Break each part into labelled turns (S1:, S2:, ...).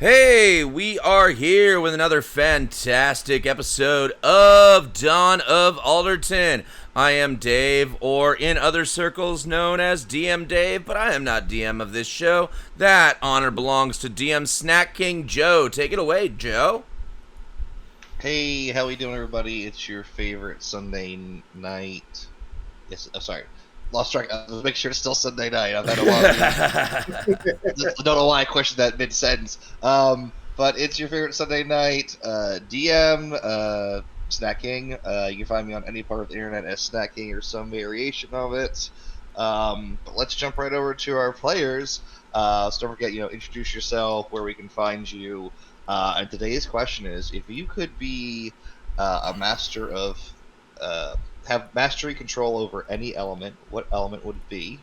S1: Hey, we are here with another fantastic episode of Dawn of Alderton. I am Dave, or in other circles known as DM Dave, but I am not DM of this show. That honor belongs to DM Snack King Joe. Take it away, Joe.
S2: Hey, how we doing, everybody? It's your favorite Sunday night. Yes, I'm sorry, lost track. Let's make sure it's still Sunday night. I've had a lot of I don't know why I questioned that mid sentence. But it's your favorite Sunday night. DM Snacking. You can find me on any part of the internet as Snacking or some variation of it. But let's jump right over to our players. So don't forget, introduce yourself, where we can find you. And today's question is, if you could be a master of, have mastery control over any element, what element would it be?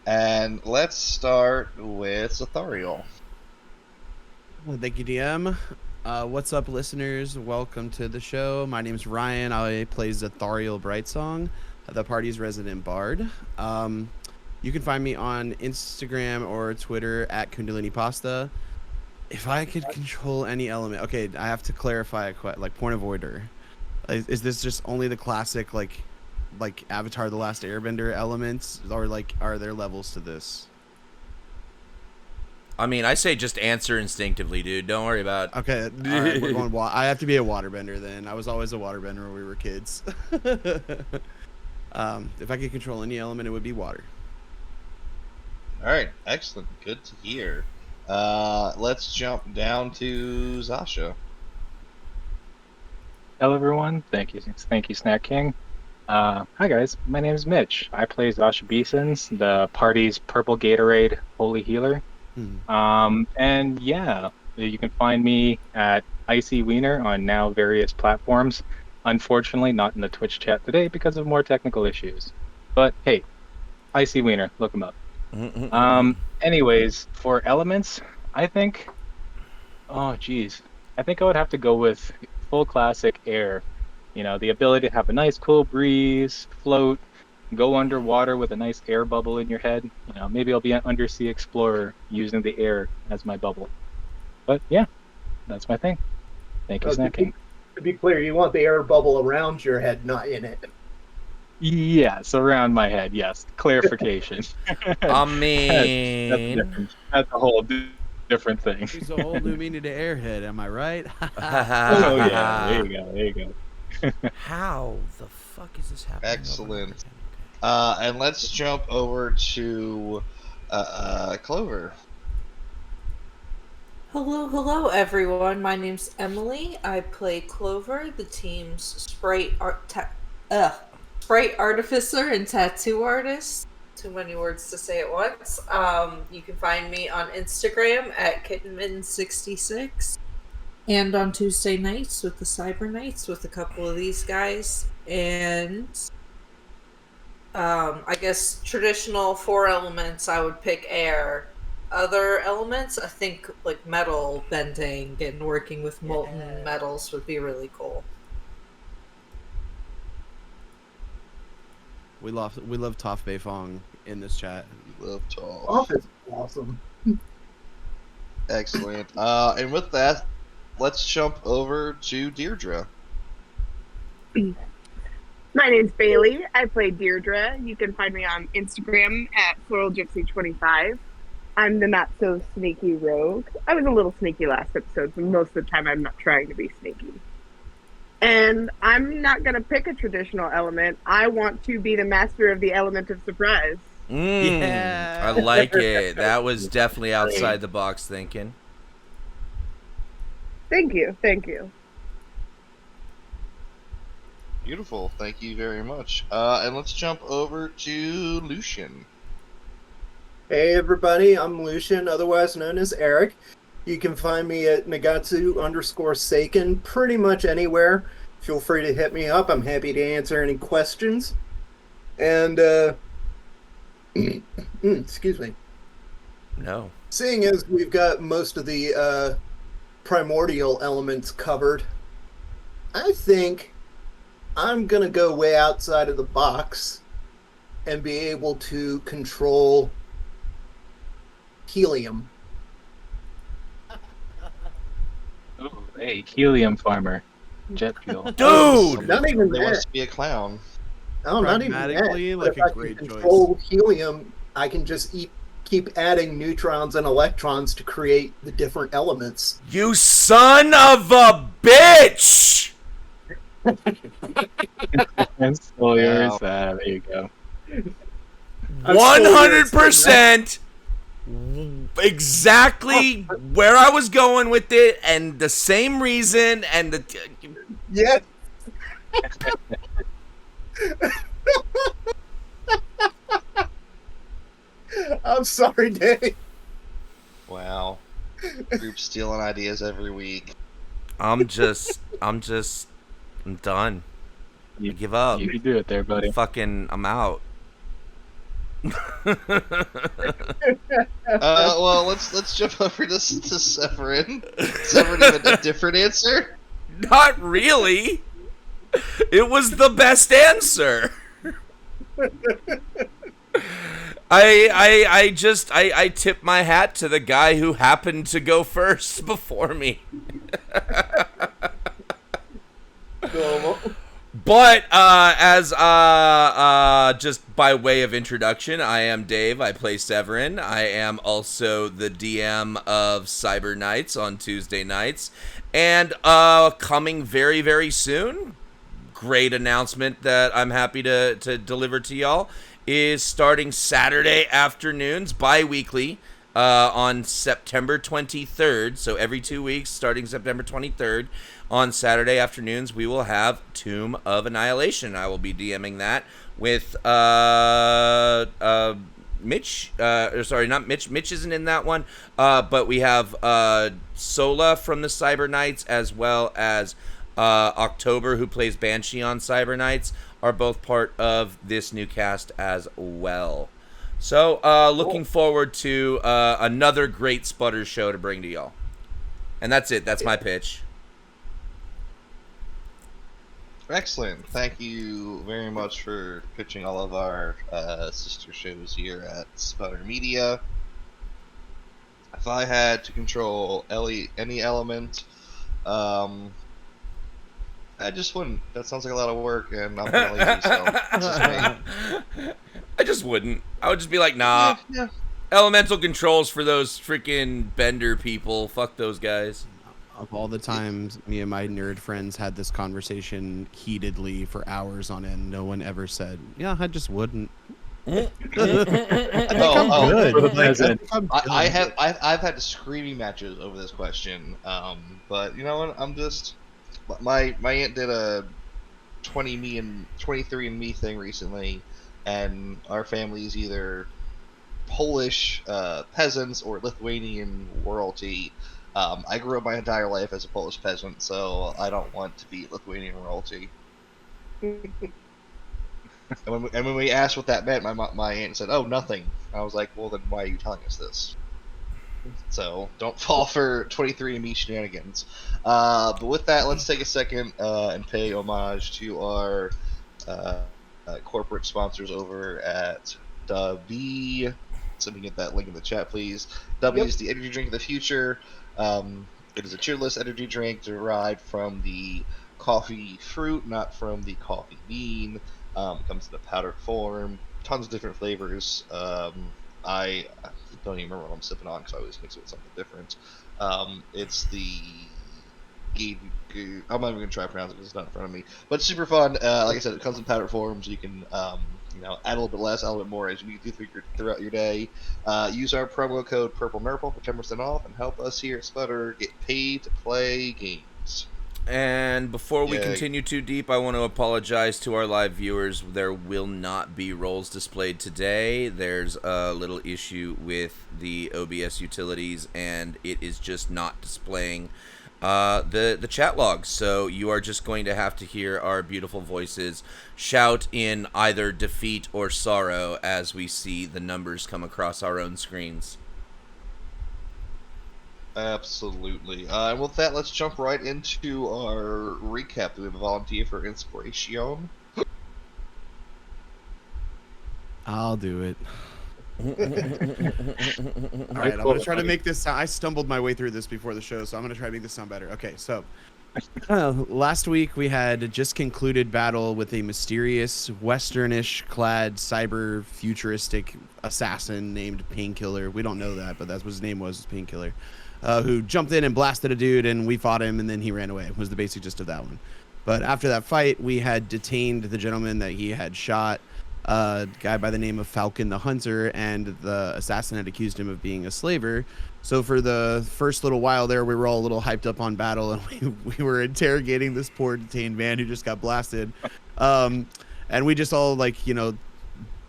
S2: And let's start with Zathariel.
S3: Well, thank you, DM. What's up, listeners? Welcome to the show. My name is Ryan. I play Zathariel Brightsong, the party's resident bard. You can find me on Instagram or Twitter at Kundalini Pasta. If I could control any element, okay, I have to clarify point of order. Is this just only the classic like Avatar: The Last Airbender elements, or are there levels to this?
S1: I mean, I say just answer instinctively, dude. Don't worry about it.
S3: Okay, all right, we're going. I have to be a waterbender then. I was always a waterbender when we were kids. If I could control any element, it would be water.
S2: All right, excellent. Good to hear. Let's jump down to Zasha.
S4: Hello, everyone. Thank you, Snack King. Hi, guys. My name is Mitch. I play Zasha Beesons, the party's purple Gatorade holy healer. And yeah, you can find me at Icy Wiener on now various platforms. Unfortunately, not in the Twitch chat today because of more technical issues. But hey, Icy Wiener, look him up. Anyways, for elements, I think, I think I would have to go with full classic air. The ability to have a nice cool breeze, float, go underwater with a nice air bubble in your head. Maybe I'll be an undersea explorer using the air as my bubble. But yeah, that's my thing. Thank you, Snacking.
S5: To be clear, you want the air bubble around your head, not in it.
S4: Yes, around my head, yes. Clarification.
S1: I mean...
S4: That's a whole different thing.
S3: There's a whole new meaning to airhead, am I right?
S4: Oh, yeah, there you go.
S1: How the fuck is this happening?
S2: Excellent. And let's jump over to Clover.
S6: Hello, everyone. My name's Emily. I play Clover, the team's sprite artificer and tattoo artist. Too many words to say at once. You can find me on Instagram at Kittenmin66 and on Tuesday nights with the Cyber Knights with a couple of these guys. And I guess traditional 4 elements, I would pick air. Other elements, I think like metal bending and working with molten metals would be really cool.
S3: We love Toph Beifong in this chat.
S2: We love Toph.
S5: Toph is awesome.
S2: Excellent. And with that, let's jump over to Deirdre.
S7: My name's Bailey. I play Deirdre. You can find me on Instagram at FloralGypsy25. I'm the not-so-sneaky rogue. I was a little sneaky last episode, but most of the time I'm not trying to be sneaky. And I'm not going to pick a traditional element. I want to be the master of the element of surprise.
S3: Yeah.
S1: I like it. That was definitely outside the box thinking.
S7: Thank you.
S2: Beautiful. Thank you very much. And let's jump over to Lucian.
S5: Hey everybody, I'm Lucian, otherwise known as Eric. You can find me at Nagatsu_Seiken pretty much anywhere. Feel free to hit me up. I'm happy to answer any questions. And, excuse me.
S1: No.
S5: Seeing as we've got most of the primordial elements covered, I think I'm going to go way outside of the box and be able to control helium.
S4: Hey, helium farmer. Jet fuel.
S1: Dude!
S5: Not even
S2: They
S5: that.
S2: wants to be a clown.
S5: Oh, not even
S3: Pragmatically,
S5: that.
S3: like
S5: But
S3: a
S5: if I
S3: great
S5: can
S3: choice.
S5: control helium, I can just keep adding neutrons and electrons to create the different elements.
S1: You son of a bitch!
S4: And still yours.
S2: Wow.
S4: There you go.
S5: I'm still yours.
S1: 100% exactly where I was going with it, and the same reason, and the.
S5: Yeah. I'm sorry, Dave.
S2: Wow. Group stealing ideas every week.
S1: I'm done. I give up.
S4: You can do it there, buddy.
S1: I'm out.
S2: Well, let's jump over to Severin. Severin, even a different answer?
S1: Not really. It was the best answer. I tip my hat to the guy who happened to go first before me. But as just by way of introduction, I am Dave. I play Severin. I am also the DM of Cyber Nights on Tuesday nights, and coming very, very soon. Great announcement that I'm happy to deliver to y'all is starting Saturday afternoons bi-weekly on September 23rd. So every 2 weeks, starting September 23rd, on Saturday afternoons, we will have Tomb of Annihilation. I will be DMing that with Mitch. Sorry, not Mitch. Mitch isn't in that one. But we have Sola from the Cyber Knights, as well as October, who plays Banshee on Cyber Knights, are both part of this new cast as well. So, looking forward to another great Sputter show to bring to y'all. And that's it. That's my pitch.
S2: Excellent. Thank you very much for pitching all of our sister shows here at Sputter Media. If I had to control any element, I just wouldn't. That sounds like a lot of work, and I'm kind of lazy, so it's just me.
S1: I just wouldn't. I would just be like, nah.
S2: Yeah.
S1: Elemental controls for those freaking bender people. Fuck those guys.
S3: Of all the times me and my nerd friends had this conversation heatedly for hours on end, no one ever said, "Yeah, I just wouldn't."
S2: I've had screaming matches over this question, but you know what? I'm just my aunt did a 23andMe thing recently, and our family is either Polish peasants or Lithuanian royalty. I grew up my entire life as a Polish peasant, so I don't want to be Lithuanian royalty. And when we asked what that meant, my aunt said, "Oh, nothing." I was like, "Well, then why are you telling us this?" So don't fall for 23andMe shenanigans. But with that, let's take a second and pay homage to our corporate sponsors over at W. Somebody get that link in the chat, please. W is the energy drink of the future. It is a cheerless energy drink derived from the coffee fruit, not from the coffee bean. It comes in a powdered form, tons of different flavors. I don't even remember what I'm sipping on because I always mix it with something different. It's the I'm not even gonna try to pronounce it because it's not in front of me. But it's super fun. Like I said, it comes in powdered form, so you can add a little bit less, add a little bit more as you need to throughout your day. Use our promo code PurpleNurple for 10% off and help us here at Sputter get paid to play games.
S1: And before we continue too deep, I want to apologize to our live viewers. There will not be roles displayed today. There's a little issue with the OBS utilities, and it is just not displaying the chat logs. So you are just going to have to hear our beautiful voices shout in either defeat or sorrow as we see the numbers come across our own screens.
S2: Absolutely. And with that, let's jump right into our recap. Do we have a volunteer for inspiration?
S3: I'll do it. All right, I'm gonna try to make this sound. I stumbled my way through this before the show, so I'm gonna try to make this sound better. Okay, so last week we had just concluded battle with a mysterious westernish clad cyber futuristic assassin named Painkiller. We don't know that, but that's what his name was Painkiller, who jumped in and blasted a dude, and we fought him, and then he ran away. Was the basic gist of that one. But after that fight, we had detained the gentleman that he had shot, a guy by the name of Falcon the Hunter, and the assassin had accused him of being a slaver. So for the first little while there, we were all a little hyped up on battle, and we were interrogating this poor detained man who just got blasted. And we just all, like, you know,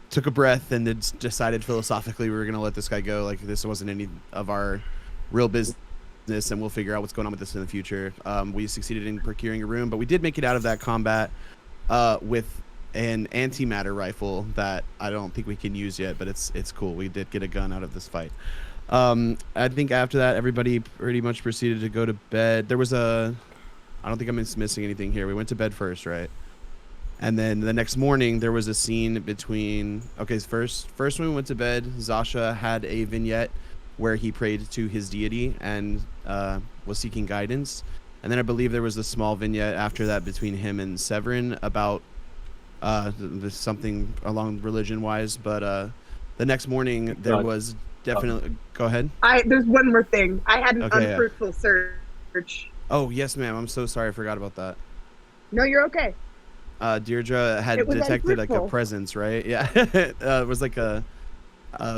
S3: took a breath and decided philosophically we were going to let this guy go. Like, this wasn't any of our real business, and we'll figure out what's going on with this in the future. We succeeded in procuring a room, but we did make it out of that combat with an antimatter rifle that I don't think we can use yet, but it's cool. We did get a gun out of this fight. I think after that, everybody pretty much proceeded to go to bed. There was I don't think I'm missing anything here. We went to bed first, right? And then the next morning, there was a scene between... Okay, first when we went to bed, Zasha had a vignette where he prayed to his deity and was seeking guidance. And then I believe there was a small vignette after that between him and Severin about something along religion-wise. But the next morning, there was definitely... Go ahead.
S7: There's one more thing. I had an unfruitful search.
S3: Oh, yes, ma'am. I'm so sorry. I forgot about that.
S7: No, you're okay.
S3: Deirdre had detected like a presence, right? Yeah. It was like a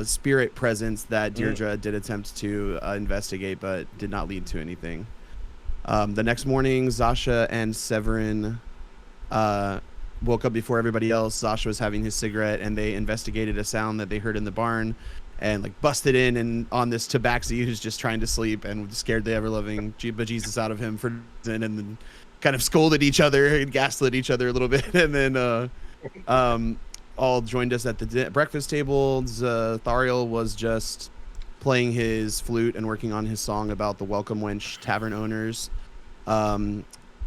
S3: spirit presence that Deirdre did attempt to investigate, but did not lead to anything. The next morning, Zasha and Severin woke up before everybody else. Zasha was having his cigarette, and they investigated a sound that they heard in the barn, and like busted in and on this tabaxi who's just trying to sleep, and scared the ever-loving bejesus out of him for and then kind of scolded each other and gaslit each other a little bit, and then all joined us at the breakfast table. Thariel was just playing his flute and working on his song about the Welcome Wench tavern owners.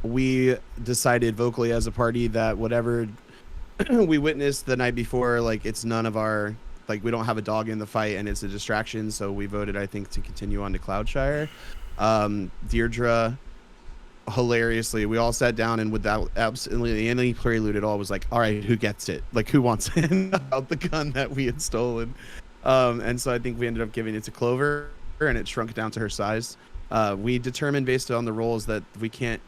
S3: We decided vocally as a party that whatever we witnessed the night before, like, it's none of our, like, we don't have a dog in the fight and it's a distraction, so we voted, I think, to continue on to Cloudshire. Deirdre, hilariously, we all sat down and without absolutely any prelude at all was like, all right, who gets it? Like, who wants in about the gun that we had stolen? And so I think we ended up giving it to Clover, and it shrunk down to her size. We determined based on the rolls that we can't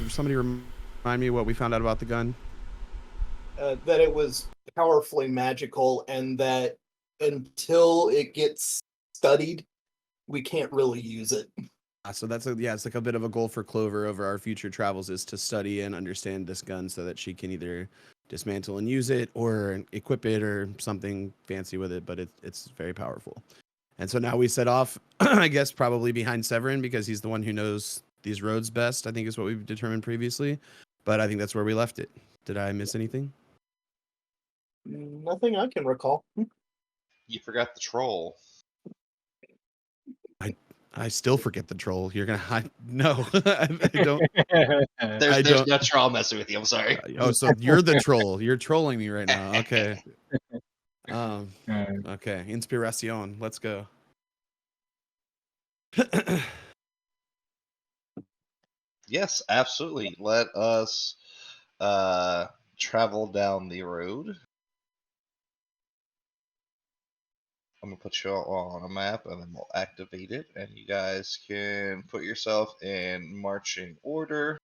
S3: somebody remind me what we found out about the gun?
S5: That it was powerfully magical, and that until it gets studied, we can't really use it.
S3: So that's it's like a bit of a goal for Clover over our future travels, is to study and understand this gun so that she can either dismantle and use it or equip it or something fancy with it, but it's very powerful. And so now we set off, I guess, probably behind Severin, because he's the one who knows these roads best, I think is what we've determined previously. But I think that's where we left it. Did I miss anything?
S5: Nothing I can recall.
S2: You forgot the troll.
S3: I still forget the troll. You're gonna no, I don't.
S2: There's no troll messing with you. I'm sorry.
S3: Oh, so you're the troll. You're trolling me right now. Okay. Okay. Inspiración. Let's go.
S2: Yes, absolutely. Let us travel down the road. I'm going to put you all on a map, and then we'll activate it, and you guys can put yourself in marching order.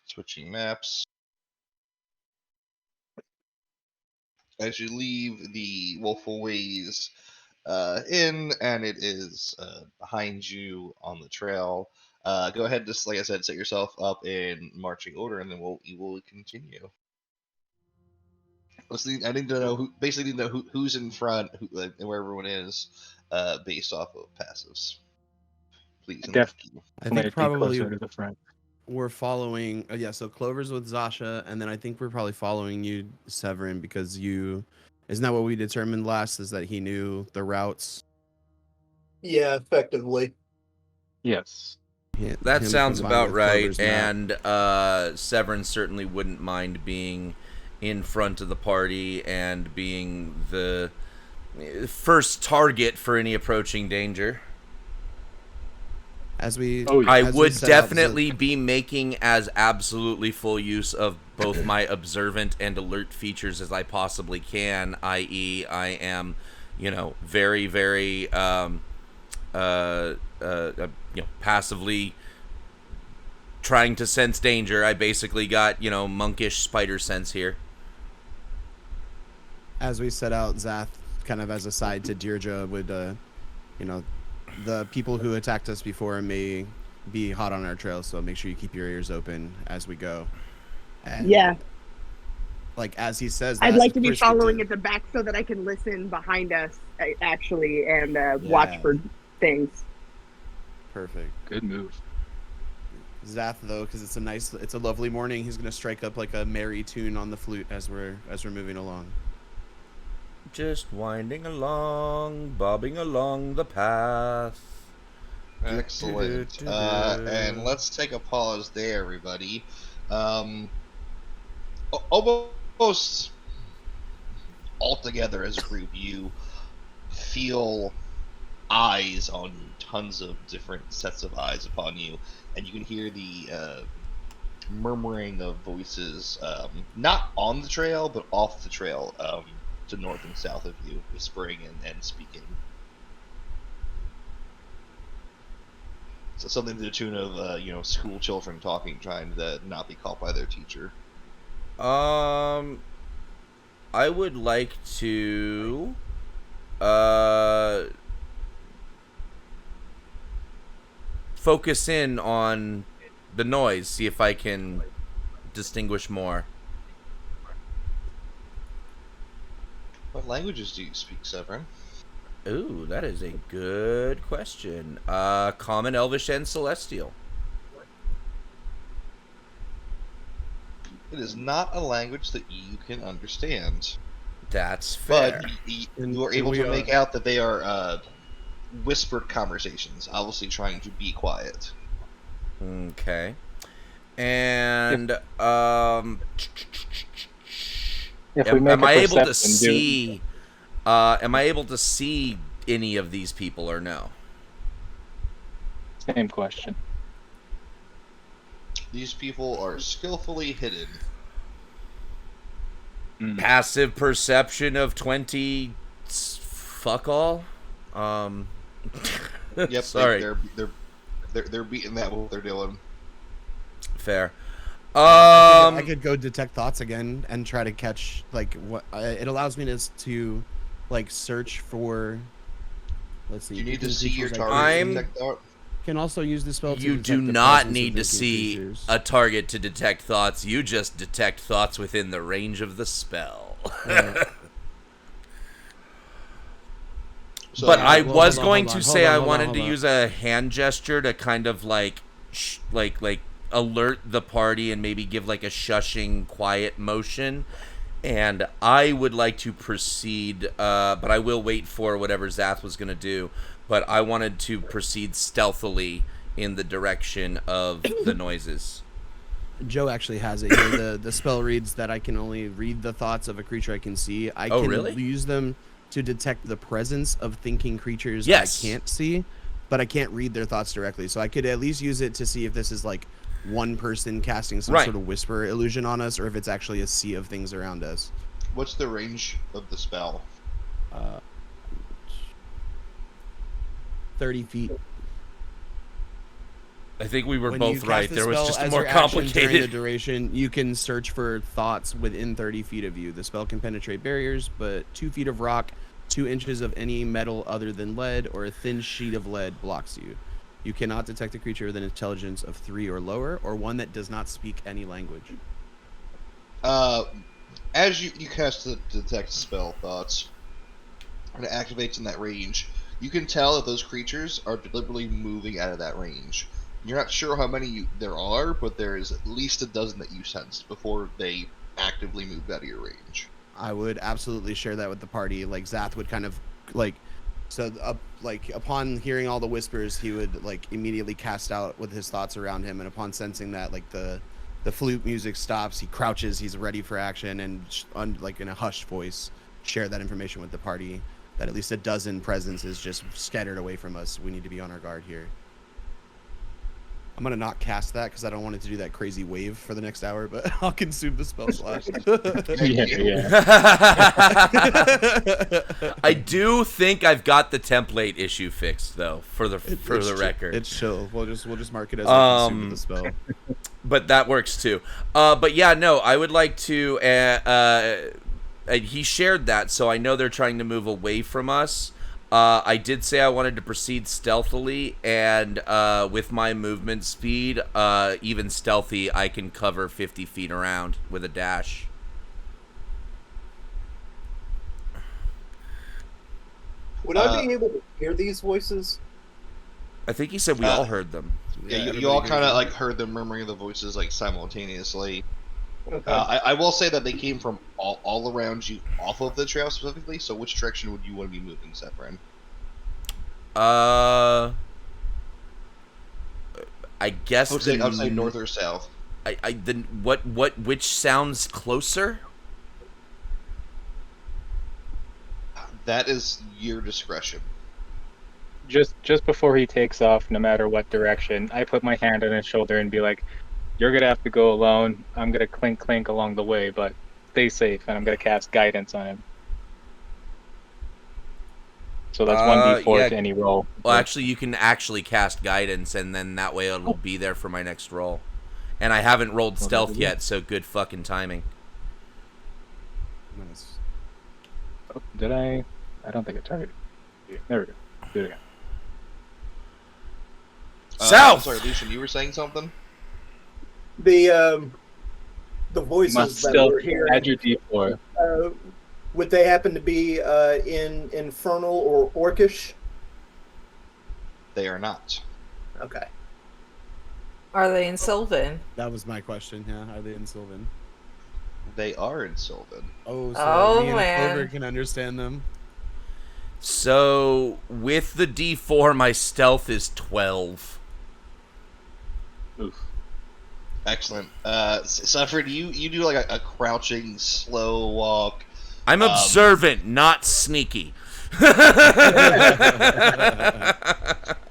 S2: Switching maps. As you leave the Woeful Ways inn, and it is behind you on the trail, go ahead, just like I said, set yourself up in marching order, and then we will continue. I need to know who's in front, and where everyone is, based off of passives. Please.
S3: I think probably closer to the front. We're following. So Clover's with Zasha, and then I think we're probably following you, Severin, because isn't that what we determined last? Is that he knew the routes?
S5: Yeah, effectively.
S4: Yes.
S1: That
S3: him
S1: sounds
S3: combined
S1: about
S3: with
S1: right.
S3: Clover's map.
S1: And Severin certainly wouldn't mind being in front of the party and being the first target for any approaching danger.
S3: As we,
S4: Oh, yeah.
S1: I
S3: as we
S1: would
S3: set out
S1: definitely be making as absolutely full use of both my observant and alert features as I possibly can, i.e., I am, very, very, passively trying to sense danger. I basically got, monkish spider sense here.
S3: as we set out, Zath, kind of as a side to Deirdre, would, the people who attacked us before may be hot on our trail, so make sure you keep your ears open as we go. And,
S7: Yeah.
S3: Like, as he says
S7: I'd
S3: that,
S7: like to be
S3: first we
S7: following
S3: did-
S7: at the back so that I can listen behind us, actually, and watch for things.
S3: Perfect.
S4: Good move.
S3: Zath, though, because it's a lovely morning, he's gonna strike up like a merry tune on the flute as we're moving along.
S1: Just winding along, bobbing along the path.
S2: Excellent. And let's take a pause there, everybody. Almost all together as a group, you feel eyes on you, tons of different sets of eyes upon you, and you can hear the murmuring of voices, not on the trail, but off the trail, to north and south of you, whispering and speaking. So something to the tune of, school children talking, trying to not be caught by their teacher.
S1: I would like to focus in on the noise, see if I can distinguish more.
S2: What languages do you speak, Severin?
S1: Ooh, that is a good question. Common, Elvish, and Celestial.
S2: It is not a language that you can understand,
S1: That's fair.
S2: but you are able to make out that they are whispered conversations, obviously trying to be quiet.
S1: Okay. And
S4: If we make
S1: am
S4: a
S1: I able to
S4: perception,
S1: see? Am I able to see any of these people or no?
S4: Same question.
S2: These people are skillfully hidden.
S1: Passive perception of 20. Fuck all.
S2: Yep.
S1: Sorry.
S2: They're beating that what they're doing.
S1: Fair.
S3: I could go detect thoughts again and try to catch like what it allows me to like search for. Let's see.
S2: You need to see your
S3: creatures
S2: target.
S1: I'm-
S2: and detect thought.
S3: Can also use the spell. To
S1: You
S3: detect
S1: do
S3: the
S1: not
S3: presence
S1: need
S3: of
S1: to
S3: thinking
S1: see
S3: creatures.
S1: a target to detect thoughts. You just detect thoughts within the range of the spell.
S2: So
S1: But
S2: you-
S1: I was
S3: hold on,
S1: going
S3: hold
S1: to
S3: on,
S1: say
S3: hold on,
S1: I
S3: hold
S1: wanted
S3: on,
S1: to
S3: hold on.
S1: use a hand gesture to kind of like alert the party and maybe give like a shushing quiet motion. And I would like to proceed, but I will wait for whatever Zath was going to do. But I wanted to proceed stealthily in the direction of the noises.
S3: Joe actually has it here. The spell reads that I can only read the thoughts of a creature I can see. I can
S1: really?
S3: use them to detect the presence of thinking creatures
S1: Yes.
S3: I can't see, but I can't read their thoughts directly. So I could at least use it to see if this is like one person casting some
S1: Right.
S3: sort of whisper illusion on us, or if it's actually a sea of things around us.
S2: What's the range of the spell?
S3: 30 feet.
S1: I think we were
S3: When you
S1: both
S3: cast
S1: right.
S3: the
S1: There was
S3: spell
S1: just a
S3: as
S1: more
S3: your action During the
S1: complicated.
S3: duration, you can search for thoughts within 30 feet of you. The spell can penetrate barriers, but 2 feet of rock, 2 inches of any metal other than lead, or a thin sheet of lead blocks you. You cannot detect a creature with an intelligence of 3 or lower, or one that does not speak any language.
S2: As you cast the detect spell thoughts, and it activates in that range, you can tell that those creatures are deliberately moving out of that range. You're not sure how many there are, but there is at least a dozen that you sensed before they actively moved out of your range.
S3: I would absolutely share that with the party. Like Zath would kind of like So, upon hearing all the whispers, he would like immediately cast out with his thoughts around him, and upon sensing that like the flute music stops, he crouches, he's ready for action, and like in a hushed voice, share that information with the party that at least a dozen presence is just scattered away from us. We need to be on our guard here. I'm gonna not cast that because I don't want it to do that crazy wave for the next hour, but I'll consume the spell slot.
S1: I do think I've got the template issue fixed though, for the record.
S3: It's chill. We'll just mark it as a consume the spell.
S1: But that works too. But yeah, no, I would like to. He shared that, so I know they're trying to move away from us. I did say I wanted to proceed stealthily, and with my movement speed, even stealthy, I can cover 50 feet around with a dash.
S5: Would I be able to hear these voices?
S1: I think he said we all heard them.
S2: Yeah, you all kind of like heard them murmuring the voices like simultaneously. Okay. I will say that they came from all around you, off of the trail specifically. So, which direction would you want to be moving, Zephyrin?
S1: I guess
S2: I would say north or south.
S1: Which sounds closer?
S2: That is your discretion.
S4: Just before he takes off, no matter what direction, I put my hand on his shoulder and be like, "You're gonna have to go alone. I'm gonna clink along the way, but stay safe." And I'm gonna cast guidance on him. So that's 1d4 to any roll.
S1: Well, actually, you can actually cast guidance, and then that way it'll be there for my next roll. And I haven't rolled stealth yet, so good fucking timing.
S3: Nice.
S4: Oh, did I? I don't think I targeted you. There we go. Do it again.
S1: South!
S2: Sorry, Lucian, you were saying something?
S5: The voices
S4: Must
S5: that
S4: still
S5: we're hearing,
S4: add your d4.
S5: would they happen to be in Infernal or Orcish?
S2: They are not.
S5: Okay.
S6: Are they in Sylvan?
S3: That was my question. Yeah, are they in Sylvan?
S2: They are in Sylvan.
S3: Oh, so me and
S6: man.
S3: Clover can understand them.
S1: So, with the D4, my stealth is 12.
S4: Oof.
S2: Excellent. Zephyrin, you do like a crouching, slow walk.
S1: I'm observant, not sneaky.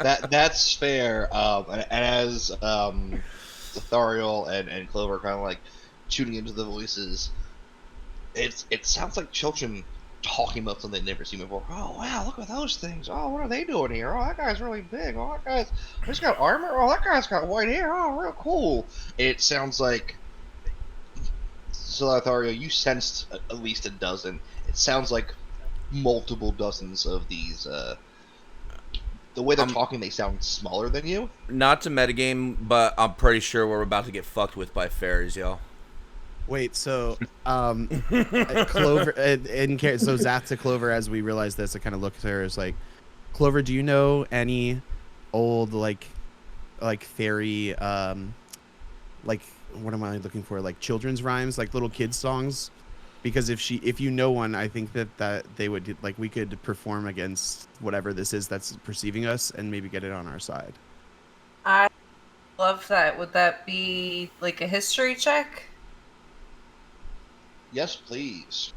S2: That's fair. And as Thariel and Clover are kind of like tuning into the voices, it sounds like children talking about something they've never seen before. Oh wow, look at those things. Oh, what are they doing here? Oh, that guy's really big. Oh, that guy's he's got armor. Oh, that guy's got white hair. Oh, real cool. It sounds like. So, Thariel, you sensed at least a dozen. It sounds like multiple dozens of these. The way they're talking, they sound smaller than you.
S1: Not to metagame, but I'm pretty sure we're about to get fucked with by fairies, y'all.
S3: Wait, so Clover so Zath to Clover, as we realize this, I kind of look at her as like, Clover, do you know any old like fairy like what am I looking for, like children's rhymes, like little kids songs? Because if you know one, I think that they would like, we could perform against whatever this is that's perceiving us and maybe get it on our side.
S6: I love that. Would that be like a history check?
S2: Yes, please.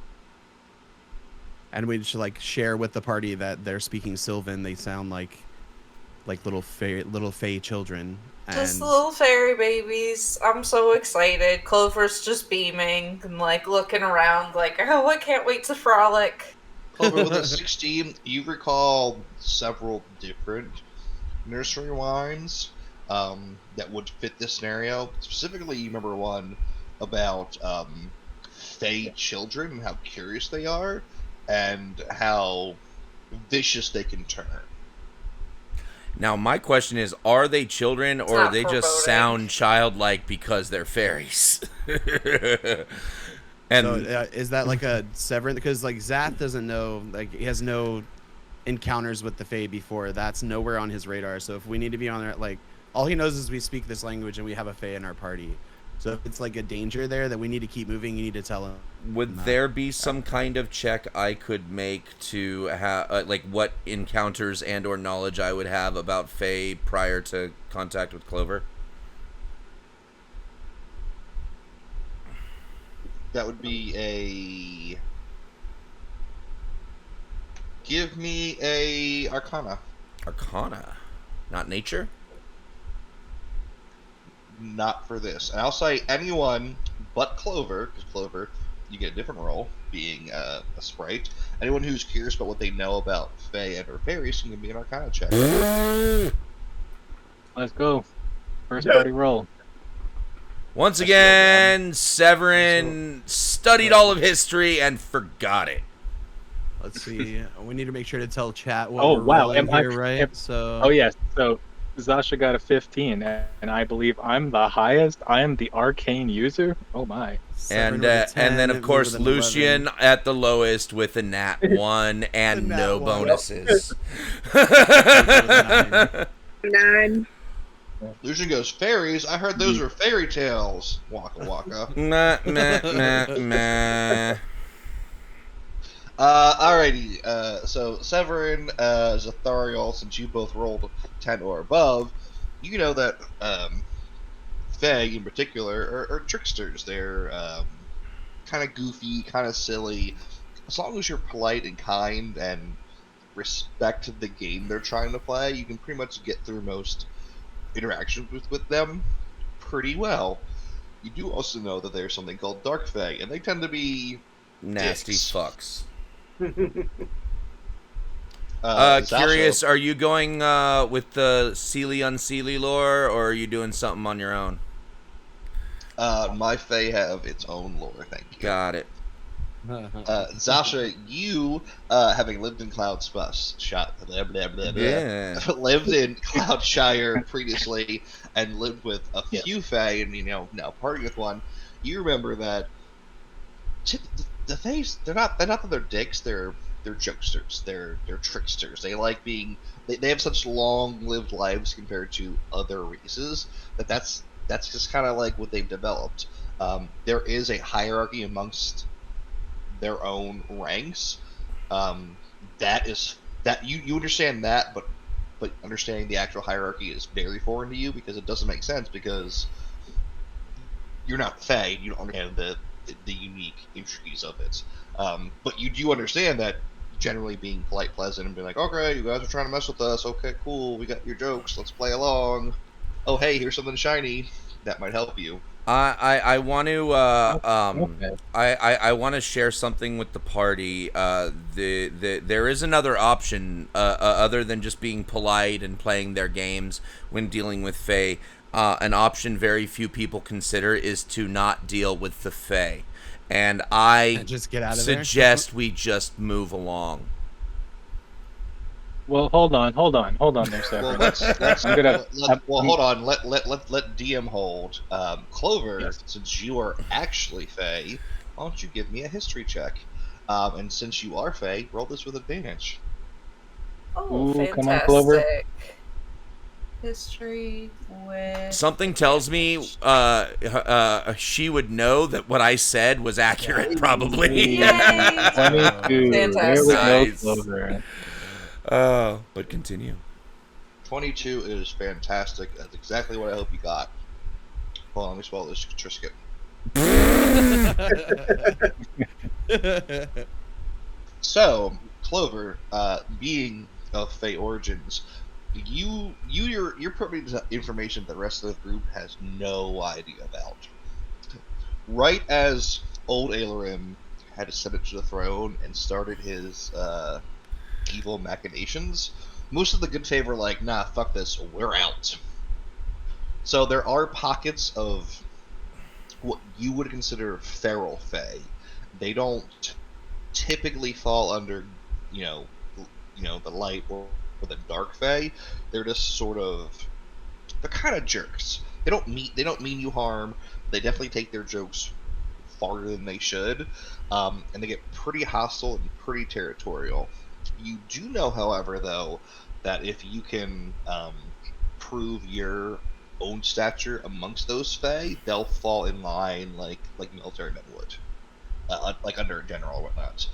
S3: And we should like share with the party that they're speaking Sylvan. They sound like little fey children.
S6: Just little fairy babies. I'm so excited. Clover's just beaming and like looking around like, oh, I can't wait to frolic.
S2: Clover, with a 16, you recall several different nursery rhymes that would fit this scenario. Specifically, you remember one about fey children and how curious they are and how vicious they can turn.
S1: Now, my question is, are they children or are they just sound childlike because they're fairies? And
S3: so, is that like a severance? Because like Zath doesn't know, like he has no encounters with the Fae before. That's nowhere on his radar. So if we need to be on there, like all he knows is we speak this language and we have a Fae in our party. So if it's like a danger there that we need to keep moving, you need to tell him.
S1: Would there be some kind of check I could make to have, like, what encounters and or knowledge I would have about Fae prior to contact with Clover?
S2: That would be a. Give me a Arcana.
S1: Arcana, not nature.
S2: Not for this. And I'll say anyone but Clover, because Clover, you get a different role, being a sprite. Anyone who's curious about what they know about Fae and or Fairies can give me an Arcana check.
S4: Let's go. First party roll.
S1: Once again, Severin studied all of history and forgot it.
S3: Let's see. We need to make sure to tell chat what
S4: Oh,
S3: we're
S4: wow.
S3: rolling here, right? So.
S4: Oh, yes. So Zasha got a 15, and I believe I'm the highest. I am the arcane user. Oh, my.
S1: And
S3: with a 10,
S1: then, of
S3: Moo
S1: course,
S3: with an
S1: Lucian
S3: 11.
S1: at the lowest with a nat 1 and
S3: nat
S1: no
S3: 1.
S1: bonuses.
S7: 9.
S2: Lucian goes, Fairies? I heard those were fairy tales. Waka waka.
S1: Meh, meh, meh, meh.
S2: Alrighty, so Severin, Zathariel, since you both rolled 10 or above, you know that Fae in particular are tricksters. They're kind of goofy, kind of silly. As long as you're polite and kind and respect the game they're trying to play, you can pretty much get through most interactions with them pretty well. You do also know that there's something called Dark Fae, and they tend to be
S1: Nasty
S2: dicks.
S1: fucks.
S2: Zasha,
S1: Curious, are you going with the Sealy Unsealy lore, or are you doing something on your own?
S2: my Fae have its own lore, thank you.
S1: Got it.
S2: Zasha, you, having lived in
S1: Yeah.
S2: lived in Cloudshire previously and lived with a few Fae, and now partying with one, you remember that the Faes, they're not that they're dicks, they're jokesters, they're tricksters. They like being they have such long-lived lives compared to other races that's just kind of like what they've developed. There is a hierarchy amongst their own ranks. That you understand that, but understanding the actual hierarchy is very foreign to you because it doesn't make sense because you're not Fae. You don't understand the unique intricacies of it. But you do understand that generally being polite, pleasant, and being like, okay, you guys are trying to mess with us. Okay, cool. We got your jokes. Let's play along. Oh, hey, here's something shiny. That might help you.
S1: I want to
S4: Okay.
S1: I want to share something with the party. There is another option other than just being polite and playing their games when dealing with Fae. An option very few people consider is to not deal with the Fae, and I
S3: Just get out of
S1: suggest we just move along.
S4: Well, hold on there, Severin.
S2: Well,
S4: I'm gonna.
S2: hold on. Let DM hold. Clover,
S4: Yes.
S2: since you are actually Fae, why don't you give me a history check? And since you are Fae, roll this with advantage.
S6: Oh,
S4: Ooh,
S6: fantastic.
S4: come on, Clover.
S6: History with...
S1: Something tells me she would know that what I said was accurate, probably.
S6: Yay!
S4: 22. There we go,
S1: Nice.
S4: Clover.
S1: But continue.
S2: 22 is fantastic. That's exactly what I hope you got. Hold on, let me swallow this Trisket. So, Clover, being of Fae origins, you're putting information the rest of the group has no idea about. Right as old Ailerim had ascended to the throne and started his evil machinations, most of the good Fae were like, nah, fuck this, we're out. So there are pockets of what you would consider feral Fae. They don't typically fall under, the light or the dark Fae. They're just sort of, they're kind of jerks. They don't mean you harm. They definitely take their jokes farther than they should, and they get pretty hostile and pretty territorial. You do know, however, though, that if you can prove your own stature amongst those Fae, they'll fall in line like military men would, like under a general or whatnot.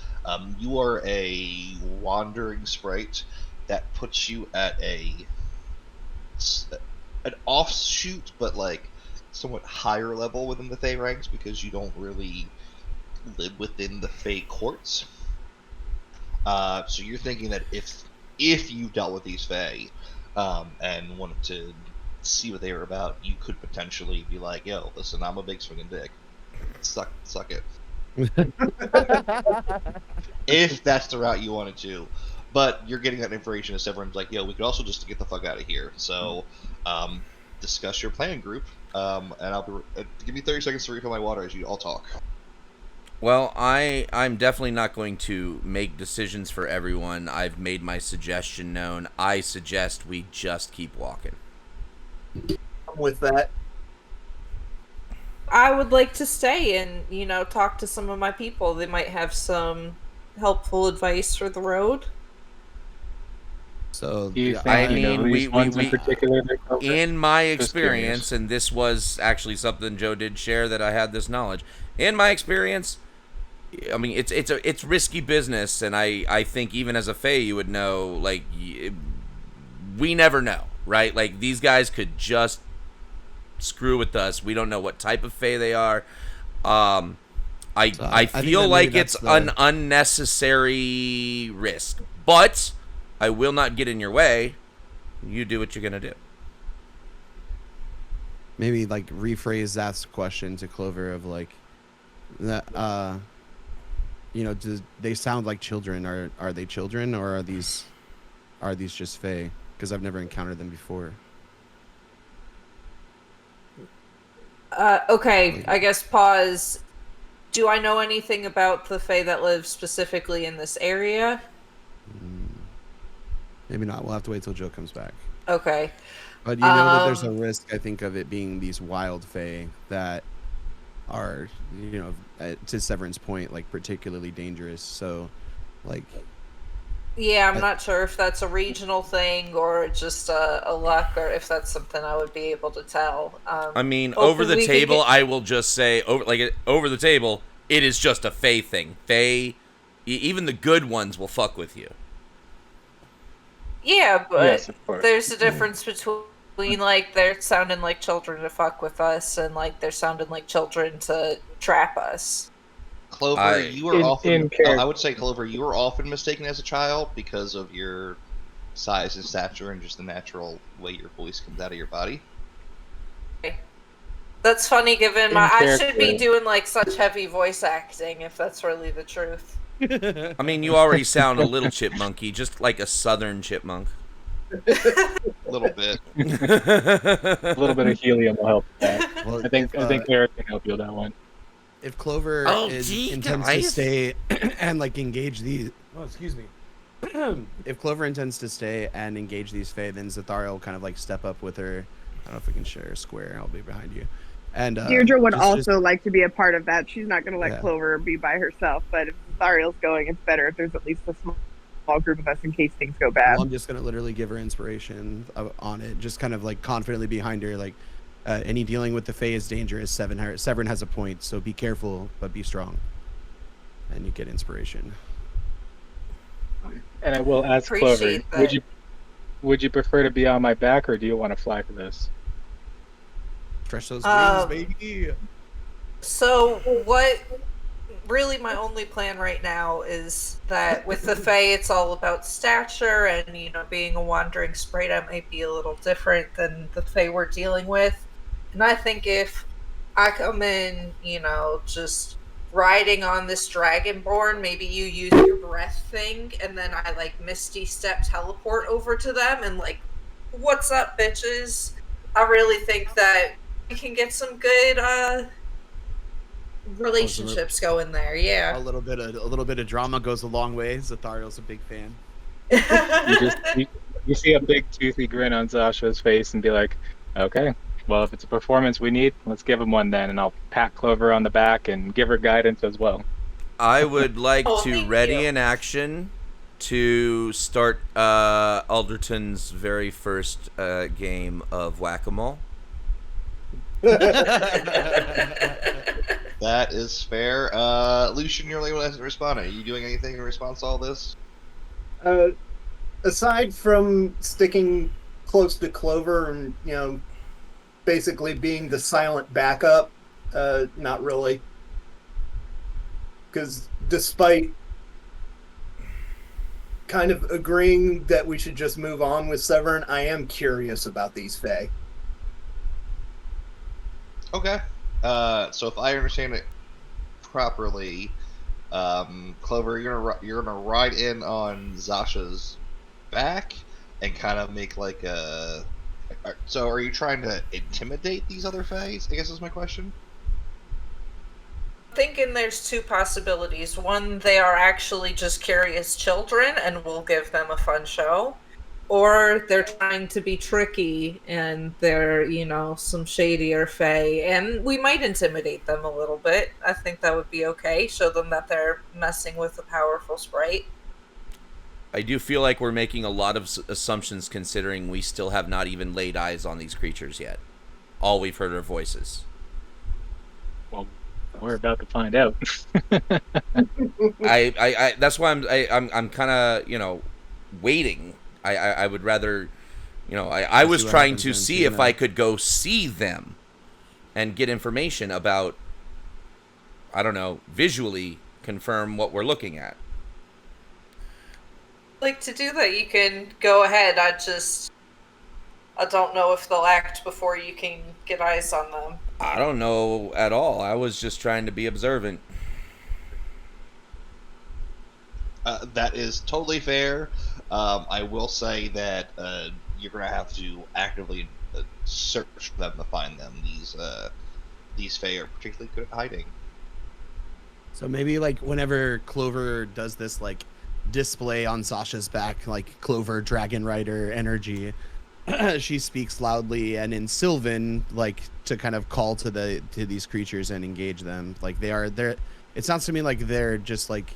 S2: You are a wandering sprite that puts you at an offshoot, but like somewhat higher level within the Fae ranks because you don't really live within the Fae courts. So you're thinking that if you dealt with these Fae and wanted to see what they were about, you could potentially be like, "Yo, listen, I'm a big swinging dick. Suck it." If that's the route you wanted to. But you're getting that information as everyone's like, "Yo, we could also just get the fuck out of here." So, discuss your plan, group. And I'll be give me 30 seconds to refill my water as you all talk.
S1: Well, I'm definitely not going to make decisions for everyone. I've made my suggestion known. I suggest we just keep walking.
S5: I'm with that.
S6: I would like to stay and, talk to some of my people. They might have some helpful advice for the road.
S3: So
S4: Do you
S3: yeah,
S4: think,
S1: I mean,
S4: these ones in particular,
S1: in my
S4: Just
S1: experience, and this was actually something Joe did share that I had this knowledge. In my experience, I mean, it's risky business, and I think even as a Fae, you would know, like, we never know, right? Like, these guys could just screw with us. We don't know what type of Fae they are. I feel like it's an unnecessary risk, but I will not get in your way. You do what you're gonna do.
S3: maybe like rephrase that question to Clover of like that. Do they sound like children? Are they children, or are these just Fae? Because I've never encountered them before.
S6: Okay, I guess pause. Do I know anything about the Fae that live specifically in this area?
S3: Maybe not. We'll have to wait till Joe comes back.
S6: Okay.
S3: But you know that there's a risk, I think, of it being these wild Fae that are, to Severin's point, like particularly dangerous. So, like.
S6: Yeah, I'm not sure if that's a regional thing or just a luck, or if that's something I would be able to tell.
S1: I mean, over the table, I will just say, over the table, it is just a Fae thing. Fae, even the good ones will fuck with you.
S6: Yeah, but
S4: Yes, of course.
S6: there's a difference between, like, they're sounding like children to fuck with us and, like, they're sounding like children to trap us.
S2: Clover, you were often.
S4: character.
S2: I would say, Clover, you were often mistaken as a child because of your size and stature and just the natural way your voice comes out of your body.
S6: That's funny, given I should be
S4: character.
S6: doing, like, such heavy voice acting, if that's really the truth.
S1: I mean, you already sound a little chipmunky, just like a southern chipmunk.
S2: A little bit.
S4: A little bit of helium will help with that.
S3: Well,
S4: I think Eric can help you with that one.
S3: If Clover intends to stay and like engage these, excuse me. If Clover intends to stay and engage these Fae, then Zathara will kind of like step up with her. I don't know if we can share a square. I'll be behind you. And
S7: Deirdre would also like to be a part of that. She's not going to let
S3: Yeah.
S7: Clover be by herself, but if Zariel's going, it's better if there's at least a small group of us in case things go bad.
S3: Well, I'm just gonna literally give her inspiration on it, just kind of like confidently behind her, like any dealing with the Fae is dangerous. Severin has a point, so be careful but be strong, and you get inspiration.
S4: And I will ask Clover,
S6: Appreciate that.
S4: would you prefer to be on my back, or do you want to fly for this?
S3: Stretch those wings, baby.
S6: So what really my only plan right now is that with the Fae it's all about stature, and being a wandering sprite I might be a little different than the Fae we're dealing with. And I think if I come in, just riding on this dragonborn, maybe you use your breath thing and then I like misty step teleport over to them and like, what's up, bitches? I really think that we can get some good relationships going there. Yeah.
S3: A little bit of drama goes a long way. Zathariel's a big fan.
S4: You see a big toothy grin on Zasha's face and be like, okay, well, if it's a performance we need, let's give him one then, and I'll pat Clover on the back and give her guidance as well.
S1: I would like to
S6: thank
S1: ready
S6: you.
S1: an action to start Alderton's very first game of Whack-A-Mole.
S2: That is fair. Lucian, you're the only one that hasn't responded. Are you doing anything in response to all this?
S5: Aside from sticking close to Clover and, basically being the silent backup, not really. Because despite kind of agreeing that we should just move on with Severin, I am curious about these Fae.
S2: Okay. So if I understand it properly, Clover, you're gonna ride in on Zasha's back and kind of make like a. So are you trying to intimidate these other Faes? I guess is my question.
S6: Thinking there's two possibilities. One, they are actually just curious children and we'll give them a fun show. Or they're trying to be tricky and they're, some shadier Fae. And we might intimidate them a little bit. I think that would be okay. Show them that they're messing with a powerful sprite.
S1: I do feel like we're making a lot of assumptions considering we still have not even laid eyes on these creatures yet. All we've heard are voices.
S4: Well, we're about to find out.
S1: I that's why I'm kind of waiting. I would rather, I was trying to see if I could go see them, and get information about, I don't know, visually confirm what we're looking at.
S6: Like, to do that, you can go ahead. I don't know if they'll act before you can get eyes on them.
S1: I don't know at all. I was just trying to be observant.
S2: That is totally fair. I will say that you're gonna have to actively search for them to find them. These Fae are particularly good at hiding.
S3: So maybe like whenever Clover does this like display on Sasha's back, like Clover Dragon Rider energy, she speaks loudly and in Sylvan, like to kind of call to these creatures and engage them. Like they're. It sounds to me like they're just like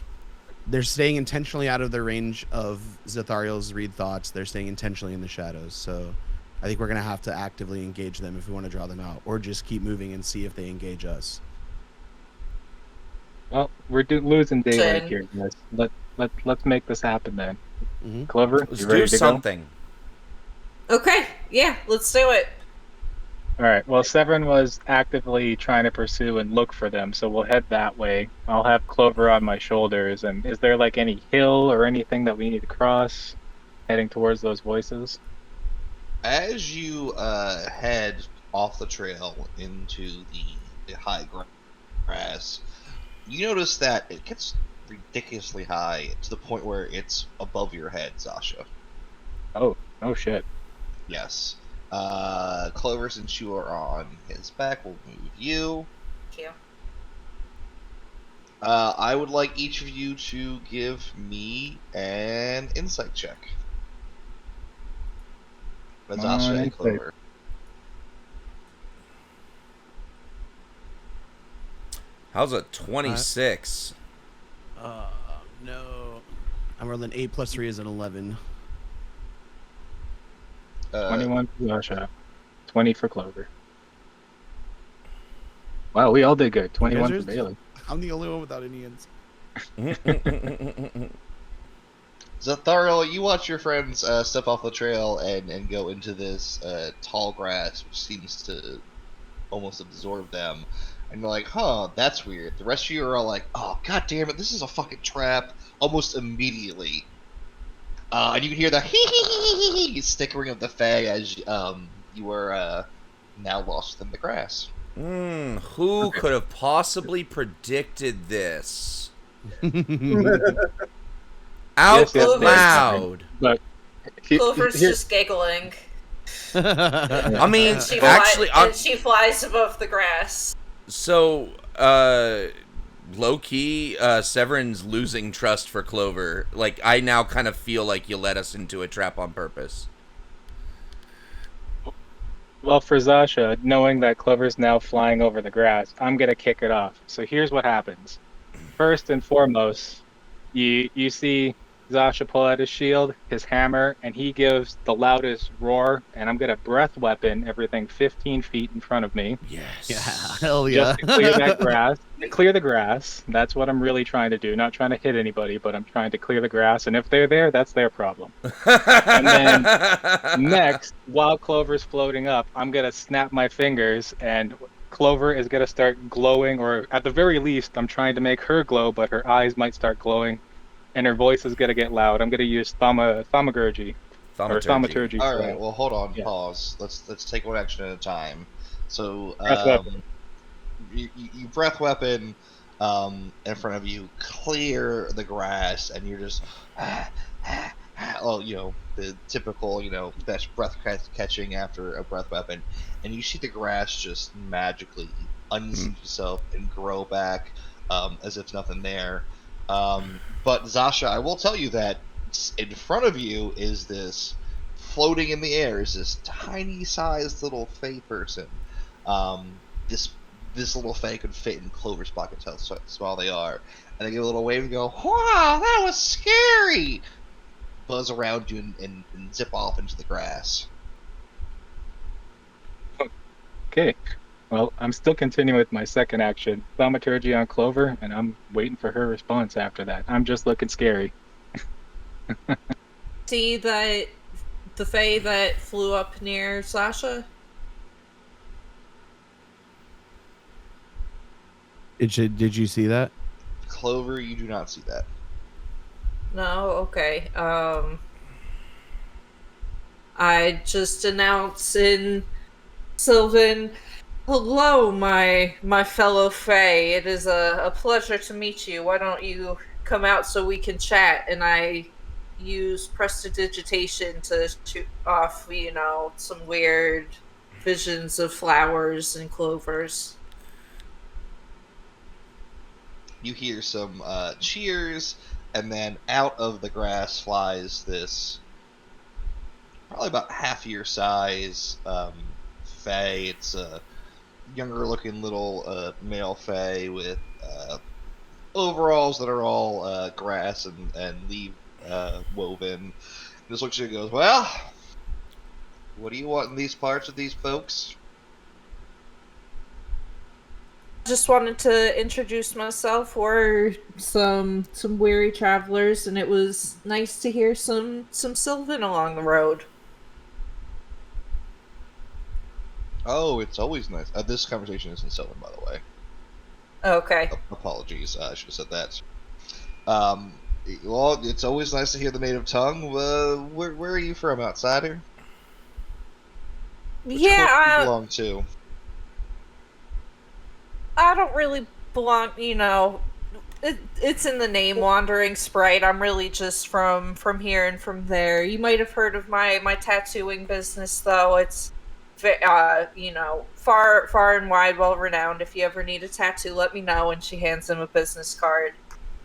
S3: they're staying intentionally out of the range of Zethariel's read thoughts. They're staying intentionally in the shadows. So I think we're gonna have to actively engage them if we want to draw them out, or just keep moving and see if they engage us.
S4: Well, we're losing daylight here, guys. Let's make this happen then. Mm-hmm. Clover,
S1: let's
S4: you ready
S1: do
S4: to
S1: something.
S6: Go? Okay, yeah, let's do it.
S4: All right. Well, Severin was actively trying to pursue and look for them, so we'll head that way. I'll have Clover on my shoulders. And is there like any hill or anything that we need to cross, heading towards those voices?
S2: As you head off the trail into the high grass, you notice that it gets ridiculously high to the point where it's above your head, Sasha.
S4: Oh shit.
S2: Yes. Clover, since you are on his back, will move you.
S6: Thank you.
S2: I would like each of you to give me an insight check. That's Asha and Clover.
S1: How's a 26?
S3: No. I'm rolling 8 plus 3 is an 11.
S4: 21 for Asha. 20 for Clover. Wow, we all did good. 21 for Bailey.
S3: I'm the only one without any ends.
S2: Zathariel, you watch your friends step off the trail and go into this tall grass, which seems to almost absorb them. And you're like, huh, that's weird. The rest of you are all like, oh, god damn it, this is a fucking trap, almost immediately. And you can hear the hee snickering of the Fae as you are now lost in the grass.
S1: Who could have possibly predicted this? Out loud.
S4: But
S6: Clover's just giggling.
S1: I mean,
S6: and she flies above the grass.
S1: So, low-key, Severin's losing trust for Clover. Like, I now kind of feel like you let us into a trap on purpose.
S4: Well, for Zasha, knowing that Clover's now flying over the grass, I'm going to kick it off. So here's what happens. First and foremost, you see Zasha pull out his shield, his hammer, and he gives the loudest roar, and I'm gonna breath weapon everything 15 feet in front of me.
S1: Yes.
S3: Yeah, hell yeah.
S4: Just to clear that grass. To clear the grass. That's what I'm really trying to do. Not trying to hit anybody, but I'm trying to clear the grass. And if they're there, that's their problem. And then next, while Clover's floating up, I'm gonna snap my fingers, and Clover is gonna start glowing, or at the very least, I'm trying to make her glow, but her eyes might start glowing, and her voice is gonna get loud. I'm gonna use thaumaturgy or
S1: Thaumaturgy.
S4: thaumaturgy
S2: All
S4: for
S2: right. Well, hold on.
S4: yeah.
S2: Pause. Let's take one action at a time. So,
S4: Breath weapon.
S2: you breath weapon in front of you, clear the grass, and you're just well, the typical, best breath catching after a breath weapon, and you see the grass just magically unseat itself and grow back as if nothing there. But Zasha, I will tell you that in front of you is this floating in the air is this tiny sized little fey person. This little fey could fit in Clover's pockets, how small they are. And they give a little wave and go, "Wow, that was scary!" Buzz around you and zip off into the grass.
S4: Okay. Well, I'm still continuing with my second action, thaumaturgy on Clover, and I'm waiting for her response after that. I'm just looking scary.
S6: See that the fae that flew up near Sasha?
S3: Did you see that?
S2: Clover, you do not see that.
S6: No, okay. I just announced in Sylvan, hello, my fellow fae. It is a pleasure to meet you. Why don't you come out so we can chat? And I use prestidigitation to shoot off, some weird visions of flowers and clovers.
S2: You hear some cheers, and then out of the grass flies this probably about half your size fae. It's a younger looking little male fae with overalls that are all grass and leaf woven. Just looks at you and goes, "Well, what do you want in these parts of these folks?"
S6: Just wanted to introduce myself. We're some weary travelers, and it was nice to hear some Sylvan along the road.
S2: Oh, it's always nice. This conversation isn't Sylvan, by the way.
S6: Okay.
S2: Apologies, I should have said that. Well, it's always nice to hear the native tongue. Where are you from, outsider? Which cult do you belong to?
S6: I don't really belong, it's in the name, Wandering Sprite. I'm really just from here and from there. You might have heard of my tattooing business, though. It's, far and wide, well renowned. If you ever need a tattoo, let me know. And she hands him a business card.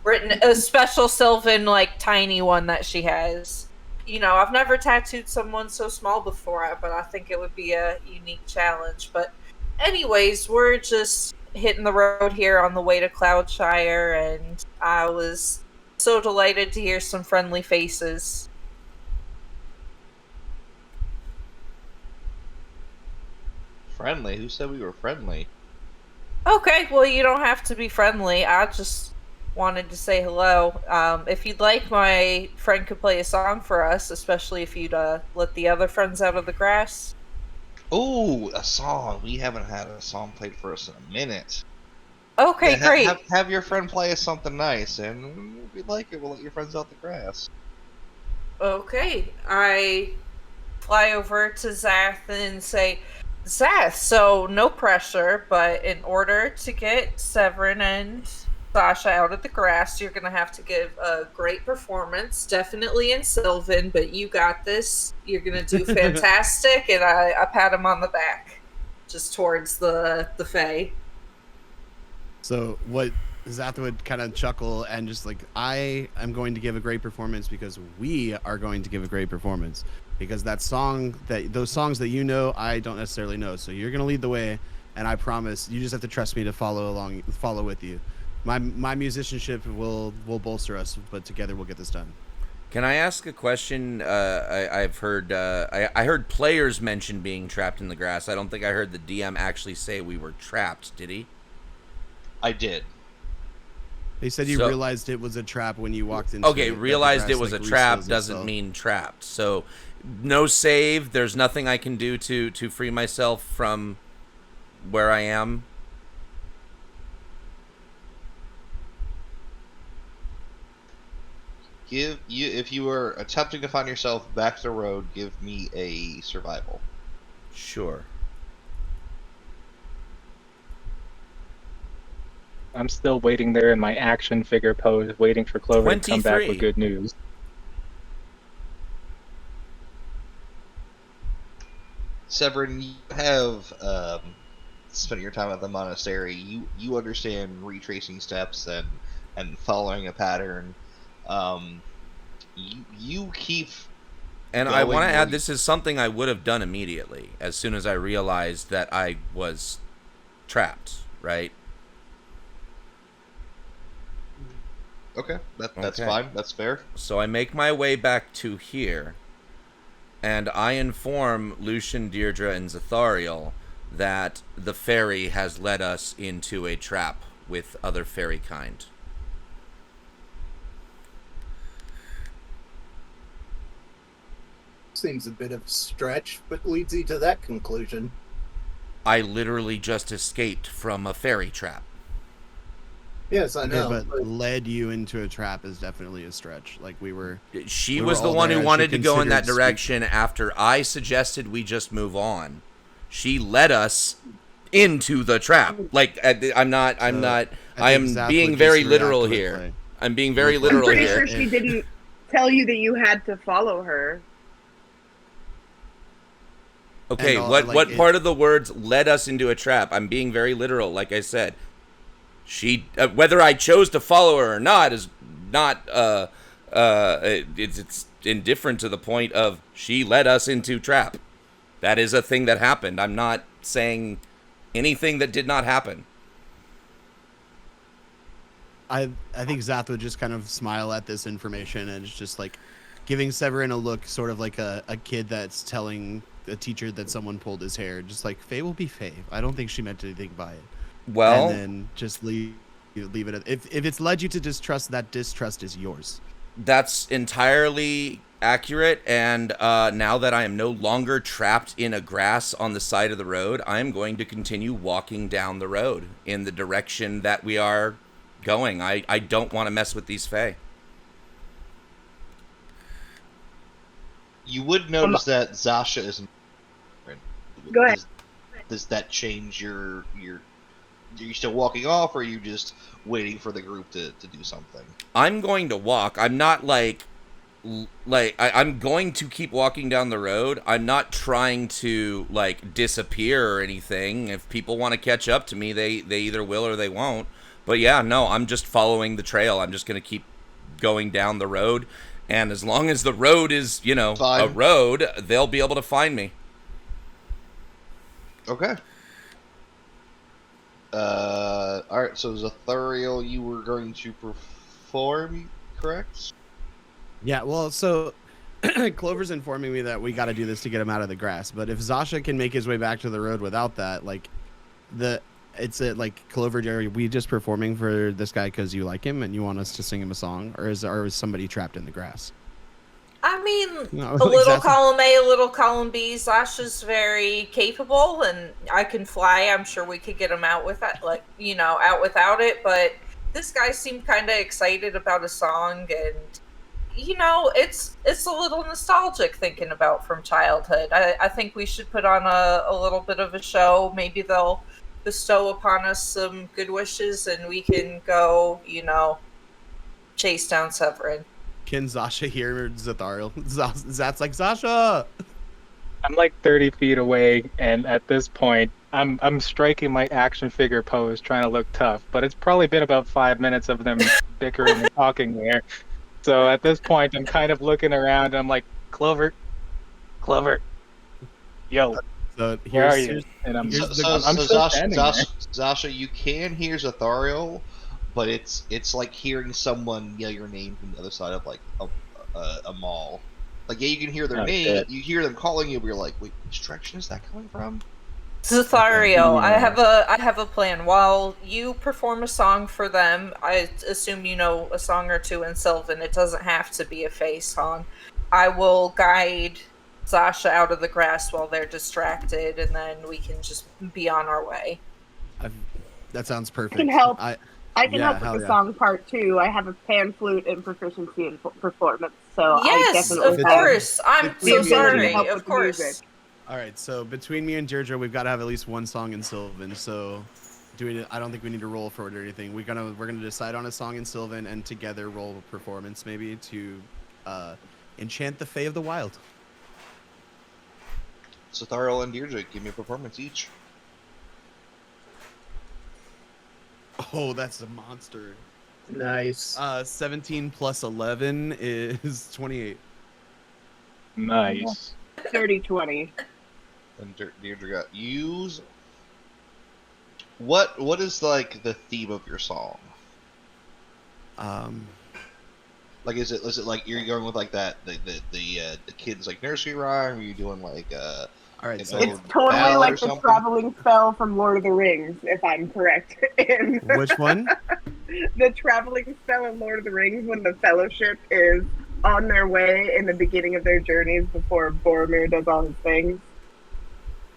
S6: Written, a special Sylvan, tiny one that she has. I've never tattooed someone so small before, but I think it would be a unique challenge. But anyways, we're just hitting the road here on the way to Cloudshire, and I was so delighted to hear some friendly faces.
S2: Friendly? Who said we were friendly?
S6: Okay, well, you don't have to be friendly. I just wanted to say hello. If you'd like, my friend could play a song for us, especially if you'd let the other friends out of the grass.
S2: Oh, a song. We haven't had a song played for us in a minute.
S6: Okay,
S2: Yeah,
S6: great.
S2: Have your friend play us something nice, and if you like it, we'll let your friends out the grass.
S6: Okay, I fly over to Zath and say, Zath, so no pressure, but in order to get Severin and Sasha out of the grass, you're going to have to give a great performance, definitely in Sylvan, but you got this. You're going to do fantastic, and I pat him on the back, just towards the Fae.
S3: So what Zath would kind of chuckle and just I am going to give a great performance because we are going to give a great performance. Because those songs that I don't necessarily know. So you're going to lead the way, and I promise you just have to trust me to follow with you. My musicianship will bolster us, but together we'll get this done.
S1: Can I ask a question? I've heard I heard players mention being trapped in the grass. I don't think I heard the DM actually say we were trapped. Did he?
S2: I did.
S3: They said you
S1: So-
S3: realized it was a trap when you walked into
S1: Okay,
S3: it. that the
S1: realized
S3: grass,
S1: it was
S3: like,
S1: a trap
S3: reseals
S1: doesn't
S3: itself.
S1: mean trapped. So, no save. There's nothing I can do to free myself from where I am.
S2: If you are attempting to find yourself back to the road, give me a survival.
S1: Sure.
S4: I'm still waiting there in my action figure pose, waiting for Clover to come back
S1: 23.
S4: with good news.
S2: Severin, you have spent your time at the monastery. You understand retracing steps and following a pattern. You keep.
S1: And I
S2: going
S1: want to
S2: where
S1: add,
S2: you-
S1: this is something I would have done immediately as soon as I realized that I was trapped, right?
S2: Okay, that's
S1: Okay.
S2: fine. That's fair.
S1: So I make my way back to here, and I inform Lucian, Deirdre, and Zathariel that the fairy has led us into a trap with other fairy kind.
S5: Seems a bit of a stretch, but leads you to that conclusion.
S1: I literally just escaped from a fairy trap.
S5: Yes, I
S3: Okay,
S5: know.
S3: but
S5: but
S3: led you into a trap is definitely a stretch. Like we were.
S1: She
S3: We
S1: was
S3: were
S1: the
S3: all
S1: one
S3: there
S1: who
S3: as
S1: wanted
S3: she
S1: to go in that
S3: considered
S1: direction after I suggested we just move on. She led us into the trap. Like I'm not. I am
S3: think Zap
S1: being
S3: would
S1: very
S3: just
S1: literal
S3: react
S1: here.
S3: quickly.
S1: I'm being very
S3: I'm
S7: I'm
S1: literal
S7: pretty
S1: here.
S7: sure she didn't tell you that you had to follow her.
S1: Okay,
S3: And all,
S1: what
S3: like,
S1: part of the words led us into a trap? I'm being very literal, like I said. She, whether I chose to follow her or not, is not. It's indifferent to the point of she led us into trap. That is a thing that happened. I'm not saying anything that did not happen.
S3: I think Zath would just kind of smile at this information, and it's just like giving Severin a look, sort of like a kid that's telling a teacher that someone pulled his hair. Just like, Faye will be Faye. I don't think she meant anything by it.
S1: Well,
S3: And then just leave it at, if it's led you to distrust, that distrust is yours.
S1: that's entirely accurate. And now that I am no longer trapped in a grass on the side of the road, I am going to continue walking down the road in the direction that we are going. I don't want to mess with these Fae.
S2: You would notice that Zasha isn't.
S7: Go ahead.
S2: Does that change your? Are you still walking off, or are you just waiting for the group to do something?
S1: I'm going to walk. I'm not I'm going to keep walking down the road. I'm not trying to like disappear or anything. If people want to catch up to me, they either will or they won't. But yeah, no, I'm just following the trail. I'm just going to keep going down the road. And as long as the road is, a
S2: Fine.
S1: road, they'll be able to find me.
S2: Okay. Alright, so Zathariel, you were going to perform, correct?
S3: Yeah, well, so Clover's informing me that we got to do this to get him out of the grass. But if Zasha can make his way back to the road without that, like, Clover, are we just performing for this guy because you like him and you want us to sing him a song, or is somebody trapped in the grass?
S6: I mean,
S3: No,
S6: a little
S3: exactly.
S6: column A, a little column B. Sasha's very capable, and I can fly. I'm sure we could get him out with that, out without it. But this guy seemed kind of excited about a song, and it's a little nostalgic thinking about from childhood. I think we should put on a little bit of a show. Maybe they'll bestow upon us some good wishes, and we can go, chase down Severin.
S3: Can Zasha hear Zathariel? Zat's like, Zasha!
S4: I'm like 30 feet away, and at this point, I'm striking my action figure pose, trying to look tough. But it's probably been about 5 minutes of them bickering and talking there. So at this point, I'm kind of looking around, and I'm like, Clover, yo,
S3: So
S4: where are
S3: here's,
S4: you? And I'm
S3: here's
S2: So,
S3: the-
S4: I'm
S2: so
S4: still
S2: Zasha,
S4: standing there.
S2: Zasha, you can hear Zathariel, but it's like hearing someone yell your name from the other side of like a mall. Like, yeah, you can hear their
S4: Oh,
S2: name,
S4: shit.
S2: you hear them calling you, but you're like, wait, which direction is that coming from?
S6: Zathario,
S4: Yeah.
S6: I have a plan. While you perform a song for them, I assume you know a song or two in Sylvan. It doesn't have to be a Fae song. I will guide Sasha out of the grass while they're distracted, and then we can just be on our way.
S3: I've, that sounds
S7: I
S3: perfect.
S7: can help.
S3: I
S7: I can
S3: Yeah,
S7: help with
S3: hell
S7: the
S3: yeah.
S7: song part too. I have a pan flute and proficiency in performance, so I
S6: Yes,
S7: definitely
S6: of
S3: Between-
S7: have
S6: course. I'm
S7: the
S3: between
S6: so
S3: me and
S7: ability to
S6: sorry.
S7: help
S6: Of
S7: with the
S6: course.
S7: music.
S3: All right, so between me and Deirdre, we've got to have at least one song in Sylvan. So, I don't think we need to roll for it or anything. We're gonna decide on a song in Sylvan and together roll a performance maybe to enchant the Fae of the Wild.
S2: Zathariel and Deirdre, give me a performance each.
S3: Oh, that's a monster.
S5: Nice.
S3: 17 plus 11 is 28.
S4: Nice.
S7: 30-20.
S2: And Deirdre got use. What is like the theme of your song? Like, is it like you're going with like that the kids like nursery rhyme? Are you doing like
S3: All right,
S2: an
S3: so
S2: old
S7: It's totally
S2: ballad or
S7: like the
S2: something?
S7: traveling spell from Lord of the Rings, if I'm correct. In
S3: which one?
S7: the traveling spell in Lord of the Rings, when the Fellowship is on their way in the beginning of their journeys before Boromir does all his things.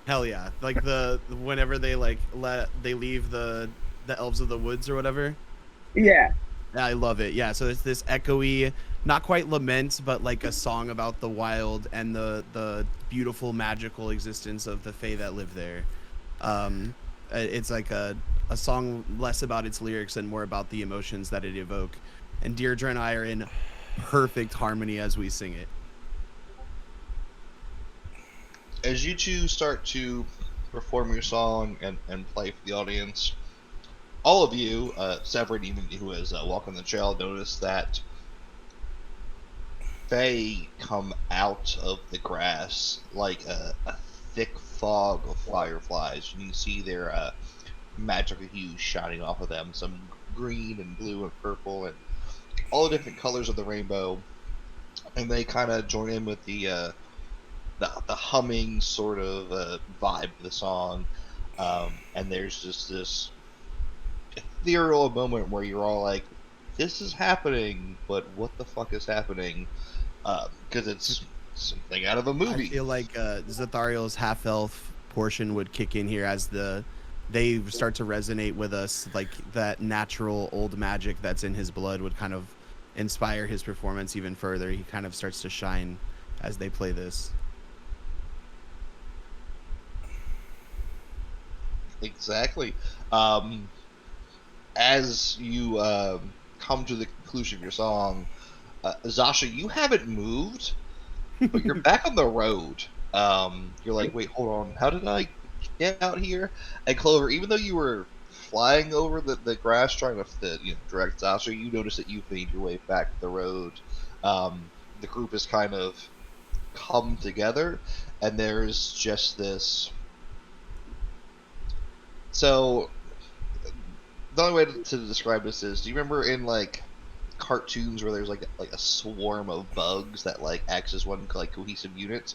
S3: Hell yeah! Like whenever they they leave the elves of the woods or whatever.
S7: Yeah.
S3: I love it. Yeah, so it's this echoey, not quite lament, but like a song about the wild and the beautiful magical existence of the Fae that live there. It's like a song less about its lyrics and more about the emotions that it evoke. And Deirdre and I are in perfect harmony as we sing it.
S2: As you two start to perform your song and play for the audience, all of you, Severin even who has walked the trail, notice that Fae come out of the grass like a thick fog of fireflies. And you see their magical hues shining off of them, some green and blue and purple and all the different colors of the rainbow. And they kind of join in with the humming sort of vibe of the song, and there's just this ethereal moment where you're all like, "This is happening, but what the fuck is happening?" Because it's something out of a movie.
S3: I feel like Zathariel's half-elf portion would kick in here as they start to resonate with us, like that natural old magic that's in his blood would kind of inspire his performance even further. He kind of starts to shine as they play this.
S2: Exactly. As you come to the conclusion of your song, Zasha, you haven't moved, but you're back on the road. You're like, wait, hold on, how did I get out here? And Clover, even though you were flying over the grass trying to direct Zasha, you notice that you've made your way back to the road. The group has kind of come together, and there's just this. So, the only way to describe this is, do you remember in like cartoons where there's like a swarm of bugs that like acts as one like cohesive unit?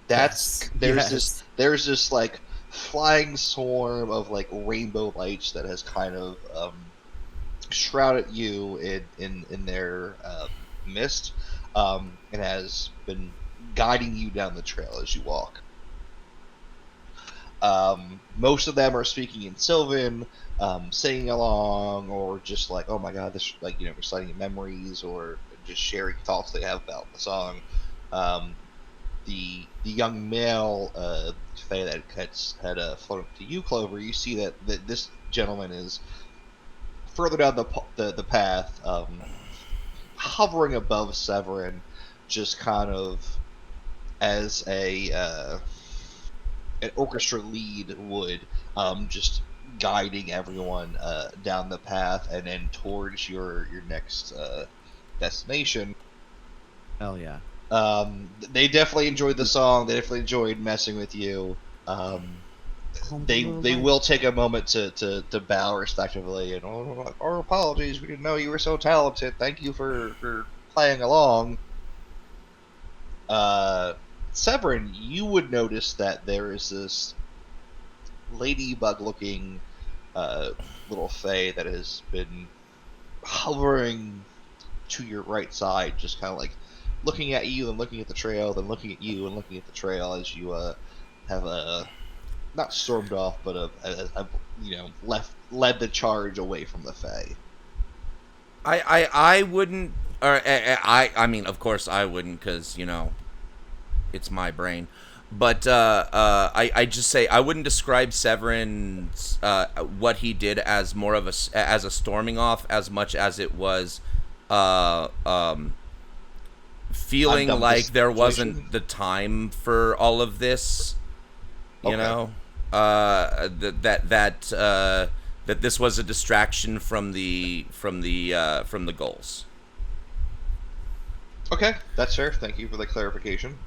S3: Yes.
S2: There's this like flying swarm of like rainbow lights that has kind of shrouded you in their mist, and has been guiding you down the trail as you walk. Most of them are speaking in Sylvan, singing along, or just like, oh my god, this, like, reciting memories, or just sharing thoughts they have about the song. The young male Fae that had flown up to you, Clover, you see that this gentleman is further down the path, hovering above Severin, just kind of as an orchestra lead would, just guiding everyone down the path and then towards your next destination.
S3: Hell yeah.
S2: They definitely enjoyed the song. They definitely enjoyed messing with you. They will take a moment to bow respectively and, oh, our apologies. We didn't know you were so talented. Thank you for playing along, Severin, you would notice that there is this ladybug-looking little fae that has been hovering to your right side, just kind of like looking at you and looking at the trail, then looking at you and looking at the trail as you have not stormed off, but led the charge away from the fae.
S1: I wouldn't, or I mean, of course I wouldn't, because it's my brain. But I just say I wouldn't describe Severin's what he did as more of as a storming off, as much as it was feeling like there wasn't the time for all of this. You know, that this was a distraction from the goals.
S2: Okay, that's fair. Thank you for the clarification.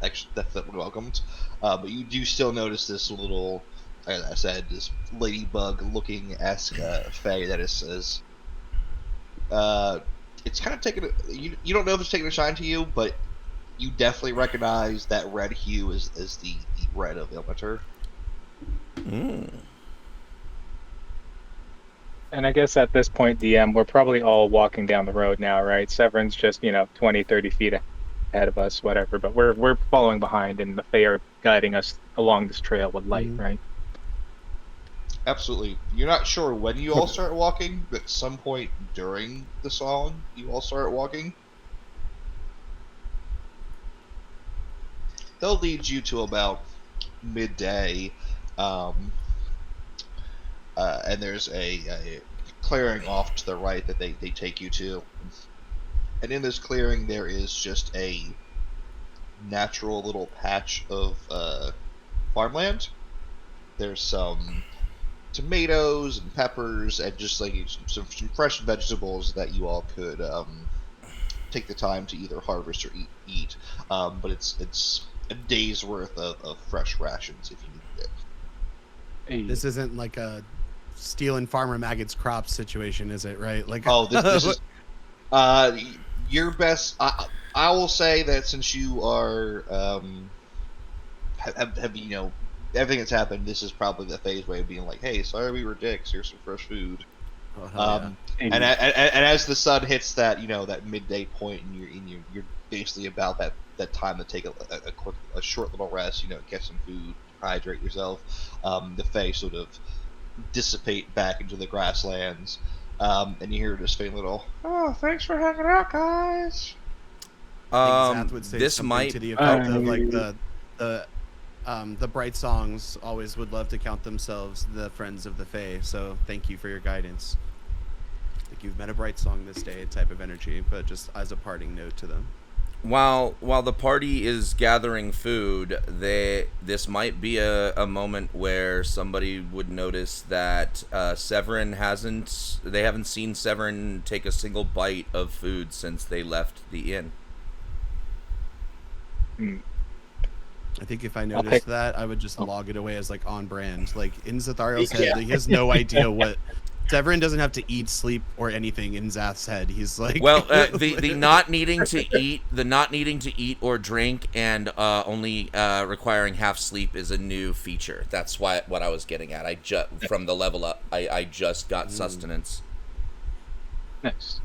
S2: Actually, that's welcomed. But you do still notice this little, as I said, this ladybug-looking esque fae that is it's kind of taking you don't know if it's taking a shine to you, but you definitely recognize that red hue is the red of Ilmater.
S4: And I guess at this point, DM, we're probably all walking down the road now, right? Severin's just 20, 30 feet ahead of us, whatever, but we're following behind, and the Fae are guiding us along this trail with light, right?
S2: Absolutely. You're not sure when you all start walking, but at some point during the song, you all start walking. They'll lead you to about midday, and there's a clearing off to the right that they take you to. And in this clearing, there is just a natural little patch of farmland. There's some tomatoes and peppers and just like some fresh vegetables that you all could take the time to either harvest or eat. But it's a day's worth of fresh rations if you need it.
S3: This isn't like a stealing Farmer Maggot's crops situation, is it? Right? Like,
S2: this is your best. I will say that since you are have everything that's happened, this is probably the phase way of being like, hey, sorry we were dicks. Here's some fresh food. And as the sun hits that that midday point, and you're basically about that time to take a short little rest, get some food, hydrate yourself. The Fae sort of dissipate back into the grasslands, and you hear this faint little, "Oh, thanks for hanging out, guys."
S3: Would say
S1: this might
S3: to the effect of like the Bright Songs always would love to count themselves the friends of the Fae. So thank you for your guidance. Like you've met a Bright Song this day type of energy, but just as a parting note to them.
S1: While the party is gathering food, this might be a moment where somebody would notice that Severin they haven't seen Severin take a single bite of food since they left the inn.
S3: I think if I noticed that, I would just log it away as like on brand. Like in Zathario's head, he has no idea what. Severin doesn't have to eat, sleep, or anything in Zath's head. He's like,
S1: well, the not needing to eat or drink, and only requiring half sleep is a new feature. That's what I was getting at. From the level up, I just got sustenance.
S4: Nice.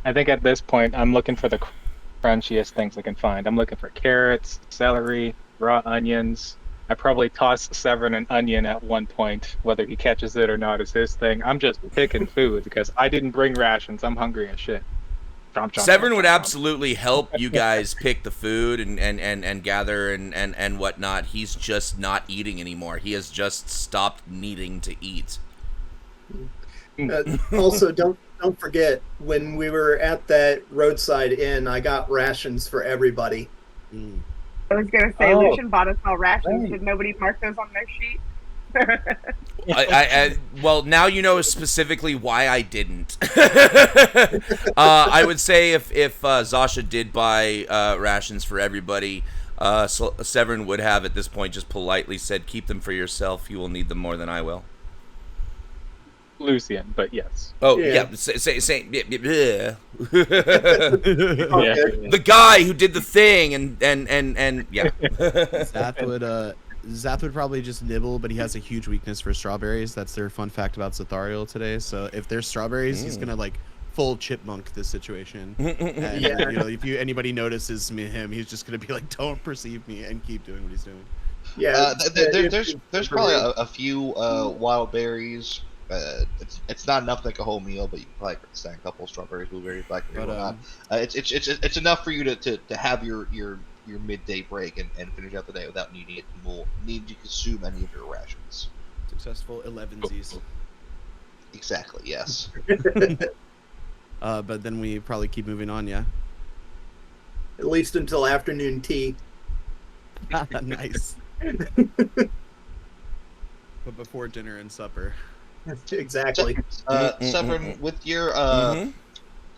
S4: I think at this point, I'm looking for the crunchiest things I can find. I'm looking for carrots, celery, raw onions. I probably tossed Severin an onion at one point. Whether he catches it or not is his thing. I'm just picking food because I didn't bring rations. I'm hungry as shit.
S1: Severin would absolutely help you guys pick the food and gather and whatnot. He's just not eating anymore. He has just stopped needing to eat.
S5: Also, don't forget, when we were at that roadside inn, I got rations for everybody.
S7: I was going to say, Lucian bought us all rations. Did nobody mark those on their sheet?
S1: Well, now you know specifically why I didn't. I would say if Zasha did buy rations for everybody, Severin would have at this point just politely said, keep them for yourself. You will need them more than I will.
S4: Lucian, but yes.
S1: Oh
S5: Yeah.
S1: yeah, say
S4: Yeah.
S1: the guy who did the thing and yeah.
S3: Zath would probably just nibble, but he has a huge weakness for strawberries. That's their fun fact about Zathariel today. So if there's strawberries, he's gonna like full chipmunk this situation. And
S5: Yeah.
S3: you know, if anybody notices him, he's just gonna be like, "Don't perceive me," and keep doing what he's doing.
S5: Yeah.
S2: There's probably a few wild berries. It's not enough to make a whole meal, but you can probably snack a couple strawberries, blueberries, blackberries,
S3: But,
S2: whatnot. It's enough for you to have your midday break and finish out the day without needing to consume any of your rations.
S3: Successful 11sies.
S2: Exactly. Yes.
S3: But then we probably keep moving on, yeah.
S5: At least until afternoon tea.
S3: Nice. But before dinner and supper.
S5: Exactly.
S2: Severin, with your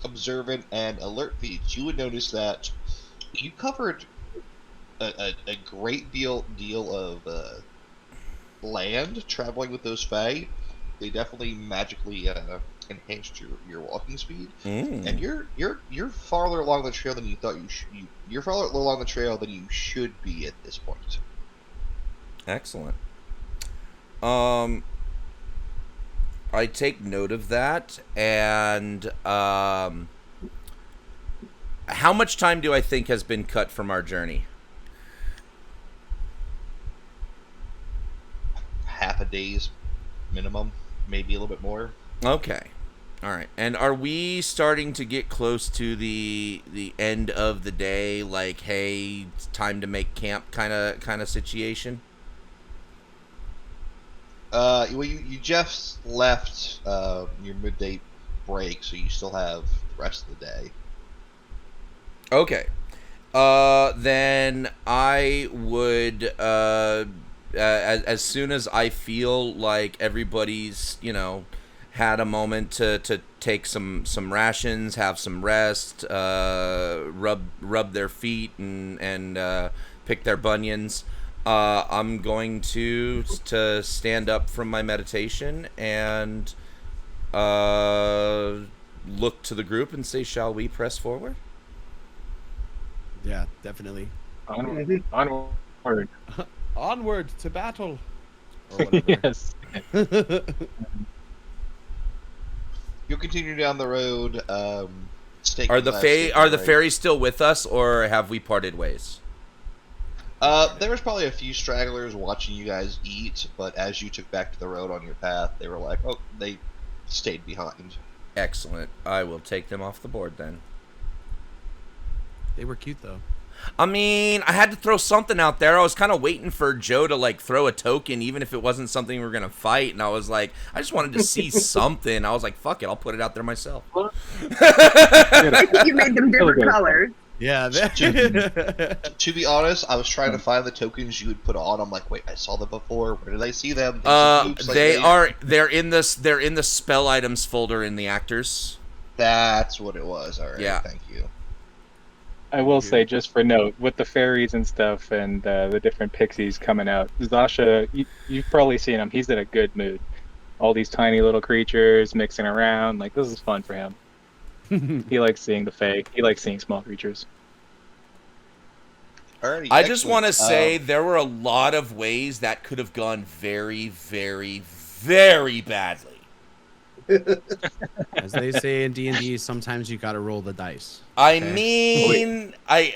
S2: observant and alert feats, you would notice that you covered a great deal of land traveling with those Fae. They definitely magically enhanced your walking speed, and you're farther along the trail than you thought you're farther along the trail than you should be at this point.
S1: Excellent. I take note of that, and how much time do I think has been cut from our journey?
S2: Half a day's minimum, maybe a little bit more.
S1: Okay. All right. And are we starting to get close to the end of the day, like, hey, it's time to make camp kind of situation?
S2: Well, you just left your midday break, so you still have the rest of the day.
S1: Okay. Then I would, as soon as I feel like everybody's, had a moment to take some rations, have some rest, rub their feet and pick their bunions, I'm going to stand up from my meditation and look to the group and say, "Shall we press forward?"
S3: Yeah, definitely.
S4: Onward.
S3: Onward to battle. Or whatever.
S4: Yes.
S2: You'll continue down the road.
S1: Are the fairies still with us, or have we parted ways?
S2: There was probably a few stragglers watching you guys eat, but as you took back to the road on your path, they were like, "Oh, they stayed behind."
S1: Excellent. I will take them off the board then.
S3: They were cute though.
S1: I mean, I had to throw something out there. I was kind of waiting for Joe to throw a token, even if it wasn't something we were gonna fight. And I was like, I just wanted to see something. I was like, fuck it, I'll put it out there myself.
S7: I think you made them different colors.
S3: Yeah.
S2: To be honest, I was trying to find the tokens you would put on. I'm like, wait, I saw them before. Where did I see them?
S1: They're in the spell items folder in the actors.
S2: That's what it was. All right.
S1: Yeah.
S2: Thank you.
S4: I will say, just for note, with the fairies and stuff and the different pixies coming out, Zasha, you've probably seen him. He's in a good mood. All these tiny little creatures mixing around. This is fun for him. He likes seeing the Fae. He likes seeing small creatures.
S2: Alrighty,
S1: I just want to say there were a lot of ways that could have gone very, very, very badly.
S3: As they say in D&D, sometimes you gotta roll the dice.
S1: I
S3: Okay.
S1: mean, I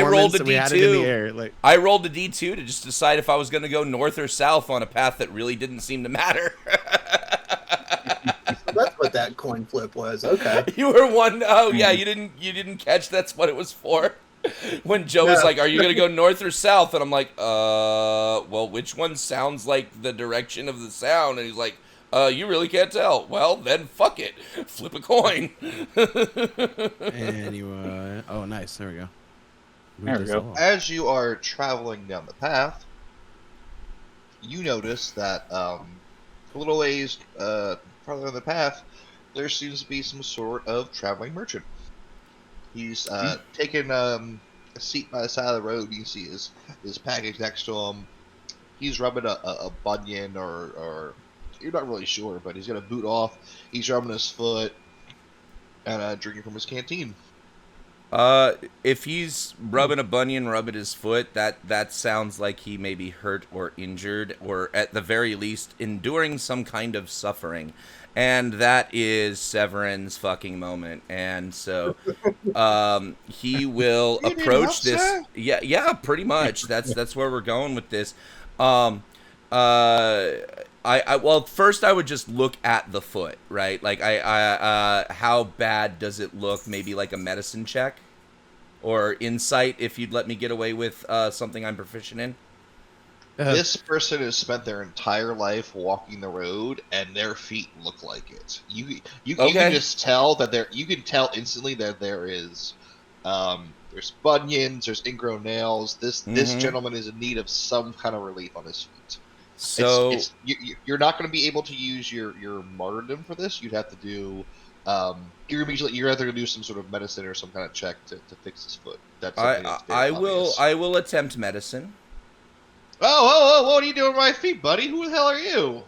S1: rolled a D2. I rolled a D2 to just decide if I was going to go north or south on a path that really didn't seem to matter.
S5: So that's what that coin flip was. Okay.
S1: You were one. Oh yeah, you didn't catch. That's what it was for. When Joe was like, "Are you going to go north or south?" and I'm like, well, which one sounds like the direction of the sound?" And he's like, you really can't tell. Well, then fuck it. Flip a coin.
S3: Anyway. Oh, nice. There we go.
S4: There we go.
S2: As you are traveling down the path, you notice that a little ways farther on the path, there seems to be some sort of traveling merchant. He's taken a seat by the side of the road. You see his package next to him. He's rubbing a bunion or you're not really sure, but he's got a boot off. He's rubbing his foot and drinking from his canteen.
S1: If he's rubbing a bunion, rubbing his foot, that sounds like he may be hurt or injured, or at the very least enduring some kind of suffering, and that is Severin's fucking moment. And so, he will
S2: You need
S1: approach
S2: help,
S1: this.
S2: sir?
S1: Yeah, pretty much. That's where we're going with this. Well, first I would just look at the foot, right? Like how bad does it look? Maybe like a medicine check or insight, if you'd let me get away with something I'm proficient in.
S2: This person has spent their entire life walking the road, and their feet look like it. You
S1: Okay.
S2: can just tell that you can tell instantly that there is there's bunions, there's ingrown nails. This gentleman is in need of some kind of relief on his feet.
S1: So
S2: You're not going to be able to use your martyrdom for this. You'd have to do you're either going to do some sort of medicine or some kind of check to fix his foot. That's something that's very obvious.
S1: I will attempt medicine.
S2: Oh, what are you doing with my feet, buddy? Who the hell are you?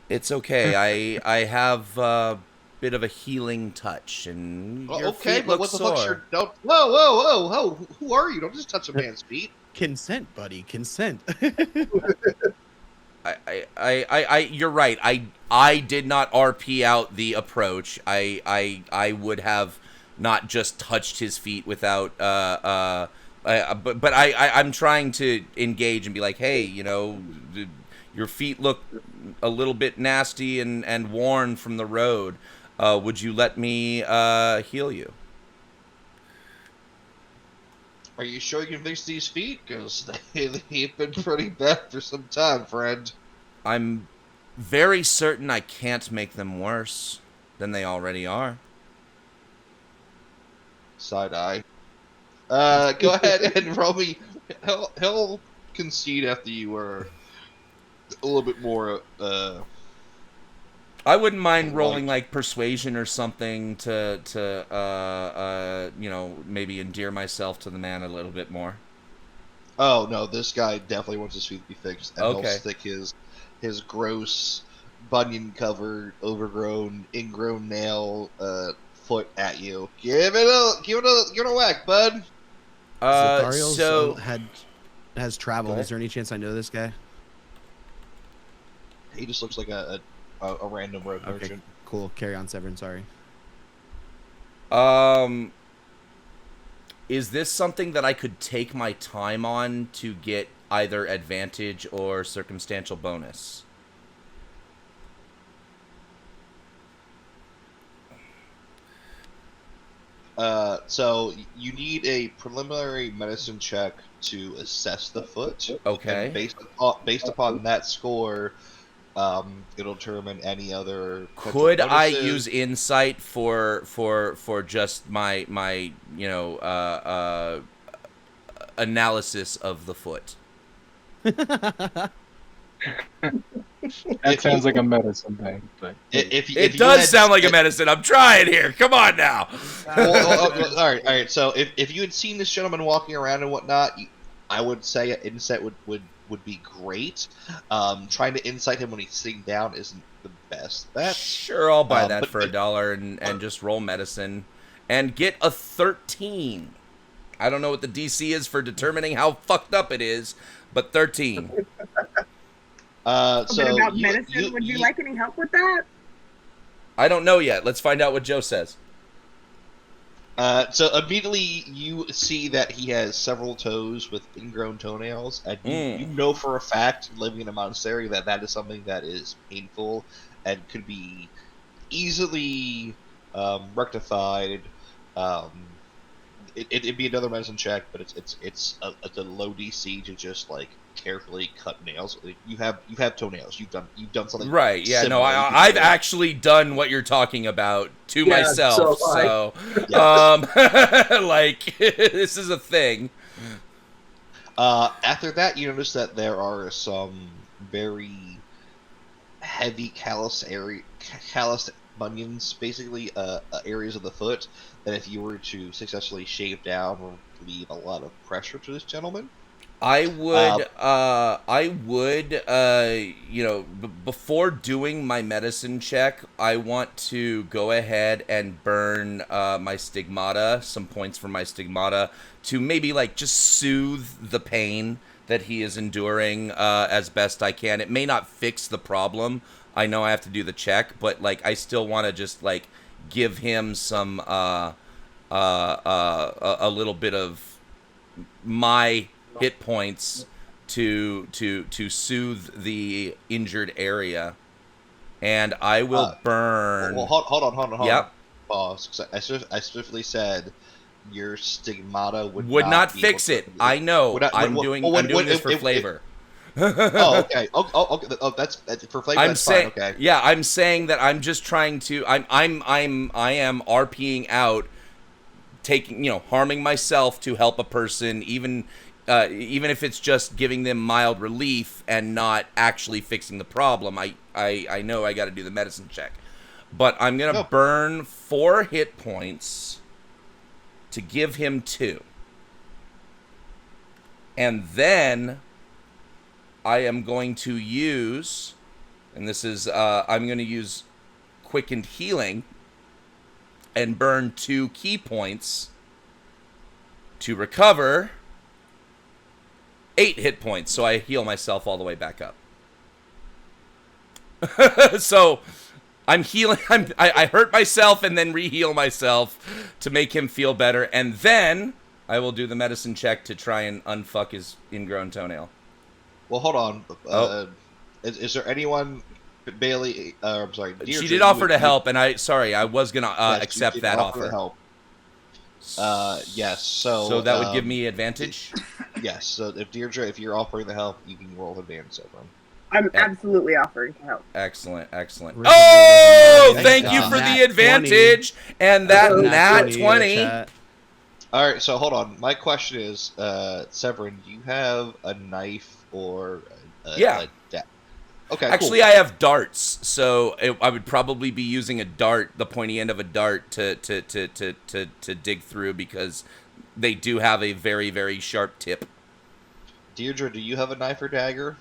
S1: It's okay. I have a bit of a healing touch, and your
S2: Okay,
S1: feet
S2: but
S1: look
S2: what the
S1: sore.
S2: fuck's your... Don't... Whoa. Who are you? Don't just touch a man's feet.
S3: Consent, buddy. Consent.
S1: You're right. I did not RP out the approach. I would have not just touched his feet without but I'm trying to engage and be like, hey, your feet look a little bit nasty and worn from the road. Would you let me heal you?
S2: Are you sure you can fix these feet? Because they've been pretty bad for some time, friend.
S1: I'm very certain I can't make them worse than they already are.
S2: Side eye. Go ahead and roll me. He'll concede after you are a little bit more.
S1: I wouldn't mind rolling like persuasion or something to maybe endear myself to the man a little bit more.
S2: Oh no, this guy definitely wants his feet to be fixed, and
S1: Okay.
S2: he'll stick his gross, bunion-covered, overgrown, ingrown nail foot at you. Give it a whack, bud.
S3: Thariel's has traveled. Is there any chance I know this guy?
S2: He just looks like a random road
S3: Okay,
S2: merchant.
S3: cool. Carry on, Severin. Sorry.
S1: Is this something that I could take my time on to get either advantage or circumstantial bonus?
S2: So you need a preliminary medicine check to assess the foot.
S1: Okay.
S2: And based upon that score, it'll determine any other.
S1: Could I
S2: bonuses.
S1: use insight for just my analysis of the foot?
S4: That sounds like a medicine thing, but
S2: If
S1: It
S2: you
S1: does
S2: had-
S1: sound like a medicine. I'm trying here. Come on now.
S2: all right. So if you had seen this gentleman walking around and whatnot, I would say an insight would be great. Trying to insight him when he's sitting down isn't the best bet.
S1: Sure, I'll buy that
S2: but-
S1: for $1 and just roll medicine and get a 13. I don't know what the DC is for determining how fucked up it is, but 13.
S7: A
S2: So
S7: bit about medicine. Would you like any help with that?
S1: I don't know yet. Let's find out what Joe says.
S2: So immediately you see that he has several toes with ingrown toenails, and you know for a fact, living in a monastery, that is something that is painful and could be easily rectified. It'd be another medicine check, but it's a low DC to just like carefully cut nails. You have toenails. You've done something
S1: Right, yeah, no,
S2: similar
S1: I've
S2: before.
S1: actually done what you're talking about to
S5: Yeah,
S1: myself,
S5: so
S1: like, this is a thing.
S2: After that, you notice that there are some very heavy calloused bunions, basically areas of the foot that if you were to successfully shave down would leave a lot of pressure to this gentleman.
S1: Before doing my medicine check, I want to go ahead and burn my stigmata, some points for my stigmata, to maybe like just soothe the pain that he is enduring as best I can. It may not fix the problem. I know I have to do the check, but like I still want to just like give him some a little bit of my hit points to soothe the injured area, and I will burn.
S2: Well, hold on.
S1: Yep.
S2: Pause. 'Cause I specifically said your stigmata would
S1: not
S2: be
S1: fix
S2: able
S1: it.
S2: to-
S1: I know.
S2: would not-
S1: I'm
S2: would-
S1: doing
S2: would-
S1: this for
S2: if-
S1: flavor.
S2: Oh, okay. Okay. Oh, that's for flavor.
S1: I'm
S2: that's
S1: saying,
S2: fine. Okay.
S1: yeah, I'm saying that I'm just trying to. I am RPing out, taking, harming myself to help a person, even if it's just giving them mild relief and not actually fixing the problem. I know I got to do the medicine check, but I'm gonna burn 4 hit points to give him 2, and then I am going to use, and this is, I'm going to use Quickened Healing and burn 2 key points to recover 8 hit points, so I heal myself all the way back up. So I'm healing. I hurt myself and then re-heal myself to make him feel better, and then I will do the medicine check to try and unfuck his ingrown toenail.
S2: Well, hold on. Is there anyone, Bailey? I'm sorry. Deirdre,
S1: she did offer to help, and I was gonna accept that offer.
S2: Help. Yes. So
S1: that would give me advantage.
S2: Yes. So if you're offering the help, you can roll advantage over him.
S7: I'm absolutely offering to help.
S1: Excellent. Oh, thank you for the
S3: Nat
S1: advantage,
S3: 20.
S1: and that nat 20.
S2: All right. So hold on. My question is, Severin, do you have a knife or a dagger? Okay.
S1: Actually,
S2: cool.
S1: I have darts, so I would probably be using a dart, the pointy end of a dart, to dig through, because they do have a very, very sharp tip.
S2: Deirdre, do you have a knife or dagger?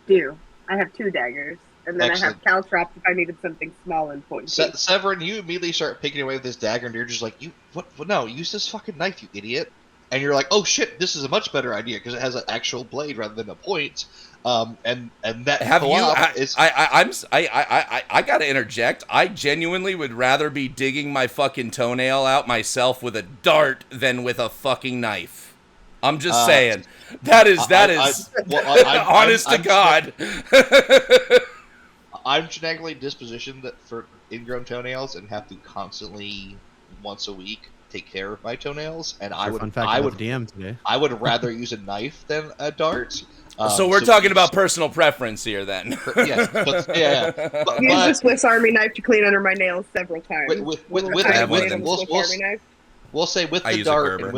S7: I have 2 daggers, and then
S2: Excellent.
S7: I have caltrops if I needed something small and pointy.
S2: Severin, you immediately start picking away with this dagger, and Deirdre's like, what? No, use this fucking knife, you idiot. And you're like, oh shit, this is a much better idea because it has an actual blade rather than a point. And that
S1: I gotta interject. I genuinely would rather be digging my fucking toenail out myself with a dart than with a fucking knife. I'm just saying. That is honest to God.
S2: I'm genetically dispositioned for ingrown toenails and have to constantly, once a week, take care of my toenails, and I would
S3: DM today.
S2: I would rather use a knife than a dart.
S1: So we're talking about personal preference here, then.
S2: Yes, yeah.
S7: Use the Swiss Army knife to clean under my nails several times.
S2: We'll say with the dart and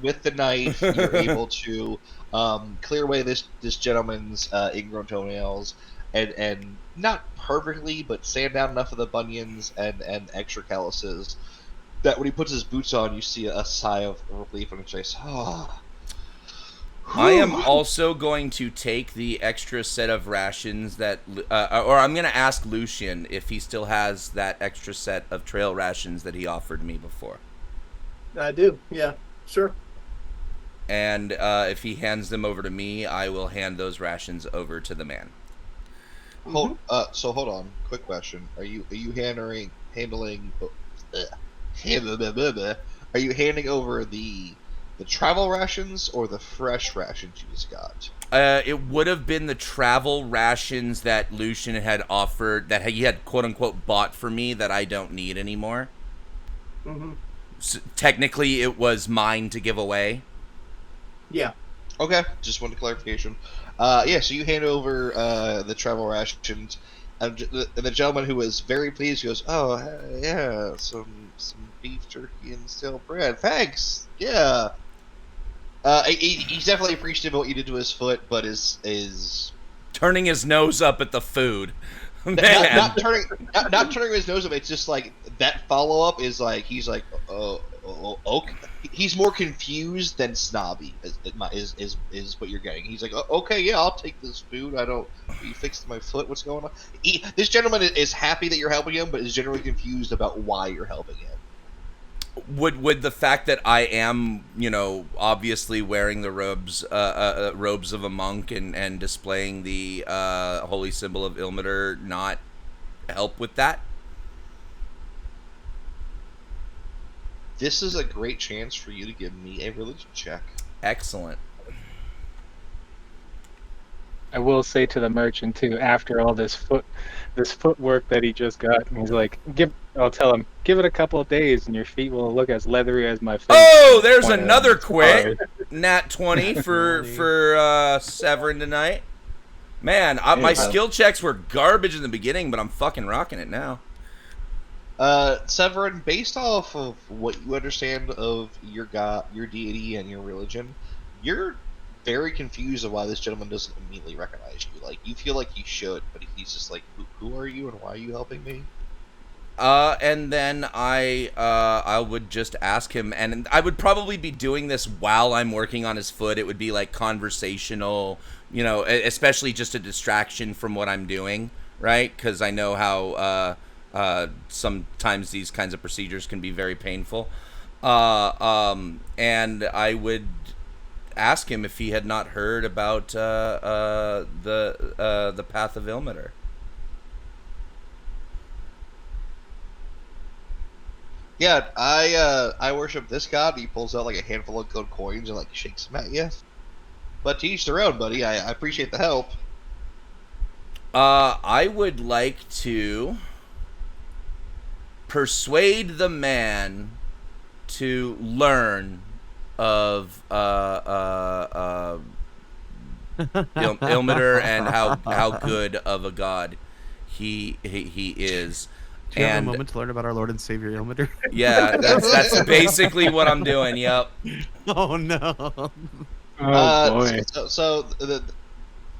S2: with the knife, you're able to clear away this gentleman's ingrown toenails, and not perfectly, but sand down enough of the bunions and extra calluses that when he puts his boots on, you see a sigh of relief on his face.
S1: I am also going to take the extra set of rations that, or I'm going to ask Lucian if he still has that extra set of trail rations that he offered me before.
S5: I do, yeah, sure.
S1: And if he hands them over to me, I will hand those rations over to the man.
S2: Hold on. Quick question: Are you handling? Are you handing over the travel rations or the fresh rations you just got?
S1: It would have been the travel rations that Lucian had offered, that he had quote unquote bought for me, that I don't need anymore.
S5: Mm-hmm.
S1: So, technically, it was mine to give away.
S5: Yeah.
S2: Okay, just wanted clarification. So you hand over the travel rations, and the gentleman who was very pleased goes, "Oh, yeah, some beef jerky and stale bread. Thanks. Yeah." He's definitely appreciative of what you did to his foot, but is
S1: turning his nose up at the food. Man.
S2: Not turning his nose up. It's just like that follow up is like he's like, okay. he's more confused than snobby. Is what you're getting. He's like, okay, yeah, I'll take this food. I don't. You fixed my foot. What's going on? This gentleman is happy that you're helping him, but is generally confused about why you're helping him.
S1: Would the fact that I am, obviously wearing the robes of a monk and displaying the holy symbol of Ilmater not help with that?
S2: This is a great chance for you to give me a religion check.
S1: Excellent.
S4: I will say to the merchant too, after all this footwork that he just got, he's like, I'll tell him, give it a couple of days and your feet will look as leathery as my face.
S1: Oh, there's another quit. Nat 20 for Severin tonight. Man, my skill checks were garbage in the beginning, but I'm fucking rocking it now.
S2: Severin, based off of what you understand of your god, your deity, and your religion, you're very confused of why this gentleman doesn't immediately recognize you. Like, you feel like he should, but he's just like, who are you and why are you helping me?
S1: And then I would just ask him, and I would probably be doing this while I'm working on his foot. It would be like conversational, especially just a distraction from what I'm doing, right? Because I know how sometimes these kinds of procedures can be very painful. And I would ask him if he had not heard about the Path of Ilmater.
S2: Yeah, I worship this god. He pulls out like a handful of gold coins and like shakes them at you. But to each their own, buddy. I appreciate the help.
S1: I would like to persuade the man to learn of Ilmater and how good of a god he is.
S3: Do you have a moment to learn about our Lord and Savior Ilmater?
S1: Yeah, that's basically what I'm doing. Yep.
S3: Oh no.
S4: Oh boy.
S2: So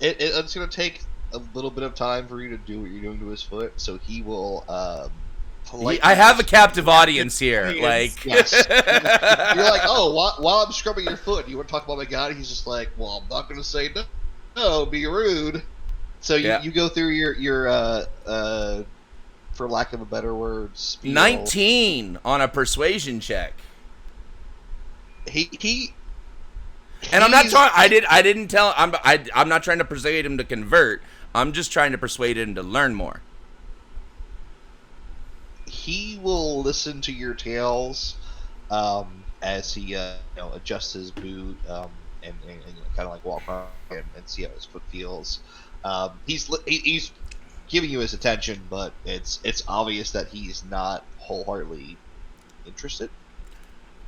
S2: it's gonna take a little bit of time for you to do what you're doing to his foot. So he will.
S1: I have a captive audience here. Like,
S2: yes. You're like, oh, while I'm scrubbing your foot, you want to talk about my god? He's just like, well, I'm not gonna say no, be rude. So you go through your for lack of a better word, spiel.
S1: 19 on a persuasion check.
S2: He
S1: and I'm not trying. I didn't tell. I'm not trying to persuade him to convert. I'm just trying to persuade him to learn more.
S2: He will listen to your tales as he adjusts his boot and kind of like walk around and see how his foot feels. He's giving you his attention, but it's obvious that he's not wholeheartedly interested.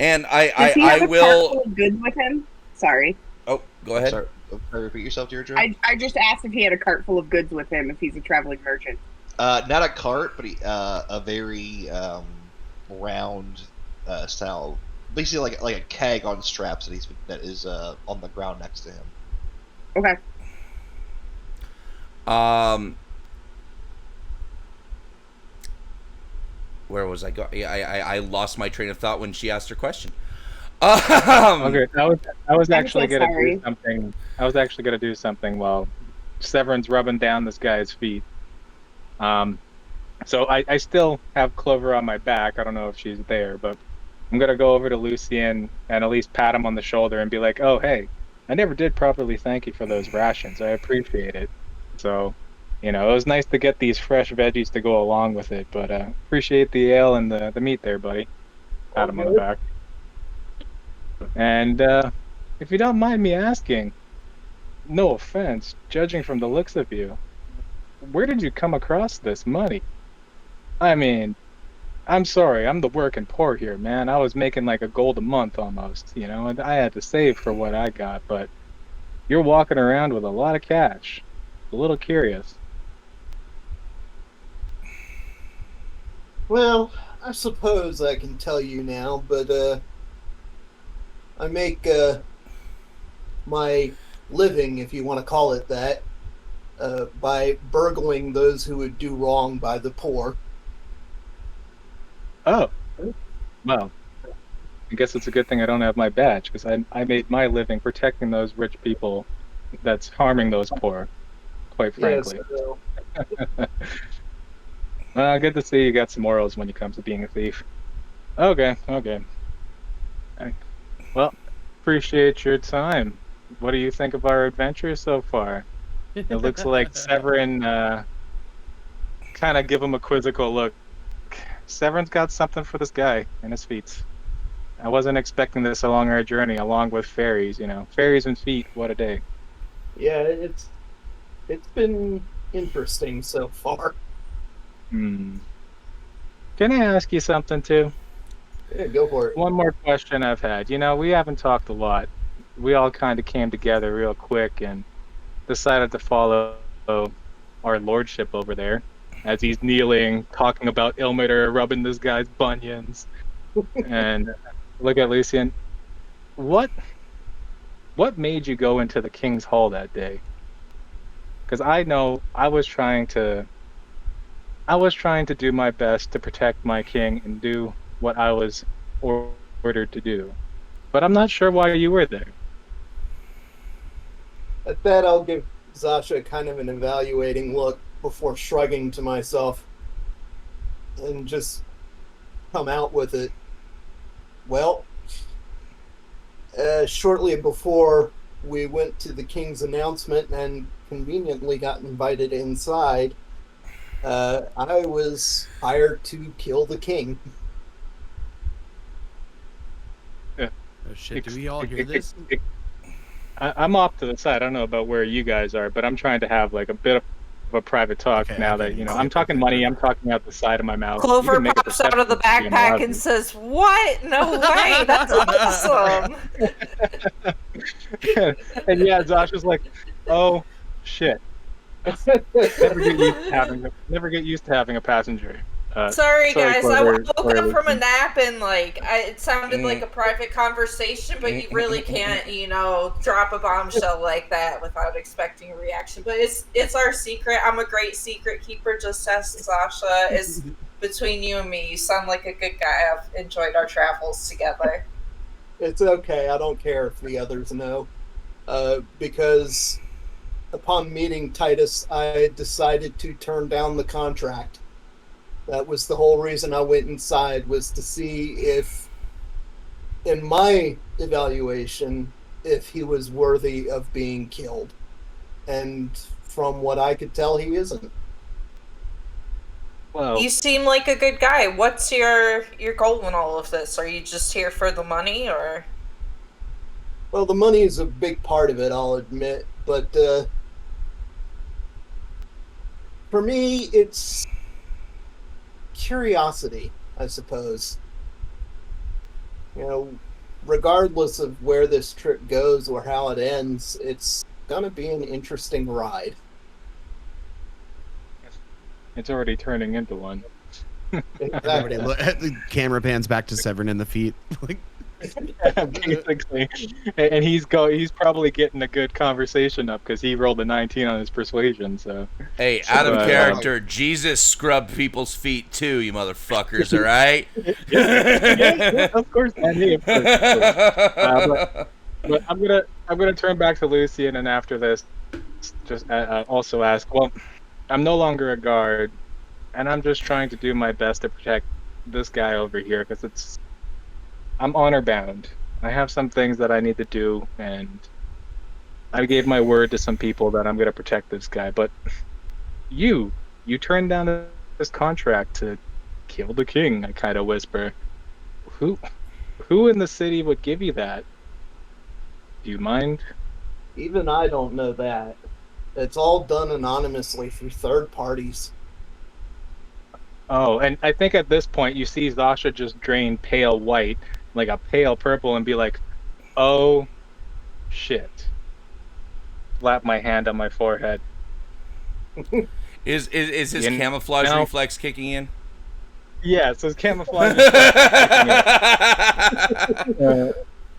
S1: And
S7: Does he have
S1: I
S7: a
S1: will.
S7: cart full of goods with him? Sorry.
S1: Oh, go ahead.
S2: Sorry, repeat yourself, Deirdre.
S7: I just asked if he had a cart full of goods with him, if he's a traveling merchant.
S2: Not a cart, but a very round style, basically like a keg on straps that is on the ground next to him.
S7: Okay.
S1: Where was I going? I lost my train of thought when she asked her question.
S4: Okay, I was actually
S7: so
S4: gonna
S7: sorry.
S4: do something. I was actually gonna do something while Severin's rubbing down this guy's feet. So I still have Clover on my back. I don't know if she's there, but I'm gonna go over to Lucien and at least pat him on the shoulder and be like, "Oh, hey, I never did properly thank you for those rations. I appreciate it. So, it was nice to get these fresh veggies to go along with it, but appreciate the ale and the meat there, buddy." Pat him on the back. And if you don't mind me asking, no offense, judging from the looks of you, where did you come across this money? I mean, I'm sorry, I'm the working poor here, man. I was making like $1 a month almost, and I had to save for what I got, but you're walking around with a lot of cash. A little curious.
S5: Well, I suppose I can tell you now, but I make my living, if you want to call it that, by burgling those who would do wrong by the poor.
S4: Oh, well, I guess it's a good thing I don't have my badge, because I made my living protecting those rich people that's harming those poor, quite
S5: Yes.
S4: frankly. Well, good to see you got some morals when it comes to being a thief. Okay, okay. I- Well, appreciate your time. What do you think of our adventure so far? It looks like Severin kind of give him a quizzical look. Severin's got something for this guy and his feats. I wasn't expecting this along our journey, along with fairies, Fairies and feet, what a day.
S5: Yeah, it's been interesting so far.
S4: Hmm. Can I ask you something too?
S5: Yeah, go for it.
S4: One more question I've had. We haven't talked a lot. We all kind of came together real quick and decided to follow our lordship over there as he's kneeling, talking about Ilmater, rubbing this guy's bunions. And look at Lucian. What made you go into the king's hall that day? Because I know I was trying to do my best to protect my king and do what I was ordered to do. But I'm not sure why you were there.
S5: At that, I'll give Zasha kind of an evaluating look before shrugging to myself and just come out with it. Well, shortly before we went to the king's announcement and conveniently got invited inside, I was hired to kill the king.
S3: Oh shit! Do we all hear this?
S4: I'm off to the side. I don't know about where you guys are, but I'm trying to have like a bit of a private talk now that I'm talking money. I'm talking out the side of my mouth. You
S6: Clover
S4: can make a
S6: pops out of the
S4: perception check,
S6: backpack and says, "What? No way! That's awesome!"
S4: and yeah, Josh is like, "Oh shit." Never get used to having a passenger.
S6: Sorry guys,
S4: Clover,
S6: I woke up from a nap and it sounded like a private conversation, but you really can't, drop a bombshell like that without expecting a reaction. But it's our secret. I'm a great secret keeper, just as Sasha. Is between you and me. You sound like a good guy. I've enjoyed our travels together.
S5: It's okay. I don't care if the others know, because upon meeting Titus, I decided to turn down the contract. That was the whole reason I went inside, was to see if, in my evaluation, if he was worthy of being killed. And from what I could tell, he isn't.
S4: Well,
S6: you seem like a good guy. What's your goal in all of this? Are you just here for the money, or?
S5: Well, the money is a big part of it, I'll admit. But for me, it's curiosity, I suppose. Regardless of where this trip goes or how it ends, it's gonna be an interesting ride.
S4: It's already turning into one.
S3: Everybody the camera pans back to Severin and the feet.
S4: Basically, and he's probably getting a good conversation up because he rolled a 19 on his persuasion. So
S1: hey, out of character, Jesus scrubbed people's feet too, you motherfuckers. All right?
S4: yeah, of course, man. Yeah, of course. But I'm gonna turn back to Lucian, and after this, just also ask. Well, I'm no longer a guard, and I'm just trying to do my best to protect this guy over here because I'm honor bound. I have some things that I need to do, and I gave my word to some people that I'm going to protect this guy. But you turned down this contract to kill the king, I kind of whisper. Who in the city would give you that? Do you mind?
S5: Even I don't know that. It's all done anonymously through third parties.
S4: Oh, and I think at this point you see Zasha just drain pale white, like a pale purple, and be like, "Oh, shit." Slap my hand on my forehead.
S1: Is his camouflage reflex kicking in?
S4: Yeah, so his camouflage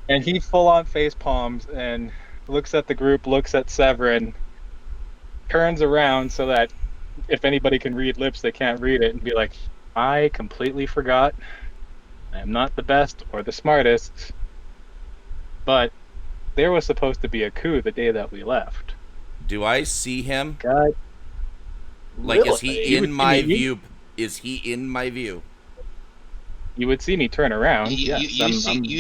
S4: and he full on face palms and looks at the group, looks at Severin, turns around so that if anybody can read lips, they can't read it, and be like, "I completely forgot. I am not the best or the smartest, but there was supposed to be a coup the day that we left.
S1: Do I see him?
S4: God,
S1: Like, is
S4: really?
S1: he in my view? Is he in my view?
S4: You would see me turn around.
S2: You,
S4: Yes,
S2: you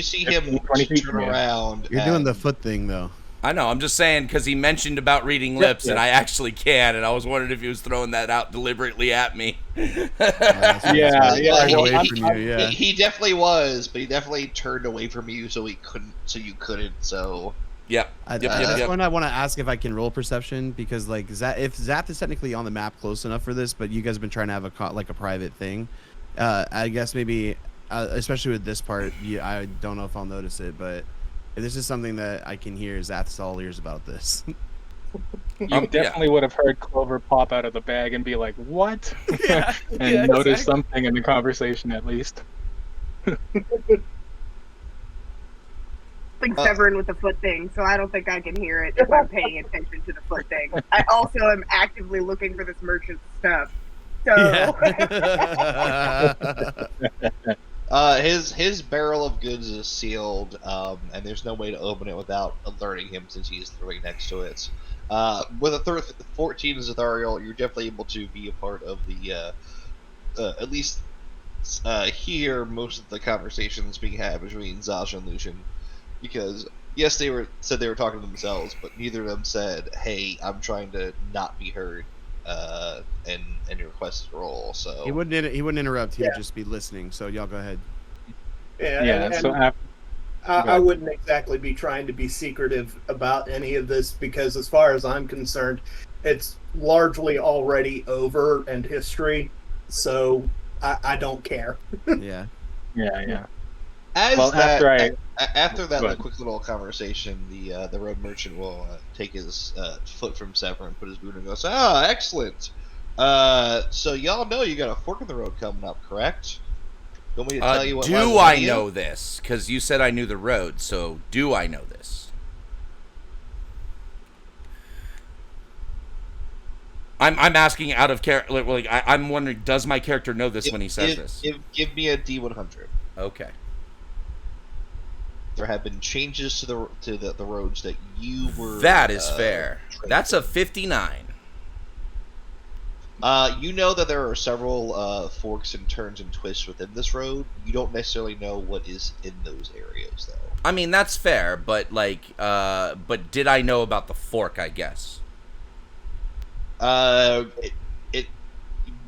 S2: see
S4: 15,
S2: him
S4: 20 feet
S2: turn
S4: from you.
S2: around.
S3: You're doing the
S2: and-
S3: foot thing though.
S1: I know. I'm just saying because he mentioned about reading lips, and I actually can, and I was wondering if he was throwing that out deliberately at me.
S4: Yeah,
S3: Away from you, yeah.
S2: He definitely was, but he definitely turned away from you, so you couldn't. So
S1: Yep.
S3: At
S1: Yep.
S3: this
S1: Yep.
S3: point, I want to ask if I can roll perception because, like, if Zap is technically on the map close enough for this, but you guys have been trying to have a private thing, I guess maybe, especially with this part, I don't know if I'll notice it, but if this is something that I can hear, Zap's all ears about this.
S4: You definitely would have heard Clover pop out of the bag and be like, "What?"
S3: Yeah,
S4: and notice something in the conversation at least.
S7: Like Severin with the foot thing, so I don't think I can hear it if I'm paying attention to the foot thing. I also am actively looking for this merchant's stuff. So
S2: his barrel of goods is sealed, and there's no way to open it without alerting him since he's right next to it. With a 14 as Ethereal, you're definitely able to be a part of the at least hear most of the conversations being had between Zasha and Lucian, because yes, they said they were talking to themselves, but neither of them said, "Hey, I'm trying to not be heard." And requested roll. So
S3: he wouldn't interrupt. He would just be listening. So y'all go ahead.
S5: Yeah, and
S4: So
S5: I wouldn't exactly be trying to be secretive about any of this because, as far as I'm concerned, it's largely already over and history. So I don't care.
S3: Yeah.
S2: After that
S4: Good.
S2: quick little conversation, the road merchant will take his foot from Severin and put his boot and goes, "Ah, excellent. So y'all know you got a fork in the road coming up, correct? You want me to tell you what?
S1: Do I know this? Because you said I knew the road. So do I know this? I'm asking out of character. Like I'm wondering, does my character know this when he says this?
S2: Give me a D100.
S1: Okay.
S2: There have been changes to the roads that you were.
S1: That is fair. That's a 59.
S2: You know that there are several forks and turns and twists within this road. You don't necessarily know what is in those areas, though.
S1: I mean, that's fair, but but did I know about the fork? I guess.
S2: It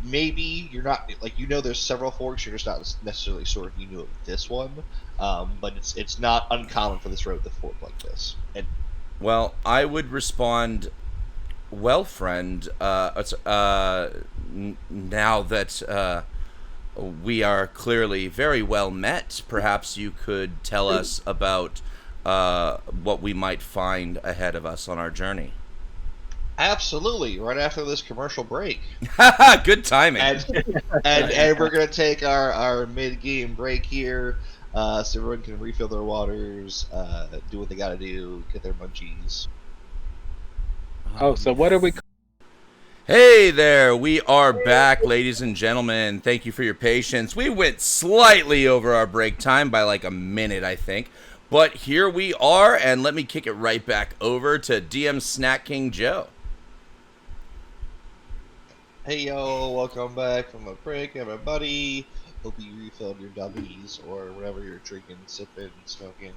S2: maybe you're not there's several forks. You're just not necessarily sure if you knew of this one. But it's not uncommon for this road to fork like this. And
S1: Well, I would respond, well, friend, now that we are clearly very well met, perhaps you could tell us about what we might find ahead of us on our journey.
S2: absolutely, right after this commercial break.
S1: Good timing.
S2: And we're gonna take our mid-game break here, so everyone can refill their waters, do what they gotta do, get their munchies.
S4: Oh, so what are we?
S1: Hey there, we are back, ladies and gentlemen. Thank you for your patience. We went slightly over our break time by like a minute, I think. But here we are, and let me kick it right back over to DM Snack King Joe.
S2: Hey yo, welcome back from the break, everybody. Hope you refilled your dummies or whatever you're drinking, sipping, smoking,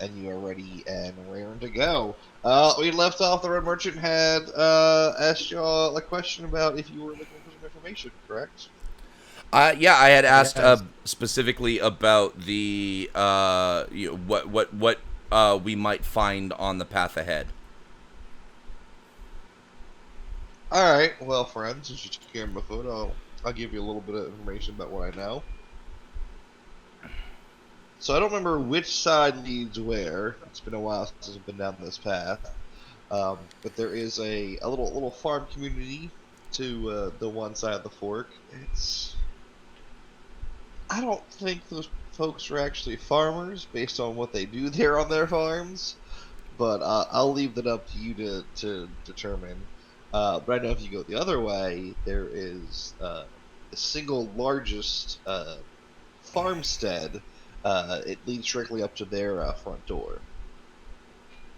S2: and you are ready and raring to go. We left off. The Red Merchant had asked y'all a question about if you were looking for some information, correct?
S1: Yeah, I had asked specifically about the what we might find on the path ahead.
S2: All right, well, friends, since you took care of my foot, I'll give you a little bit of information about what I know. So I don't remember which side leads where. It's been a while since I've been down this path. But there is a little farm community to the one side of the fork. I don't think those folks are actually farmers based on what they do there on their farms, but I'll leave that up to you to determine. But I know if you go the other way, there is the single largest farmstead. It leads directly up to their front door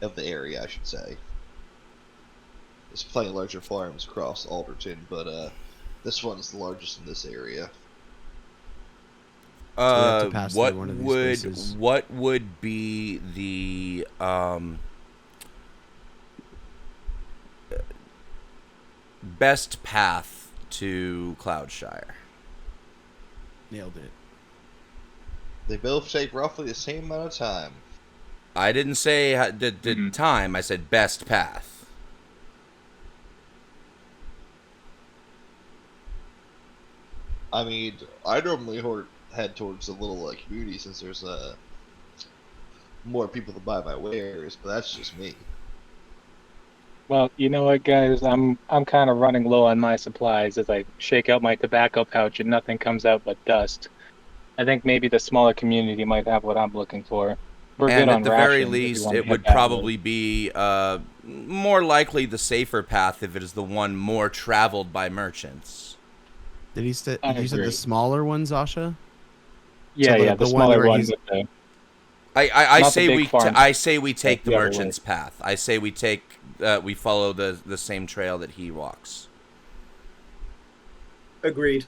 S2: of the area, I should say. There's plenty of larger farms across Alderton, but this one is the largest in this area.
S3: So we have to pass through one of these places.
S1: What would be the best path to Cloudshire?
S3: Nailed it.
S2: They both take roughly the same amount of time.
S1: I didn't say the time. I said best path.
S2: I mean, I normally head towards the little community since there's more people to buy my wares, but that's just me.
S4: Well, you know what, guys? I'm kind of running low on my supplies as I shake out my tobacco pouch and nothing comes out but dust. I think maybe the smaller community might have what I'm looking for. We're
S1: And
S4: good
S1: at
S4: on
S1: the very
S4: rations if you
S1: least,
S4: want to
S1: it
S4: head
S1: would
S4: that
S1: probably
S4: way.
S1: be more likely the safer path if it is the one more traveled by merchants.
S3: Did he say?
S4: I
S3: You said
S4: agree.
S3: the smaller ones, Asha?
S4: Yeah,
S3: the-
S4: yeah,
S3: the
S4: the
S3: one
S4: smaller
S3: where
S4: one
S3: he's-
S4: with the...
S1: I
S4: Not the
S1: say
S4: big
S1: we
S4: farm.
S1: I say we take the
S4: the other
S1: merchant's path. I say we take we follow the same trail that he walks.
S5: Agreed.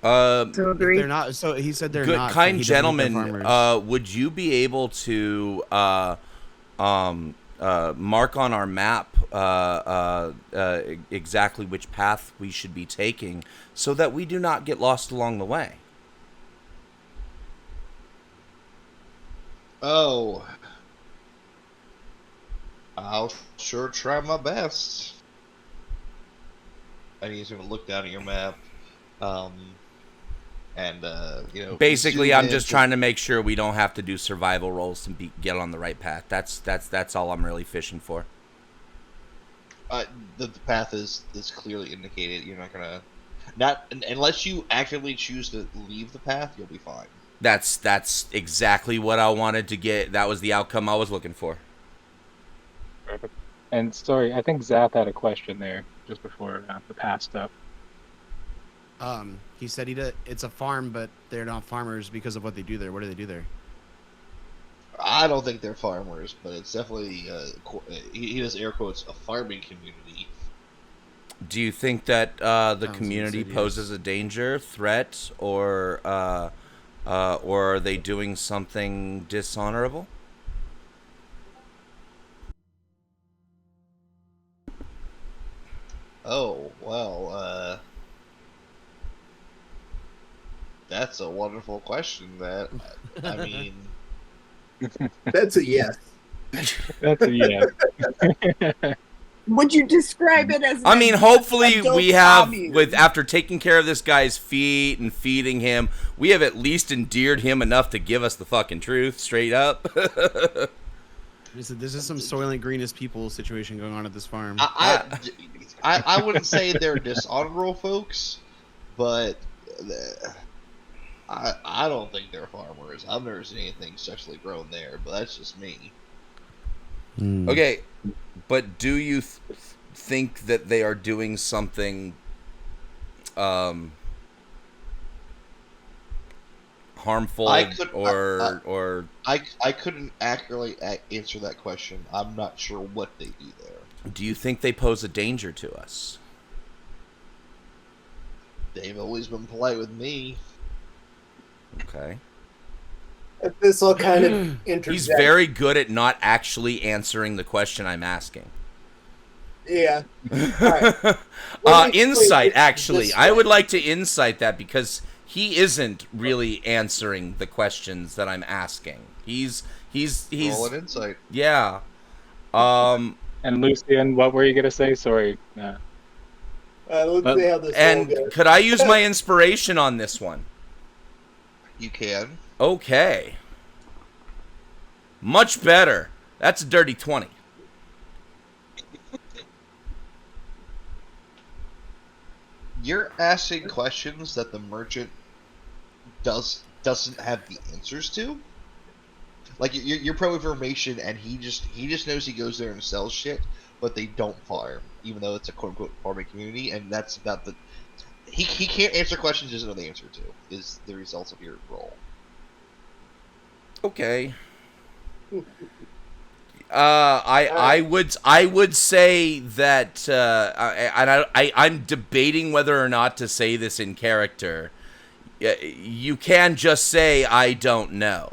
S7: So
S3: If
S7: agree.
S3: they're not. So he said they're
S1: Good,
S3: not. so
S1: kind
S3: he doesn't think they're
S1: gentlemen,
S3: farmers.
S1: would you be able to mark on our map exactly which path we should be taking so that we do not get lost along the way?
S2: Oh, I'll sure try my best. I need to look down at your map, and
S1: Basically,
S2: zoom
S1: I'm
S2: in
S1: just
S2: to-
S1: trying to make sure we don't have to do survival rolls to get on the right path. That's all I'm really fishing for.
S2: The path is clearly indicated. You're not gonna, not unless you actively choose to leave the path, you'll be fine.
S1: That's exactly what I wanted to get. That was the outcome I was looking for.
S4: Perfect. And sorry, I think Zath had a question there just before the pass stuff.
S3: He said it's a farm, but they're not farmers because of what they do there. What do they do there?
S2: I don't think they're farmers, but it's definitely he does air quotes a farming community.
S1: Do you think that the
S3: Sounds
S1: community
S3: insidious.
S1: poses a danger, threat, or are they doing something dishonorable?
S2: Oh well, that's a wonderful question. That I mean,
S5: That's a yes.
S4: That's a yeah.
S7: Would you describe it as?
S1: I mean, hopefully
S7: adult
S1: we have,
S7: commune?
S1: after taking care of this guy's feet and feeding him, we have at least endeared him enough to give us the fucking truth, straight up.
S3: This is some Soylent Green as people situation going on at this farm.
S2: I wouldn't say they're dishonorable folks, but I don't think they're farmers. I've never seen anything sexually grown there, but that's just me.
S1: Okay, but do you think that they are doing something harmful
S2: I could-
S1: or
S2: I couldn't accurately answer that question. I'm not sure what they do there.
S1: do you think they pose a danger to us?
S2: They've always been polite with me.
S1: Okay.
S5: This will kind of interject.
S1: He's very good at not actually answering the question I'm asking.
S5: Yeah. Alright.
S1: Insight,
S5: Wait,
S1: actually.
S5: this
S1: I
S5: way.
S1: would like to insight that because he isn't really answering the questions that I'm asking. He's
S2: Roll an insight.
S1: yeah.
S4: And Lucian, what were you gonna say? Sorry.
S5: Let's see how this
S1: And
S5: all goes.
S1: could I use my inspiration on this one?
S2: You can.
S1: Okay. Much better. That's a dirty 20.
S2: You're asking questions that the merchant doesn't have the answers to. Like you're pro information, and he just knows he goes there and sells shit, but they don't farm, even though it's a quote unquote farming community, and that's about he can't answer questions he doesn't know the answer to. Is the result of your roll.
S1: Okay. I would say that I'm debating whether or not to say this in character. You can just say I don't know,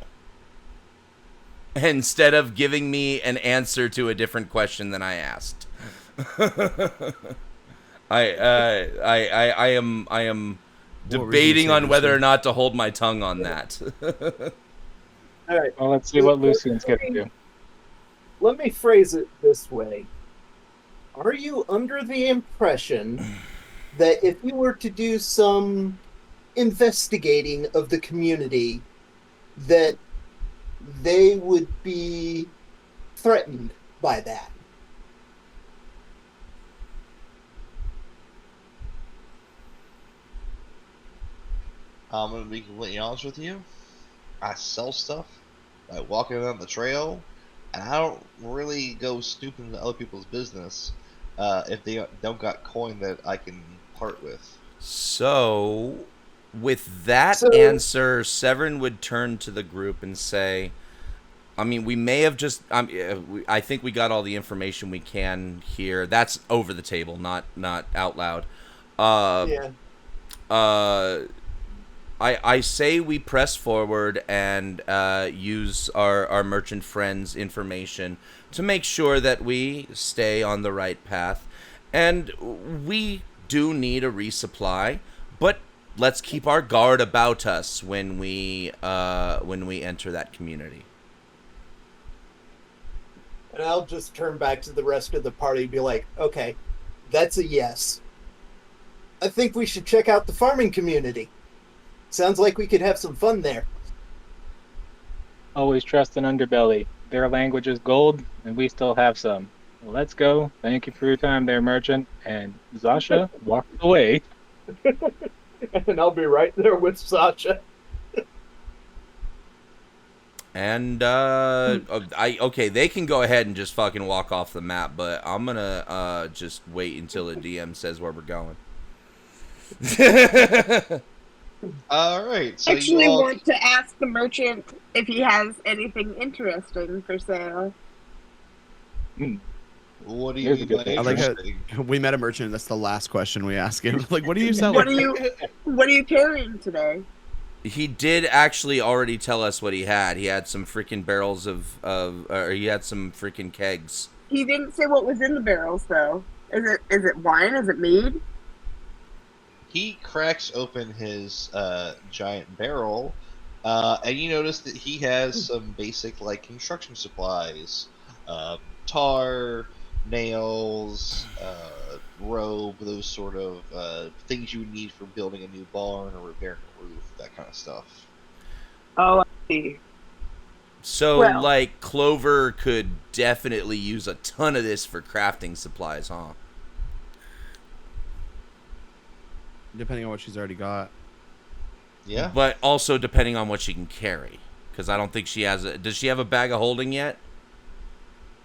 S1: instead of giving me an answer to a different question than I asked. I am debating on whether or not to hold my tongue on that.
S5: All right.
S4: Well, let's see what Lucian's gonna do.
S5: Let me phrase it this way. Are you under the impression that if you were to do some investigating of the community, that they would be threatened by that?
S2: I'm gonna be completely honest with you. I sell stuff by walking down the trail, and I don't really go snooping into other people's business if they don't got coin that I can part with.
S1: So, with that answer, Severin would turn to the group and say, I mean, we may have just... I think we got all the information we can here. That's over the table, not out loud.
S5: Yeah.
S1: I say we press forward and use our merchant friends' information to make sure that we stay on the right path. And we do need a resupply, but let's keep our guard about us when we enter that community.
S5: And I'll just turn back to the rest of the party and be like, okay, that's a yes. I think we should check out the farming community. Sounds like we could have some fun there.
S4: Always trust an underbelly. Their language is gold, and we still have some. Well, let's go. Thank you for your time there, merchant. And Zasha walked away.
S5: And I'll be right there with Sasha.
S1: And okay, they can go ahead and just fucking walk off the map, but I'm gonna just wait until the DM says where we're going.
S2: All right. So
S7: I actually
S2: you all...
S7: want to ask the merchant if he has anything interesting for sale.
S2: What do
S4: Here's a
S2: you
S4: good
S2: mean by
S4: thing.
S3: I like how
S2: interesting?
S3: we met a merchant. That's the last question we ask him. Like, what are you selling?
S7: What are you carrying today?
S1: He did actually already tell us what he had. He had some freaking barrels or he had some freaking kegs.
S7: He didn't say what was in the barrels though. Is it wine? Is it mead?
S2: He cracks open his giant barrel, and you notice that he has some basic like construction supplies, tar, nails, rope, those sort of things you would need for building a new barn or repairing a roof, that kind of stuff.
S7: Oh, I see.
S1: So,
S7: Well-
S1: like, Clover could definitely use a ton of this for crafting supplies, huh?
S3: Depending on what she's already got.
S2: Yeah.
S1: But also depending on what she can carry. Because I don't think she has a... Does she have a bag of holding yet?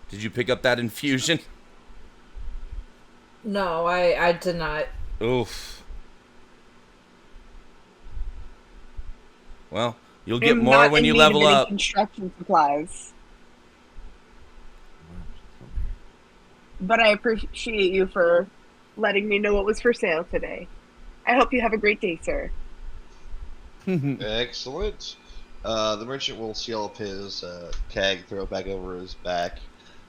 S1: Did you pick up that infusion?
S6: No, I did not.
S1: Oof. Well, you'll get
S7: I'm
S1: more
S7: not
S1: when
S7: in
S1: you
S7: need
S1: level
S7: of any
S1: up.
S7: Construction supplies. But I appreciate you for letting me know what was for sale today. I hope you have a great day, sir.
S2: Excellent. The merchant will seal up his keg, throw it back over his back,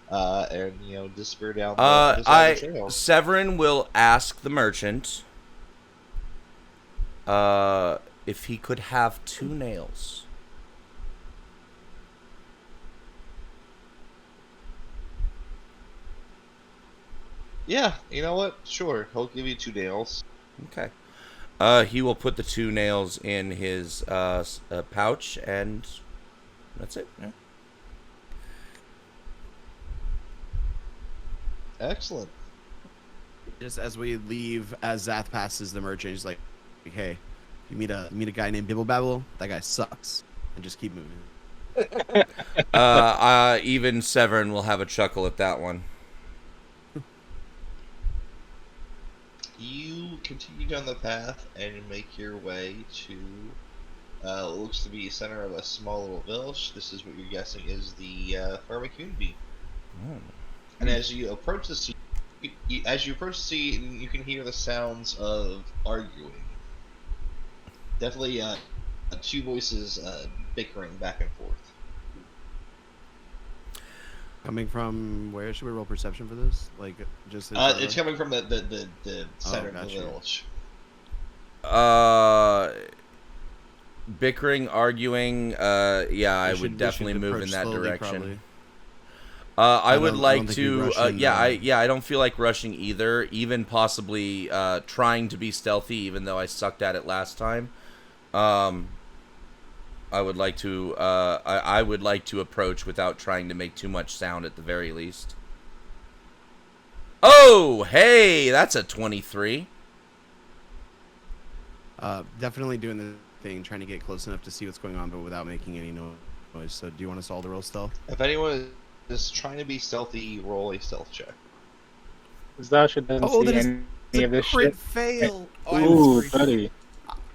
S2: and disappear down the side of the trail.
S1: Severin will ask the merchant if he could have 2 nails.
S2: Yeah, you know what? Sure, he'll give you 2 nails.
S1: Okay. He will put the 2 nails in his pouch, and that's it. Yeah.
S2: Excellent.
S3: Just as we leave, as Zath passes the merchant, he's like, "Hey, you meet a guy named Bibble Babble. That guy sucks." And just keep moving.
S1: Even Severin will have a chuckle at that one.
S2: you continue down the path and make your way to what looks to be the center of a small little village. This is what you're guessing is the farming community. And as you approach the scene, you can hear the sounds of arguing. Definitely two voices bickering back and forth.
S3: Coming from where? Should we roll perception for this? Like, just
S2: it's coming from the center of the
S3: gotcha.
S2: village.
S1: Bickering, arguing. Yeah, I would definitely move in that direction. I would like to. I don't feel like rushing either. Even possibly trying to be stealthy, even though I sucked at it last time. I would like to. I would like to approach without trying to make too much sound at the very least. Oh, hey, that's a 23.
S3: Definitely doing the thing, trying to get close enough to see what's going on, but without making any noise. So, do you want us all to roll stealth?
S2: If anyone is trying to be stealthy, roll a stealth check.
S4: Zasha doesn't see any of this shit.
S3: Fail.
S4: Ooh, buddy.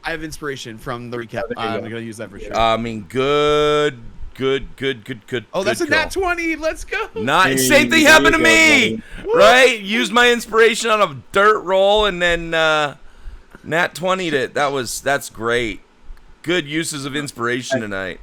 S3: I have inspiration from the recap. I'm going to use that for sure.
S1: I mean, good.
S3: Oh, that's a nat 20. Let's go.
S1: Same thing happened to me, right? Used my inspiration on a dirt roll and then nat 20'd it. That's great. Good uses of inspiration tonight.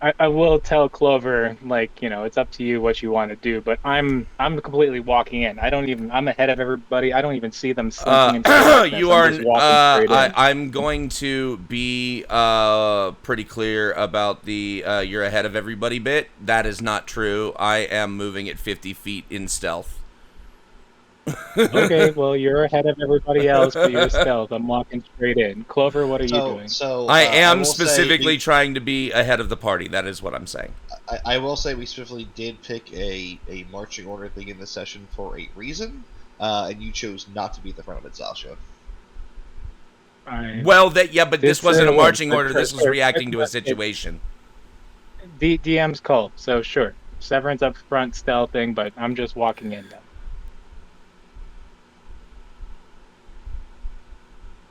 S4: I will tell Clover, like, it's up to you what you want to do, but I'm completely walking in. I'm ahead of everybody. I don't even see them slinking into darkness.
S1: You are. I'm going to be pretty clear about the you're ahead of everybody bit. That is not true. I am moving at 50 feet in stealth.
S4: Okay, well, you're ahead of everybody else, but you're stealth. I'm walking straight in. Clover, what are you doing?
S1: I am specifically trying to be ahead of the party. That is what I'm saying.
S2: I will say we specifically did pick a marching order thing in this session for a reason, and you chose not to be at the front of it, Zasha.
S1: Well, but this wasn't a marching order. This was reacting to a situation.
S4: DM's call, so sure. Severin's up front stealthing, but I'm just walking in now.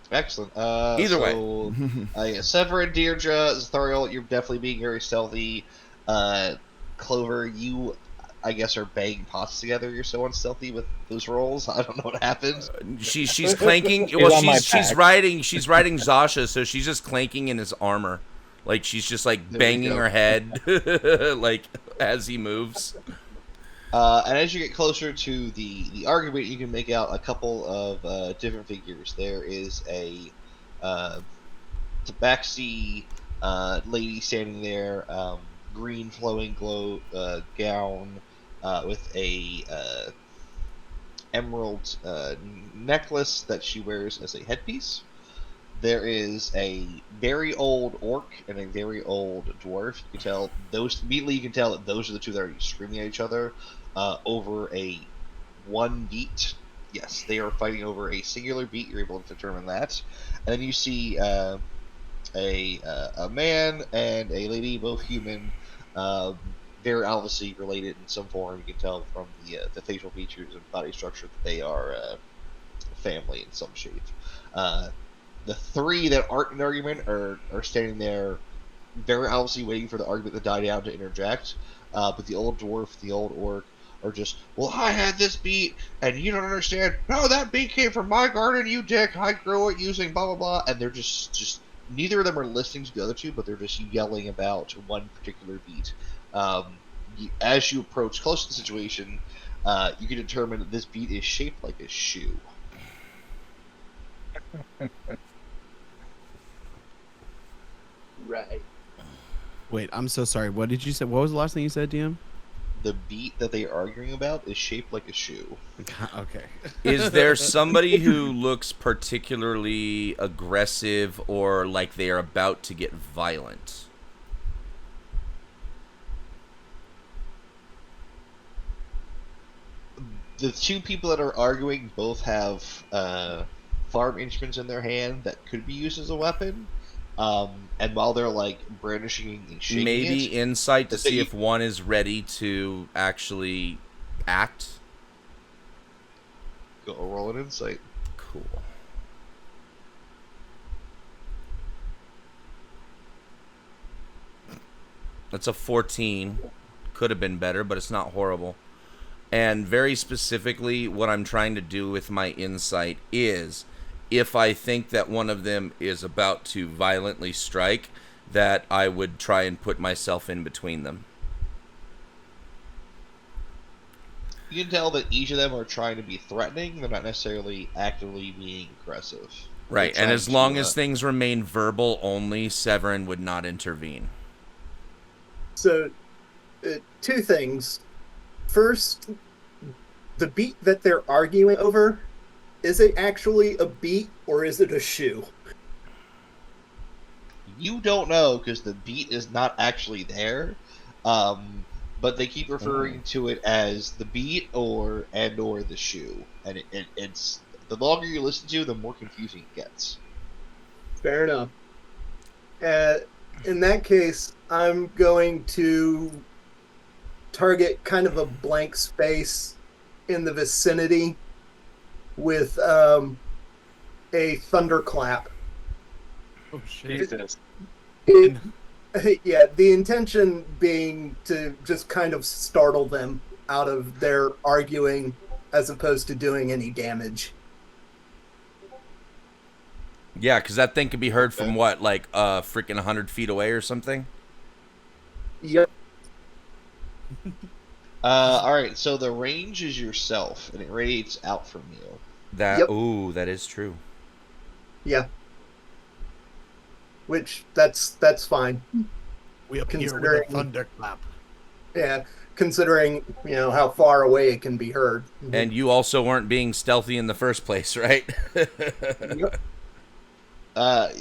S2: Excellent.
S1: Either way.
S2: Severin, Deirdre, Zathariel, you're definitely being very stealthy. Clover, you, I guess, are banging pots together. You're so unstealthy with those rolls. I don't know what happened.
S1: She's clanking. Well, she's riding Zasha, so she's just clanking in his armor, like she's just like banging her head, like as he moves.
S2: And as you get closer to the argument, you can make out a couple of different figures. There is a tabaxi lady standing there, green flowing gown with a emerald necklace that she wears as a headpiece. There is a very old orc and a very old dwarf. You can tell you can tell that those are the two that are screaming at each other over one beat. Yes, they are fighting over a singular beat. You're able to determine that. And then you see a man and a lady, both human, very obviously related in some form. You can tell from the facial features and body structure that they are family in some shape. The three that aren't in argument are standing there very obviously waiting for the argument to die down to interject. But the old dwarf, the old orc, are just, well, I had this beat, and you don't understand. No, that beat came from my garden, you dick. I grew it using blah, blah, blah. And they're just neither of them are listening to the other two, but they're just yelling about one particular beat. As you approach close to the situation, you can determine that this beat is shaped like a shoe.
S7: Right.
S3: Wait, I'm so sorry. What did you say? What was the last thing you said, DM?
S2: The beat that they are arguing about is shaped like a shoe.
S3: Okay.
S1: Is there somebody who looks particularly aggressive or like they are about to get violent?
S2: The two people that are arguing both have farm instruments in their hand that could be used as a weapon. And while they're like brandishing and shaking
S1: maybe insight to see if one is ready to actually act.
S2: Go roll an insight.
S1: Cool. That's a 14. Could have been better, but it's not horrible. And very specifically, what I'm trying to do with my insight is, if I think that one of them is about to violently strike, that I would try and put myself in between them.
S2: You can tell that each of them are trying to be threatening. They're not necessarily actively being aggressive.
S1: Right,
S2: They're
S1: and as
S2: trying
S1: long
S2: to,
S1: as things remain verbal only, Severin would not intervene.
S5: So, two things. First, the beat that they're arguing over, is it actually a beat or is it a shoe?
S2: You don't know because the beat is not actually there, but they keep referring to it as the beat or the shoe, and it's the longer you listen to, the more confusing it gets.
S5: Fair enough. In that case, I'm going to target kind of a blank space in the vicinity with a thunderclap.
S3: Oh shit!
S4: Jesus.
S5: Yeah, the intention being to just kind of startle them out of their arguing as opposed to doing any damage.
S1: Yeah, because that thing could be heard from what, like freaking 100 feet away or something?
S5: Yep.
S2: Alright, so the range is yourself, and it radiates out from you.
S1: Ooh, that is true.
S5: Yeah. Which, that's fine.
S3: We appear with a thunderclap.
S5: Yeah, considering, how far away it can be heard.
S1: And you also weren't being stealthy in the first place, right?
S5: Yep.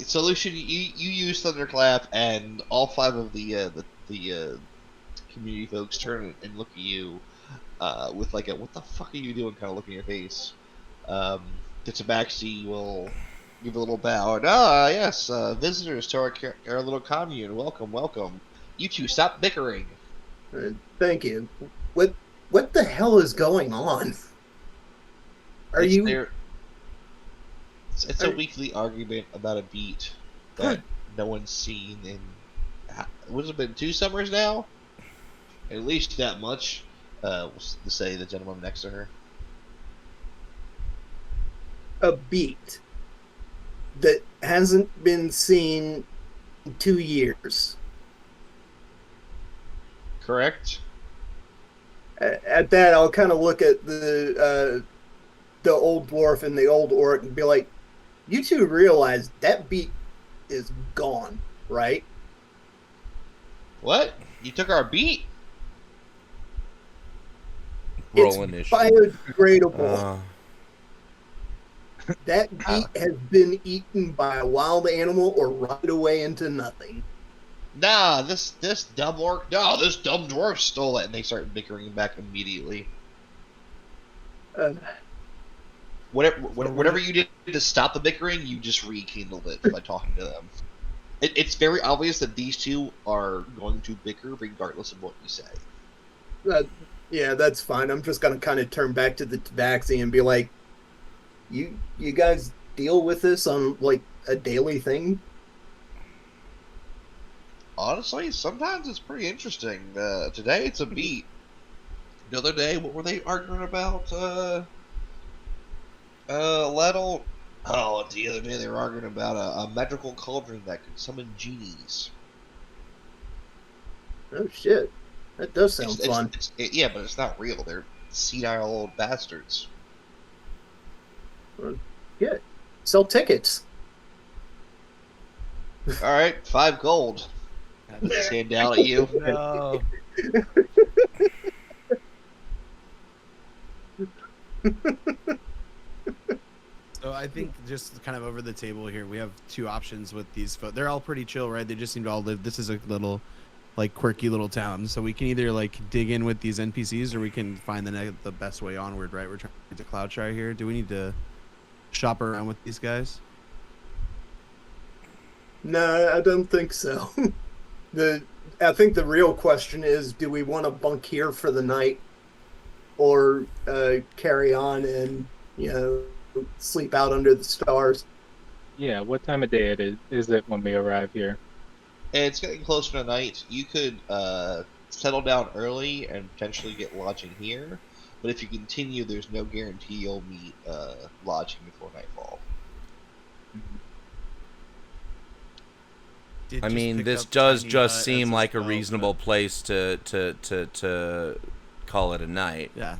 S2: So Lucian, you use Thunderclap, and all 5 of the community folks turn and look at you with like a "what the fuck are you doing" kind of look in your face. The Tabaxi will give a little bow and yes, visitors to our little commune. Welcome. You two, stop bickering.
S5: Thank you. What the hell is going on?
S2: It's a weekly argument about a beat that no one's seen in, what has it been, 2 summers now? At least that much, to say the gentleman next to her.
S5: A beat that hasn't been seen in 2 years.
S2: Correct?
S5: At that, I'll kind of look at the old dwarf and the old orc and be like, you two realize that beat is gone, right?
S2: What? You took our beat?
S1: Roll
S5: It's
S1: initiative.
S5: biodegradable. That beat has been eaten by a wild animal or rotted away into nothing.
S2: Nah, this dumb orc, this dumb dwarf stole it, and they start bickering back immediately. Whatever you did to stop the bickering, you just rekindled it by talking to them. It's very obvious that these two are going to bicker regardless of what you say.
S5: Yeah, that's fine. I'm just gonna kind of turn back to the tabaxi and be like, you guys deal with this on like a daily thing?
S2: Honestly, sometimes it's pretty interesting. Today it's a beat. The other day, what were they arguing about? Lettle. Oh, the other day they were arguing about a magical cauldron that could summon genies.
S5: Oh shit, that does sound fun.
S2: Yeah, but it's not real. They're senile old bastards.
S5: Yeah, sell tickets.
S2: All right, 5 gold. Just hand down at you.
S3: No. So I think just kind of over the table here, we have 2 options with these folks. They're all pretty chill, right? They just seem to all live. This is a little, like, quirky little town. So we can either like dig in with these NPCs, or we can find the best way onward, right? We're trying to get to Cloudshire here. Do we need to shop around with these guys?
S5: No, I don't think so. I think the real question is, do we want to bunk here for the night, or carry on and sleep out under the stars.
S4: Yeah, what time of day is it when we arrive here?
S2: And it's getting closer to night. You could settle down early and potentially get lodging here. But if you continue, there's no guarantee you'll meet lodging before nightfall.
S3: Did
S1: I
S3: just
S1: mean,
S3: pick
S1: this
S3: up
S1: does
S3: Tiny
S1: just
S3: Hut
S1: seem
S3: as
S1: like a
S3: spell,
S1: reasonable
S3: but-
S1: place to call it a night.
S3: Yeah.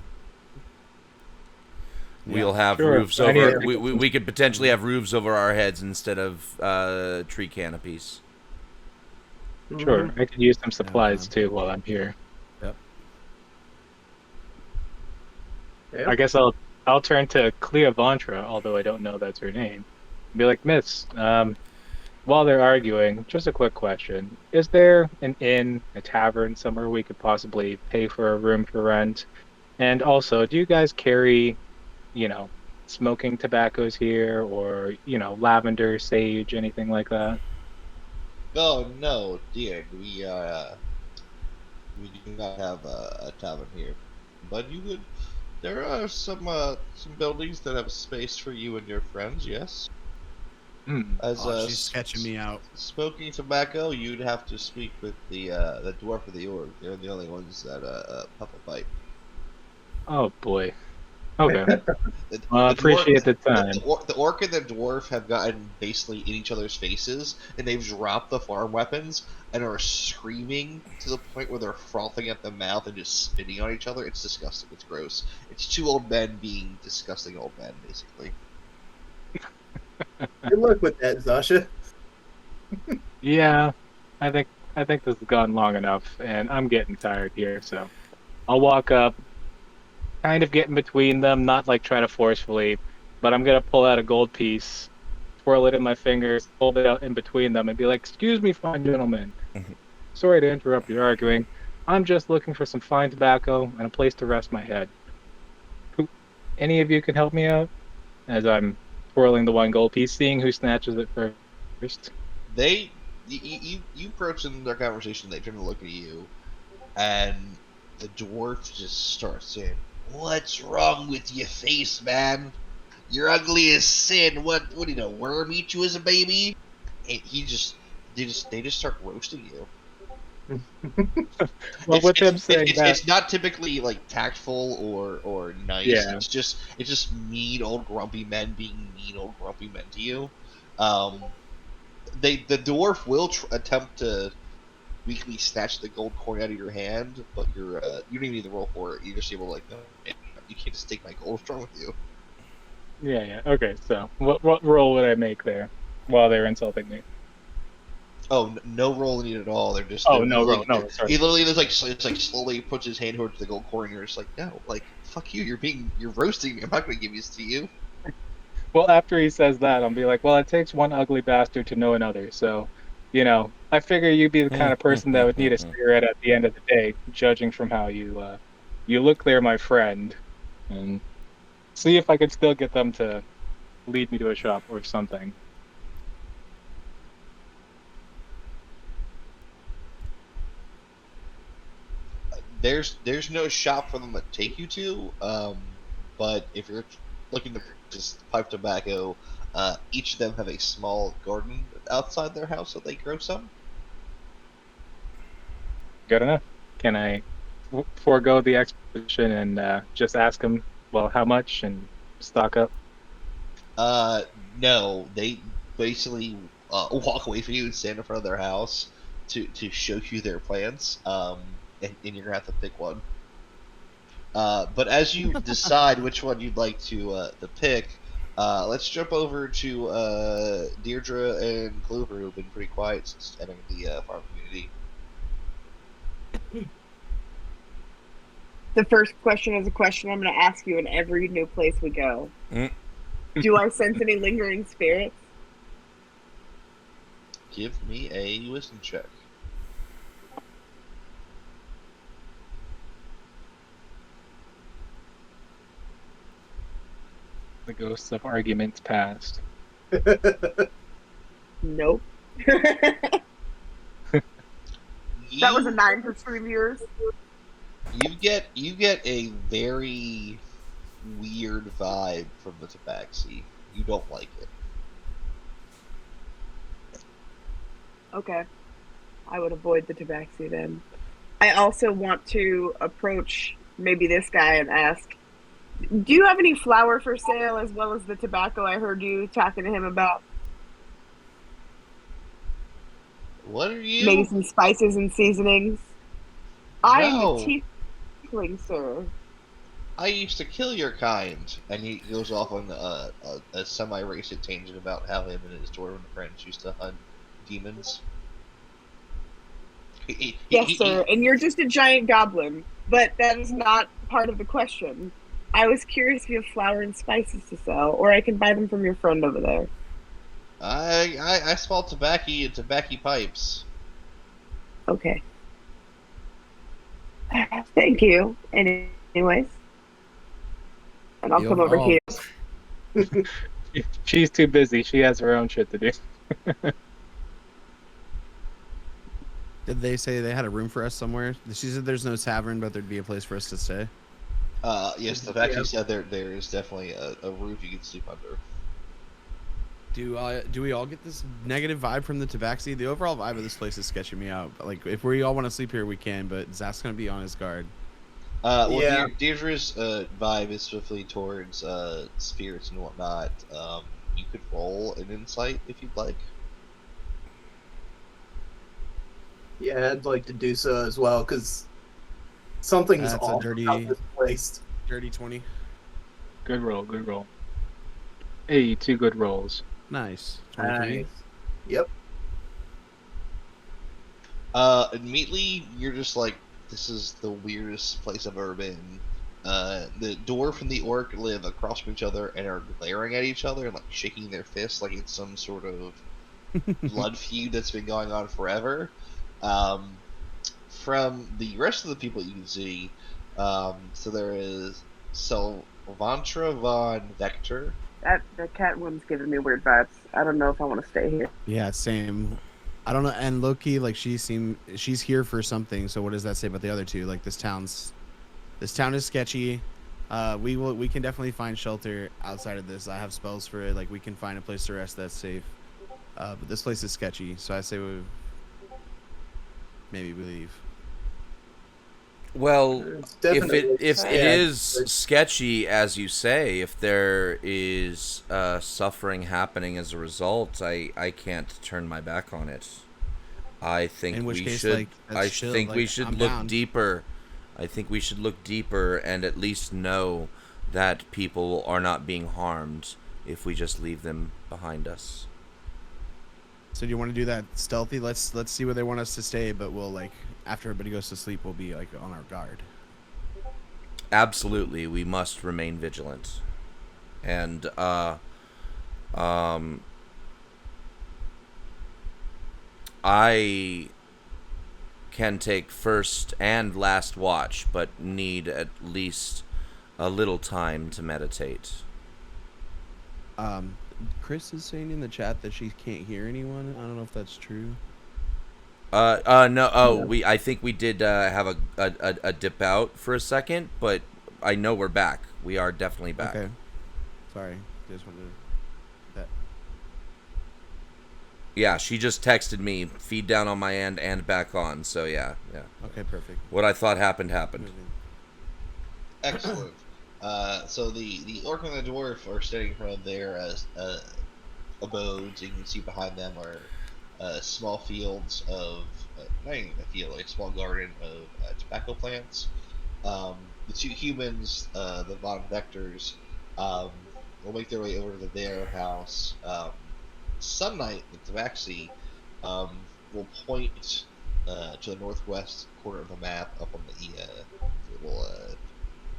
S1: We'll have
S4: Sure.
S1: roofs
S4: I need
S1: over.
S4: to-
S1: We could potentially have roofs over our heads instead of tree canopies.
S4: Sure, I could use some supplies
S3: man.
S4: too while I'm here.
S3: Yep.
S5: Yeah.
S4: I guess I'll turn to Cleovontra, although I don't know that's her name. Be like, Miss, while they're arguing, just a quick question: is there an inn, a tavern somewhere we could possibly pay for a room for rent? And also, do you guys carry, smoking tobaccos here, or lavender, sage, anything like that?
S2: Oh no, dear, we do not have a tavern here, but you would. There are some buildings that have space for you and your friends. Yes.
S4: Hmm.
S2: As
S3: Oh, she's sketching me out.
S2: smoking tobacco, you'd have to speak with the dwarf of the org. They're the only ones that puff a pipe.
S4: Oh boy. Okay.
S2: The,
S4: Well, I appreciate the time.
S2: The orc and the dwarf have gotten basically in each other's faces, and they've dropped the farm weapons and are screaming to the point where they're frothing at the mouth and just spitting on each other. It's disgusting. It's gross. It's two old men being disgusting old men, basically.
S5: Good luck with that, Zasha.
S4: Yeah, I think this has gone long enough, and I'm getting tired here. So I'll walk up, kind of get in between them, not like try to forcefully, but I'm gonna pull out a gold piece, twirl it in my fingers, hold it out in between them, and be like, "Excuse me, fine gentlemen. Sorry to interrupt your arguing. I'm just looking for some fine tobacco and a place to rest my head. Any of you can help me out?" As I'm twirling the one gold piece, seeing who snatches it first.
S2: You approach in their conversation. They turn to look at you, and the dwarf just starts saying, "What's wrong with your face, man? You're ugly as sin. What do you know? Worm eat you as a baby?" And they just start roasting you.
S4: Well, with him saying that,
S2: It's not typically like tactful or nice.
S4: Yeah.
S2: It's just mean old grumpy men being mean old grumpy men to you. The dwarf will attempt to weakly snatch the gold coin out of your hand, but you don't even need to roll for it. You're just able to like, no, you can't just take my gold. What's wrong with you?
S4: yeah. Okay, so what role would I make there while they're insulting me?
S2: Oh, no roll needed at all. They're just
S4: Oh,
S2: they're
S4: no
S2: like,
S4: roll. No, sorry.
S2: He literally it's like slowly puts his hand towards the gold coin. And you're just like, no, like fuck you. You're roasting me. I'm not gonna give this to you.
S4: Well, after he says that, I'll be like, well, it takes one ugly bastard to know another. So, I figure you'd be the kind of person that would need a cigarette at the end of the day, judging from how you look there, my friend, and see if I could still get them to lead me to a shop or something.
S2: There's no shop for them to take you to. But if you're looking to just pipe tobacco, each of them have a small garden outside their house that they grow some.
S4: Good enough. Can I forego the expedition and just ask them, well, how much and stock up?
S2: No, they basically walk away from you and stand in front of their house to show you their plans. And you're gonna have to pick one. But as you decide which one you'd like to pick, let's jump over to Deirdre and Clover, who've been pretty quiet since entering the farm community.
S7: The first question is a question I'm going to ask you in every new place we go. Do I sense any lingering spirits?
S2: Give me a wisdom check.
S4: The ghosts of arguments past.
S7: Nope. That was a 9 for 3 years.
S2: You get a very weird vibe from the tabaxi. You don't like it.
S7: Okay. I would avoid the tabaxi then. I also want to approach maybe this guy and ask, do you have any flour for sale as well as the tobacco I heard you talking to him about?
S2: What are you?
S7: Maybe some spices and seasonings. I'm a
S2: No.
S7: tiefling, sir.
S2: I used to kill your kind. And he goes off on a semi-racist tangent about how him and his dwarven friends used to hunt demons.
S7: Yes, sir. And you're just a giant goblin. But that is not part of the question. I was curious if you have flour and spices to sell, or I can buy them from your friend over there.
S2: I smell tobacco and tobacco pipes.
S7: Okay. Thank you. Anyways. And I'll come over here.
S4: She's too busy. She has her own shit to do.
S3: Did they say they had a room for us somewhere? She said there's no tavern, but there'd be a place for us to stay.
S2: Yes, the fact you said there is definitely a roof you can sleep under.
S3: Do we all get this negative vibe from the tabaxi? The overall vibe of this place is sketching me out. But, like, if we all want to sleep here, we can. But Zach's gonna be on his guard.
S2: Well, Deirdre's vibe is swiftly towards spirits and whatnot. You could roll an insight if you'd like.
S5: Yeah, I'd like to do so as well, because something's
S3: That's
S5: off
S3: a dirty,
S5: about this place.
S3: dirty 20.
S4: Good roll, good roll. Hey, 2 good rolls.
S3: Nice. 23.
S5: Nice. Yep.
S2: Immediately, you're just like, this is the weirdest place I've ever been. The dwarf and the orc live across from each other and are glaring at each other and like shaking their fists like it's some sort of blood feud that's been going on forever. From the rest of the people you can see, so there is Sylvantra von Vector.
S7: The cat one's giving me weird vibes. I don't know if I want to stay here.
S3: Yeah, same. I don't know. And Loki, like she's here for something. So what does that say about the other two? Like this town is sketchy. We can definitely find shelter outside of this. I have spells for it. Like we can find a place to rest that's safe. But this place is sketchy. So I say maybe we leave.
S1: Well, if it
S5: Yeah.
S1: is sketchy, as you say, if there is suffering happening as a result, I can't turn my back on it. I think
S3: In which
S1: we
S3: case,
S1: should.
S3: like,
S1: I
S3: that's chill,
S1: think we
S3: like,
S1: should
S3: I'm
S1: look
S3: down.
S1: deeper. I think we should look deeper and at least know that people are not being harmed if we just leave them behind us.
S3: So do you want to do that stealthy? Let's see where they want us to stay, but we'll like after everybody goes to sleep, we'll be like on our guard.
S1: Absolutely, we must remain vigilant. And I can take first and last watch, but need at least a little time to meditate.
S3: Chris is saying in the chat that she can't hear anyone. I don't know if that's true.
S1: No. Oh, I think we did have a dip out for a second, but I know we're back. We are definitely back.
S3: Okay. Sorry. Just wanted to that.
S1: Yeah, she just texted me, feed down on my end and back on. So yeah.
S3: Okay, perfect.
S1: What I thought happened.
S2: Excellent. So the orc and the dwarf are standing in front of their abodes, and you can see behind them are small fields of, not even a field, like a small garden of tobacco plants. The two humans, the Von Vectors, will make their way over to their house. Sunlight, the tabaxi, will point to the northwest corner of the map up on the little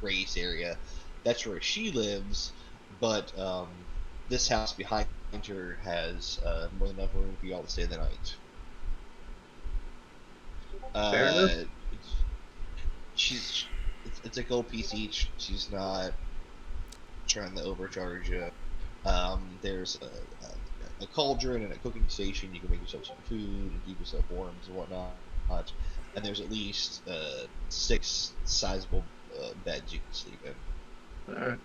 S2: race area. That's where she lives, but this house behind her has more than enough room for you all to stay the night.
S5: Fair enough.
S2: It's a gold piece each. She's not trying to overcharge you. There's a cauldron and a cooking station. You can make yourself some food and keep yourself warm and whatnot. And there's at least 6 sizable beds you can sleep in.
S5: Alright.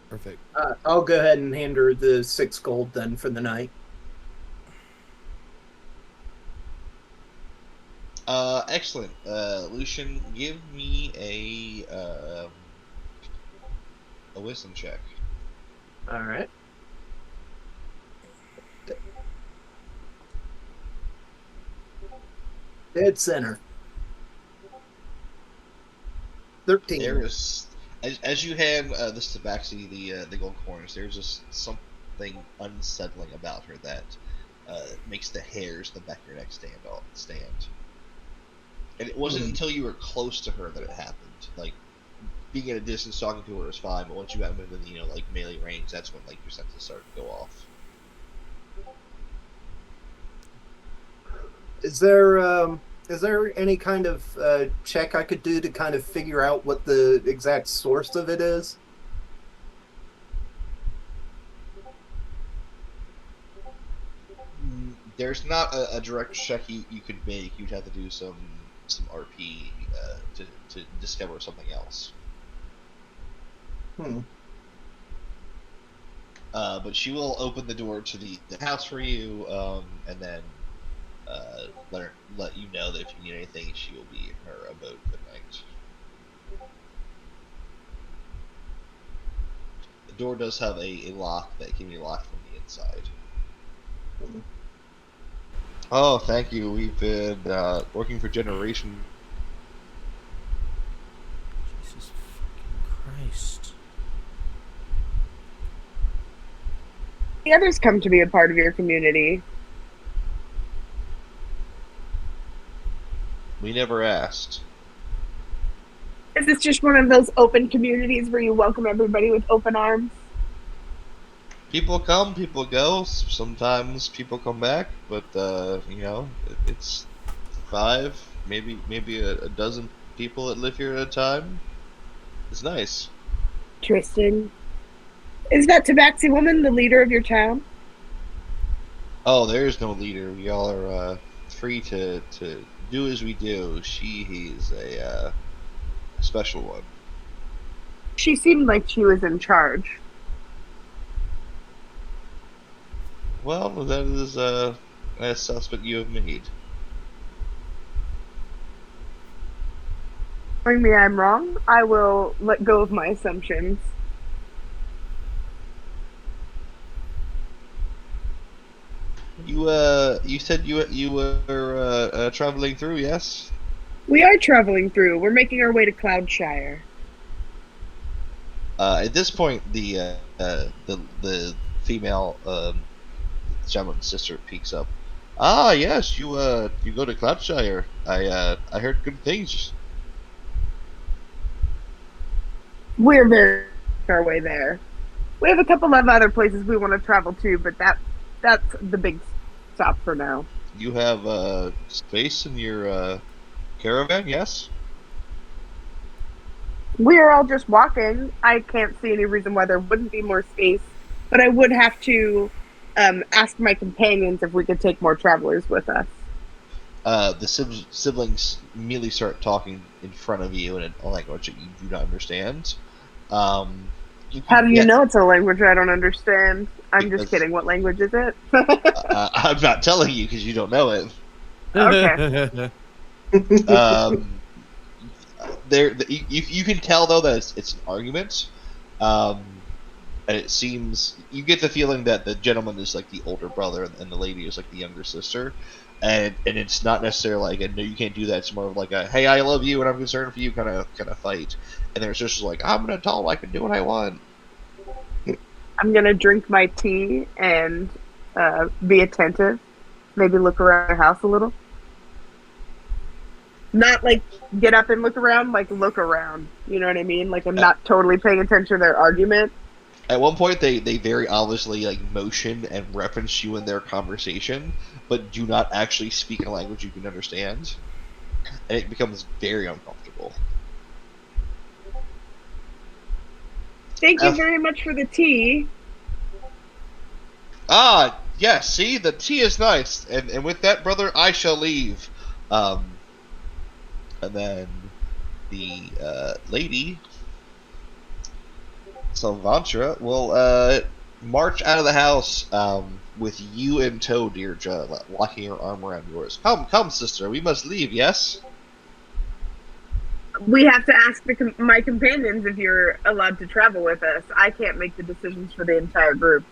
S3: Perfect.
S5: I'll go ahead and hand her the 6 gold then for the night.
S2: Excellent. Lucian, give me a wisdom check.
S5: All right. Dead center. 13.
S2: There is, as you hand this to Baxi, the gold coins, there's just something unsettling about her that makes the hairs in the back of your neck stand. And it wasn't until you were close to her that it happened. Like, being at a distance talking to her was fine, but once you got within, like melee range, that's when like your senses started to go off.
S5: Is there any kind of check I could do to kind of figure out what the exact source of it is?
S2: There's not a direct check you could make. You'd have to do some RP to discover something else. But she will open the door to the house for you, and then let you know that if you need anything, she will be in her abode for the night. The door does have a lock that can be locked from the inside. Oh, thank you. We've been working for generations.
S1: Jesus fucking Christ.
S7: The others come to be a part of your community.
S2: We never asked.
S7: Is this just one of those open communities where you welcome everybody with open arms?
S2: People come, people go. Sometimes people come back, but it's 5, maybe a dozen people that live here at a time. It's nice.
S7: Tristan, is that Tabaxi woman the leader of your town?
S2: Oh, there is no leader. We all are free to do as we do. He's a special one.
S7: She seemed like she was in charge.
S2: Well, that is an assessment you have made.
S7: Telling me I'm wrong, I will let go of my assumptions.
S2: You said you were traveling through, yes?
S7: We are traveling through. We're making our way to Cloudshire.
S2: At this point, the female shaman's sister peeks up. Ah, yes, you go to Cloudshire. I heard good things.
S7: We're very on our way there. We have a couple of other places we want to travel to, but that's the big stop for now.
S2: You have space in your caravan, yes?
S7: We're all just walking. I can't see any reason why there wouldn't be more space, but I would have to ask my companions if we could take more travelers with us.
S2: The siblings immediately start talking in front of you in a language that you do not understand.
S7: How do you know it's a language I don't understand? I'm
S2: Because-
S7: just kidding. What language is it?
S2: I'm not telling you because you don't know it.
S7: Okay.
S2: You can tell though that it's an argument, and it seems you get the feeling that the gentleman is like the older brother and the lady is like the younger sister, and it's not necessarily like a no, you can't do that. It's more of like a hey, I love you and I'm concerned for you kind of fight, and there's just like I'm an adult, I can do what I want.
S7: I'm gonna drink my tea and be attentive. Maybe look around the house a little. Not like get up and look around, like look around. You know what I mean? Like I'm not totally paying attention to their argument.
S2: At one point, they very obviously like motion and reference you in their conversation, but do not actually speak a language you can understand, and it becomes very uncomfortable.
S7: Thank you very much for the tea.
S2: Ah, yes. See, the tea is nice, and with that, brother, I shall leave. And then the lady Vantra will march out of the house with you in tow, Deirdre, locking her arm around yours. Come, sister. We must leave. Yes.
S7: We have to ask my companions if you're allowed to travel with us. I can't make the decisions for the entire group.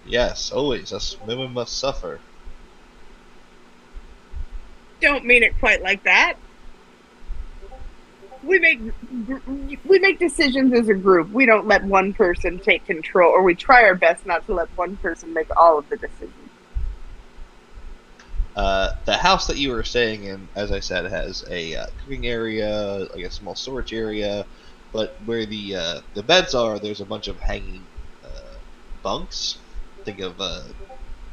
S2: Yes, always. Us women must suffer.
S7: Don't mean it quite like that. We make decisions as a group. We don't let one person take control, or we try our best not to let one person make all of the decisions.
S2: The house that you were staying in, as I said, has a cooking area, like a small storage area, but where the beds are, there's a bunch of hanging bunks. Think of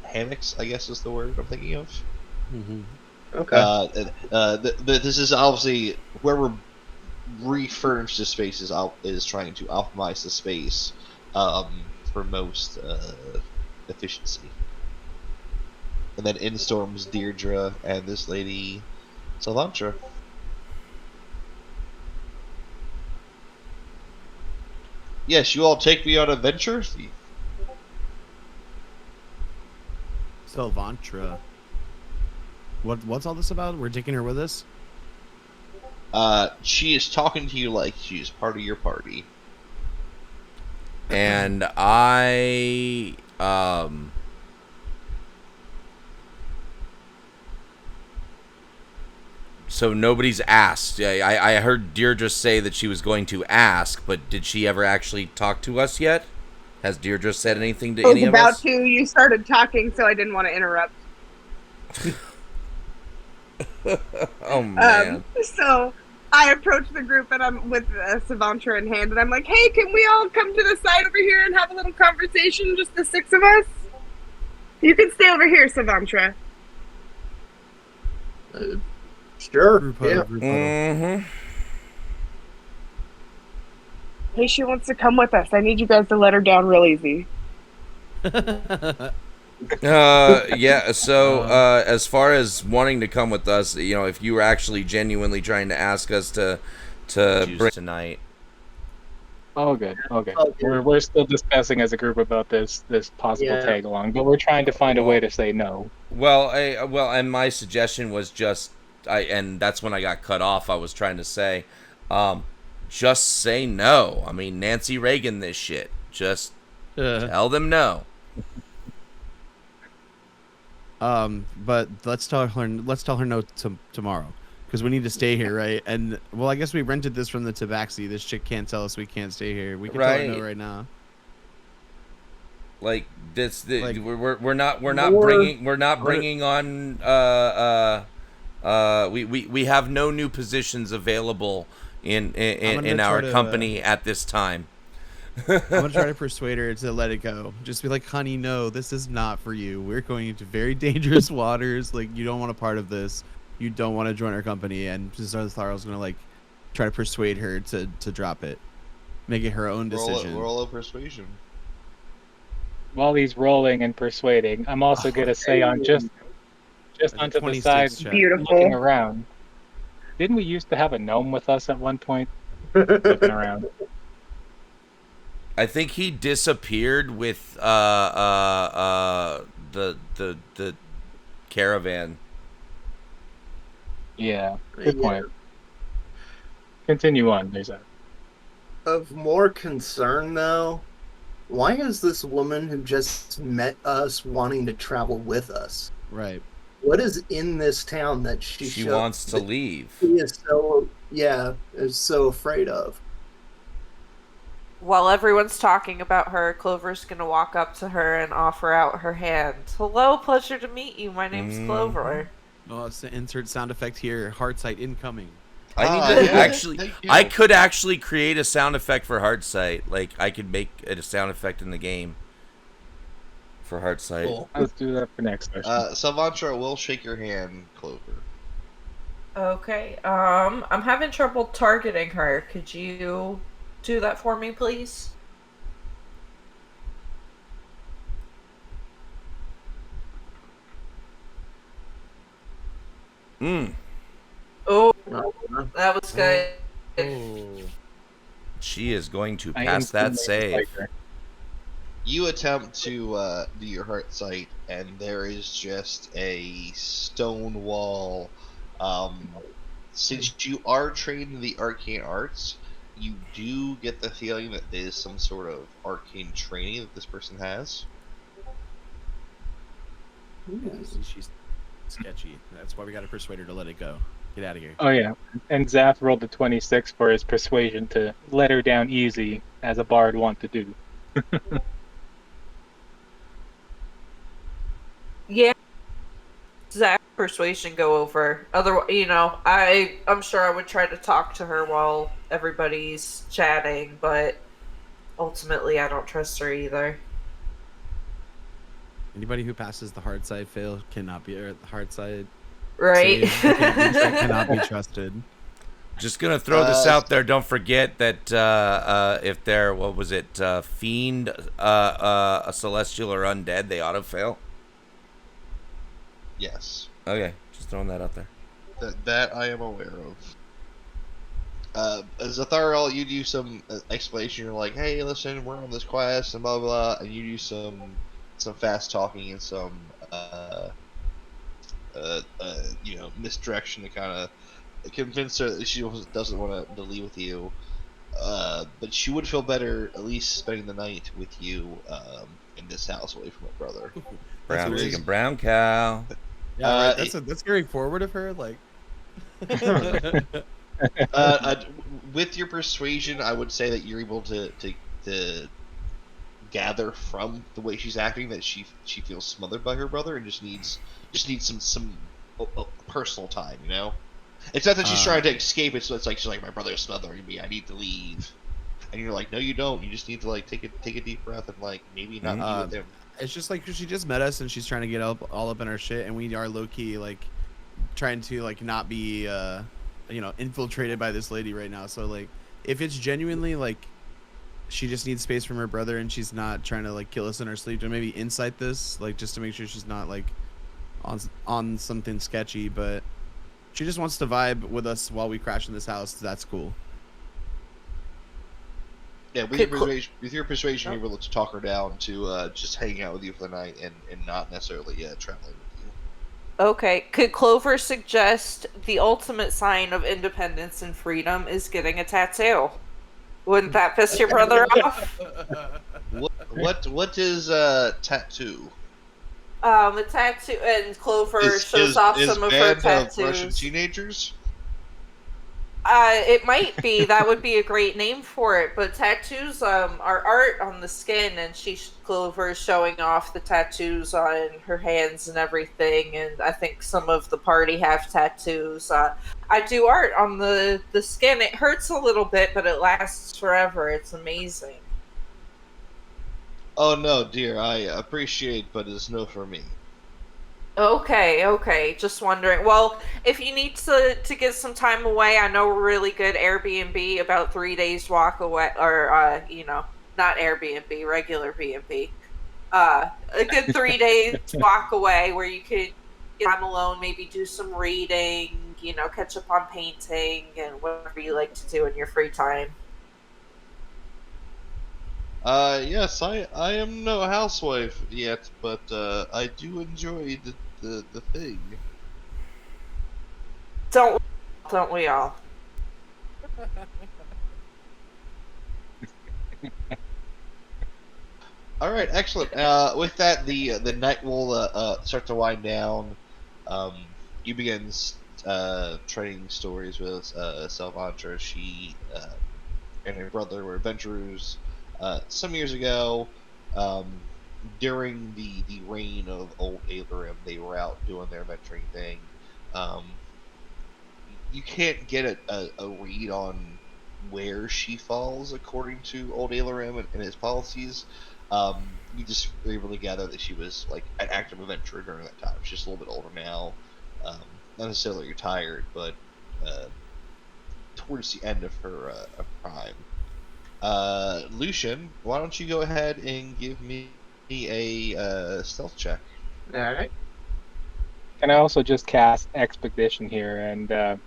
S2: hammocks, I guess is the word I'm thinking of.
S3: Mm-hmm.
S5: Okay.
S2: This is obviously whoever refurnished the space is trying to optimize the space for most efficiency. And then in storms Deirdre and this lady, Salvantra. Yes, you all take me on adventures.
S3: Sylvantra. What's all this about? We're taking her with us?
S2: She is talking to you like she's part of your party.
S1: And I so nobody's asked. I heard Deirdre say that she was going to ask, but did she ever actually talk to us yet? Has Deirdre said anything to any of us?
S7: I was about to. You started talking, so I didn't want to interrupt.
S1: Oh man.
S7: So I approach the group, and I'm with Savantra in hand, and I'm like, "Hey, can we all come to the side over here and have a little conversation? Just the six of us. You can stay over here, Savantra."
S5: Sure.
S3: Group
S5: Yeah.
S3: huddle.
S1: Mm-hmm.
S7: Hey, she wants to come with us. I need you guys to let her down real easy.
S1: Yeah, so as far as wanting to come with us, you know, if you were actually genuinely trying to ask us to bring tonight.
S4: Oh, good. Okay.
S5: Oh, good.
S4: We're still discussing as a group about this possible
S5: Yeah.
S4: tag along, but we're trying to find a way to say no.
S1: Well, and my suggestion was just and that's when I got cut off. I was trying to say, just say no. I mean, Nancy Reagan this shit. Just tell them no.
S3: But let's tell her no tomorrow, because we need to stay here, right? And well, I guess we rented this from the Tabaxi. This chick can't tell us we can't stay here. We can tell her no
S1: Right.
S3: right now.
S1: Like this,
S3: Like,
S1: we're not
S5: more-
S1: bringing on we have no new positions available in
S3: gonna
S1: our
S3: try to,
S1: company at this time.
S3: I'm gonna try to persuade her to let it go. Just be like, honey, no, this is not for you. We're going into very dangerous waters. Like, you don't want a part of this. You don't want to join our company. And Tharl's gonna like try to persuade her to drop it, make it her own decision.
S2: Roll a persuasion.
S4: While he's rolling and persuading, I'm also gonna say on just onto the
S3: 26
S4: side,
S3: check.
S4: looking
S7: Beautiful.
S4: around. Didn't we used to have a gnome with us at one point? Looking around.
S1: I think he disappeared with the caravan.
S4: Yeah. Good
S5: Yeah.
S4: point. Continue on, Lisa.
S5: Of more concern, though, why is this woman who just met us wanting to travel with us?
S3: Right.
S5: What is in this town that
S1: She wants to leave.
S5: She is so afraid of.
S6: While everyone's talking about her, Clover's gonna walk up to her and offer out her hand. Hello, pleasure to meet you. My name's Clover.
S3: Oh, it's the insert sound effect here. Heart sight incoming.
S1: I need to
S2: yeah.
S1: actually.
S2: Thank you.
S1: I could actually create a sound effect for Heartsight. Like I could make a sound effect in the game for Heartsight.
S5: Cool.
S4: Let's do that for next session.
S2: Salvantra will shake your hand, Clover.
S6: Okay. I'm having trouble targeting her. Could you do that for me, please?
S1: Mm.
S6: Oh,
S5: Uh,
S6: that was good.
S3: Oh.
S1: She is going to
S4: I
S1: pass that
S4: instantly
S1: save.
S4: dislike her.
S2: You attempt to do your heart sight, and there is just a stone wall. Since you are trained in the arcane arts, you do get the feeling that there's some sort of arcane training that this person has.
S3: Yeah, see, she's sketchy. That's why we got to persuade her to let it go. Get out of here.
S4: Oh yeah, and Zath rolled a 26 for his persuasion to let her down easy, as a bard want to do.
S6: Yeah. Does that persuasion go over? Otherwise, I'm sure I would try to talk to her while everybody's chatting, but ultimately, I don't trust her either.
S3: Anybody who passes the hard side fail cannot be, or the hard side
S6: Right?
S3: save cannot be trusted.
S1: Just gonna throw this out there. Don't forget that if they're fiend, a celestial or undead, they auto fail.
S2: Yes.
S1: Okay, just throwing that out there.
S2: That I am aware of. As Zathariel, you do some explanation. You're like, "Hey, listen, we're on this quest and blah blah," and you do some fast talking and some misdirection to kind of convince her that she doesn't want to leave with you. But she would feel better at least spending the night with you in this house away from her brother.
S1: Brown chicken, brown cow.
S3: Yeah, right. That's carrying forward of her. Like,
S2: with your persuasion, I would say that you're able to gather from the way she's acting that she feels smothered by her brother and just needs some personal time. You know, it's not that she's trying to escape. It's like she's like, my brother's smothering me. I need to leave. And you're like, no, you don't. You just need to like take a deep breath and like maybe not be with him.
S3: It's just like she just met us and she's trying to get all up in our shit, and we are low key like trying to like not be infiltrated by this lady right now. So like, if it's genuinely like she just needs space from her brother and she's not trying to like kill us in our sleep, to maybe insight this, like just to make sure she's not like on something sketchy, but she just wants to vibe with us while we crash in this house. That's cool.
S2: Yeah, with your persuasion, you're able to talk her down to just hanging out with you for the night and not necessarily traveling with you.
S6: Okay. Could Clover suggest the ultimate sign of independence and freedom is getting a tattoo? Wouldn't that piss your brother off?
S2: What is tattoo?
S6: A tattoo, and Clover shows off some of her tattoos.
S2: Russian teenagers?
S6: It might be. That would be a great name for it. But tattoos are art on the skin, and Clover is showing off the tattoos on her hands and everything. And I think some of the party have tattoos. I do art on the skin. It hurts a little bit, but it lasts forever. It's amazing.
S2: Oh no, dear. I appreciate, but it's no for me.
S6: Okay. Just wondering. Well, if you need to get some time away, I know a really good Airbnb about 3 days walk away, or not Airbnb, regular B&B. A good 3 days walk away where you could get time alone, maybe do some reading, catch up on painting and whatever you like to do in your free time.
S2: Yes, I am no housewife yet, but I do enjoy the thing.
S6: Don't we all?
S2: All right, excellent. With that, the night will start to wind down. You begin trading stories with Salvantra. She and her brother were adventurers some years ago. During the reign of old Alderton, they were out doing their venturing thing. You can't get a read on where she falls according to old Alderton and his policies. You just were able to gather that she was like an active adventurer during that time. She's just a little bit older now, not necessarily retired, but towards the end of her prime. Lucian, why don't you go ahead and give me a stealth check?
S4: Alright. Can I also just cast Expedition here and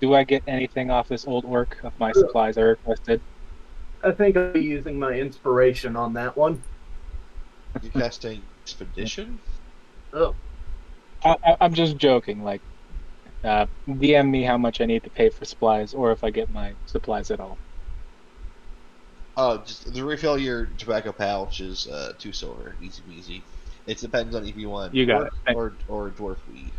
S4: do I get anything off this old orc of my supplies I requested?
S5: I think I'll be using my inspiration on that one.
S2: You're casting Expedition?
S5: Oh,
S4: I'm just joking. Like, DM me how much I need to pay for supplies, or if I get my supplies at all.
S2: Just to refill your tobacco pouch is 2 silver, easy peasy. It depends on if you want
S4: You got
S2: orc
S4: it.
S2: or dwarf weed.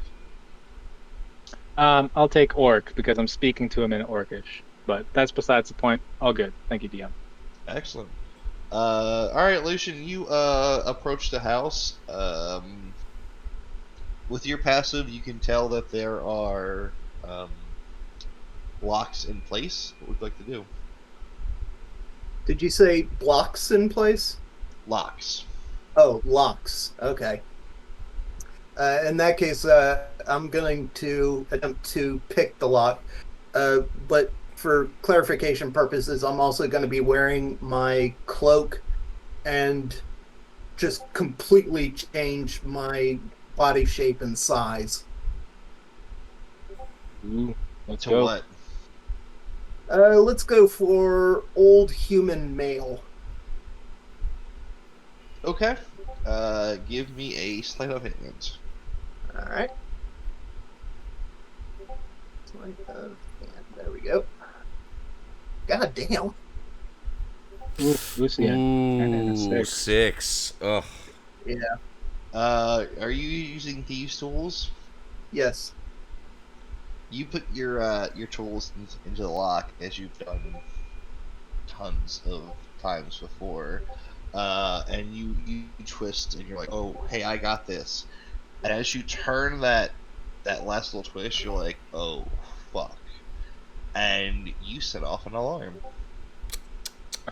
S4: I'll take orc because I'm speaking to him in orcish. But that's besides the point. All good. Thank you, DM.
S2: Excellent. All right, Lucian, you approach the house. With your passive, you can tell that there are locks in place. What would you like to do?
S5: did you say blocks in place?
S2: Locks.
S5: Oh, locks. Okay. In that case, I'm going to attempt to pick the lock. But for clarification purposes, I'm also going to be wearing my cloak and just completely change my body shape and size.
S4: Ooh, let's
S2: To
S4: go.
S2: what?
S5: Let's go for old human male.
S2: Okay. Give me a sleight of hand.
S5: All right. Sleight of hand. There we go. God damn.
S4: Ooh, Lucian. And a
S1: Ooh,
S4: 6.
S1: 6. Ugh.
S5: Yeah.
S2: Are you using thieves' tools?
S5: Yes.
S2: You put your tools into the lock as you've done tons of times before, and you twist and you're like, oh, hey, I got this. And as you turn that last little twist, you're like, oh, fuck, and you set off an alarm.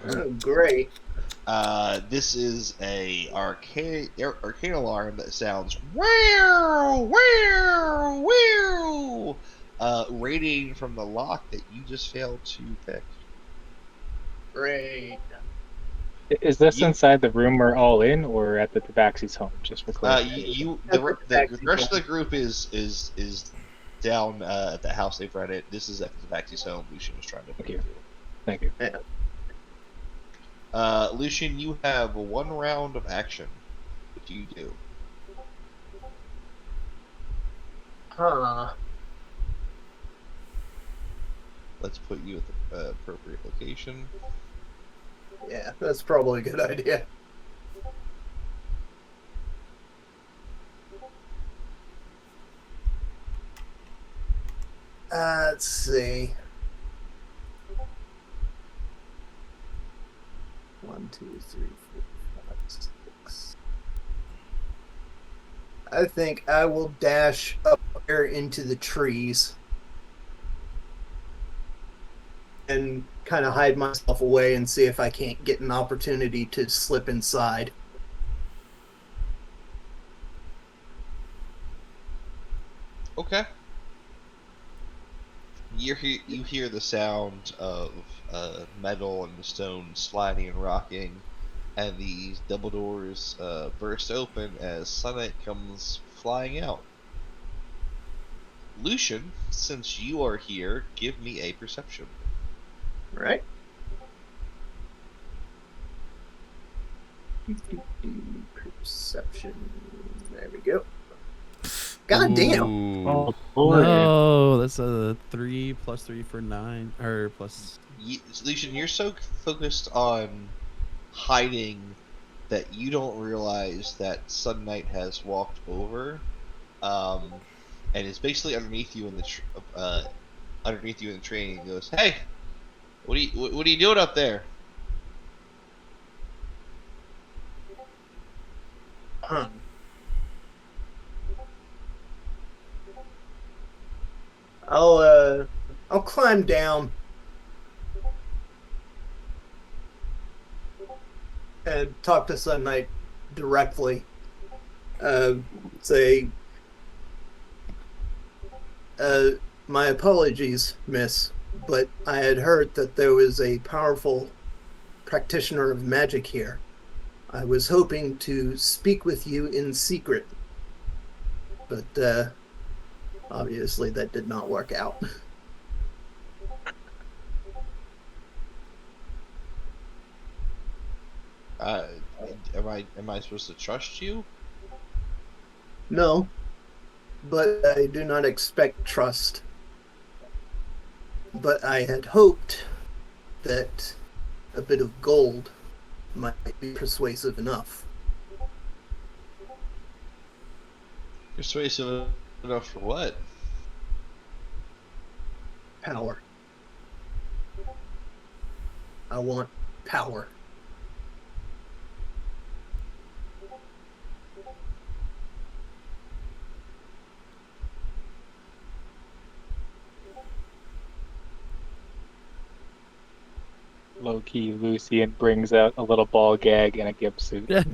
S5: Oh, great.
S2: This is a arcane alarm that sounds wow, wow, wow, radiating from the lock that you just failed to pick.
S5: Great.
S4: Is this
S2: You,
S4: inside the room we're all in, or at the Tabaxi's home? Just for clarification.
S2: the rest of the group is down at the house they've rented. This is at the Tabaxi's home. Lucian was trying to bring
S4: Thank
S2: you
S4: you.
S2: to.
S4: Thank you.
S5: Yeah.
S2: Lucian, you have 1 round of action. What do you do?
S5: Huh.
S2: Let's put you at the appropriate location.
S5: Yeah, that's probably a good idea. Let's see. 1, 2, 3, 4, 5, 6. I think I will dash up there into the trees and kind of hide myself away and see if I can't get an opportunity to slip inside.
S2: Okay. You hear the sound of metal and the stone sliding and rocking, and these double doors burst open as sunlight comes flying out. Lucian, since you are here, give me a perception.
S5: Right? Perception. There we go. God damn.
S1: Ooh.
S4: Oh boy.
S3: No, that's a 3 plus 3 for 9, or plus.
S2: Lucian, you're so focused on hiding that you don't realize that Sun Knight has walked over, and is basically underneath you in the train. And goes, "Hey, what are you doing up there?"
S5: Huh. I'll climb down and talk to Sun Knight directly. Say, my apologies, miss, but I had heard that there was a powerful practitioner of magic here. I was hoping to speak with you in secret, but obviously that did not work out.
S2: Uh, am I supposed to trust you?
S5: No, but I do not expect trust. But I had hoped that a bit of gold might be persuasive enough.
S2: Persuasive enough for what?
S5: Power. I want power.
S4: Low key, Lucian brings out a little ball gag and a gimp suit.
S1: Not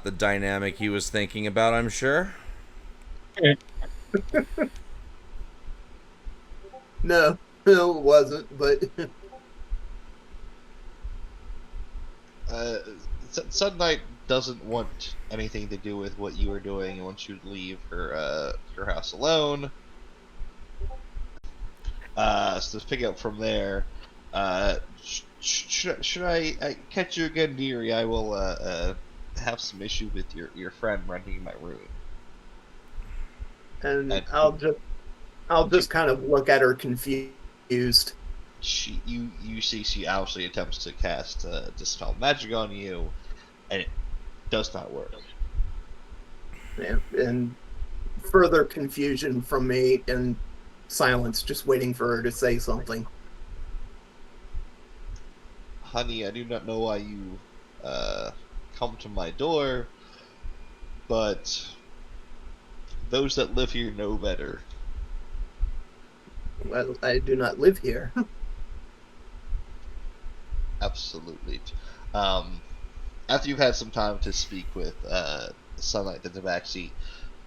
S1: the dynamic he was thinking about, I'm sure.
S5: No, it wasn't, but
S2: Sun Knight doesn't want anything to do with what you were doing and wants you to leave her house alone. So to pick up from there, should I catch you again, dearie? I will have some issue with your friend renting my room.
S5: and I'll just kind of look at her confused.
S2: You see she obviously attempts to cast dispel magic on you, and it does not work.
S5: And further confusion from me and silence, just waiting for her to say something.
S2: Honey, I do not know why you come to my door, but those that live here know better.
S5: Well, I do not live here.
S2: Absolutely. After you've had some time to speak with Sunlight in the backseat,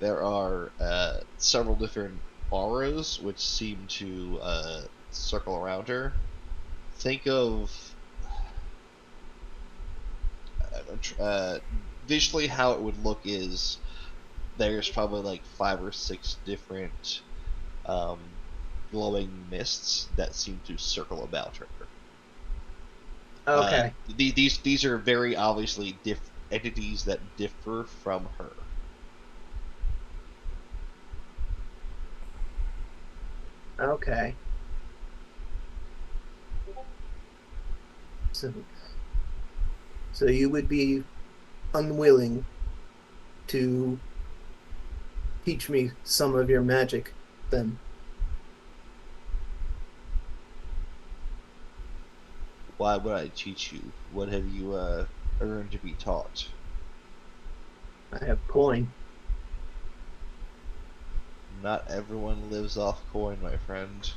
S2: there are several different auras which seem to circle around her. Think of visually how it would look is there's probably like 5 or 6 different glowing mists that seem to circle about her.
S5: Okay.
S2: These are very obviously entities that differ from her.
S5: Okay. So you would be unwilling to teach me some of your magic, then?
S2: Why would I teach you? What have you earned to be taught?
S5: I have coin.
S2: Not everyone lives off coin, my friend.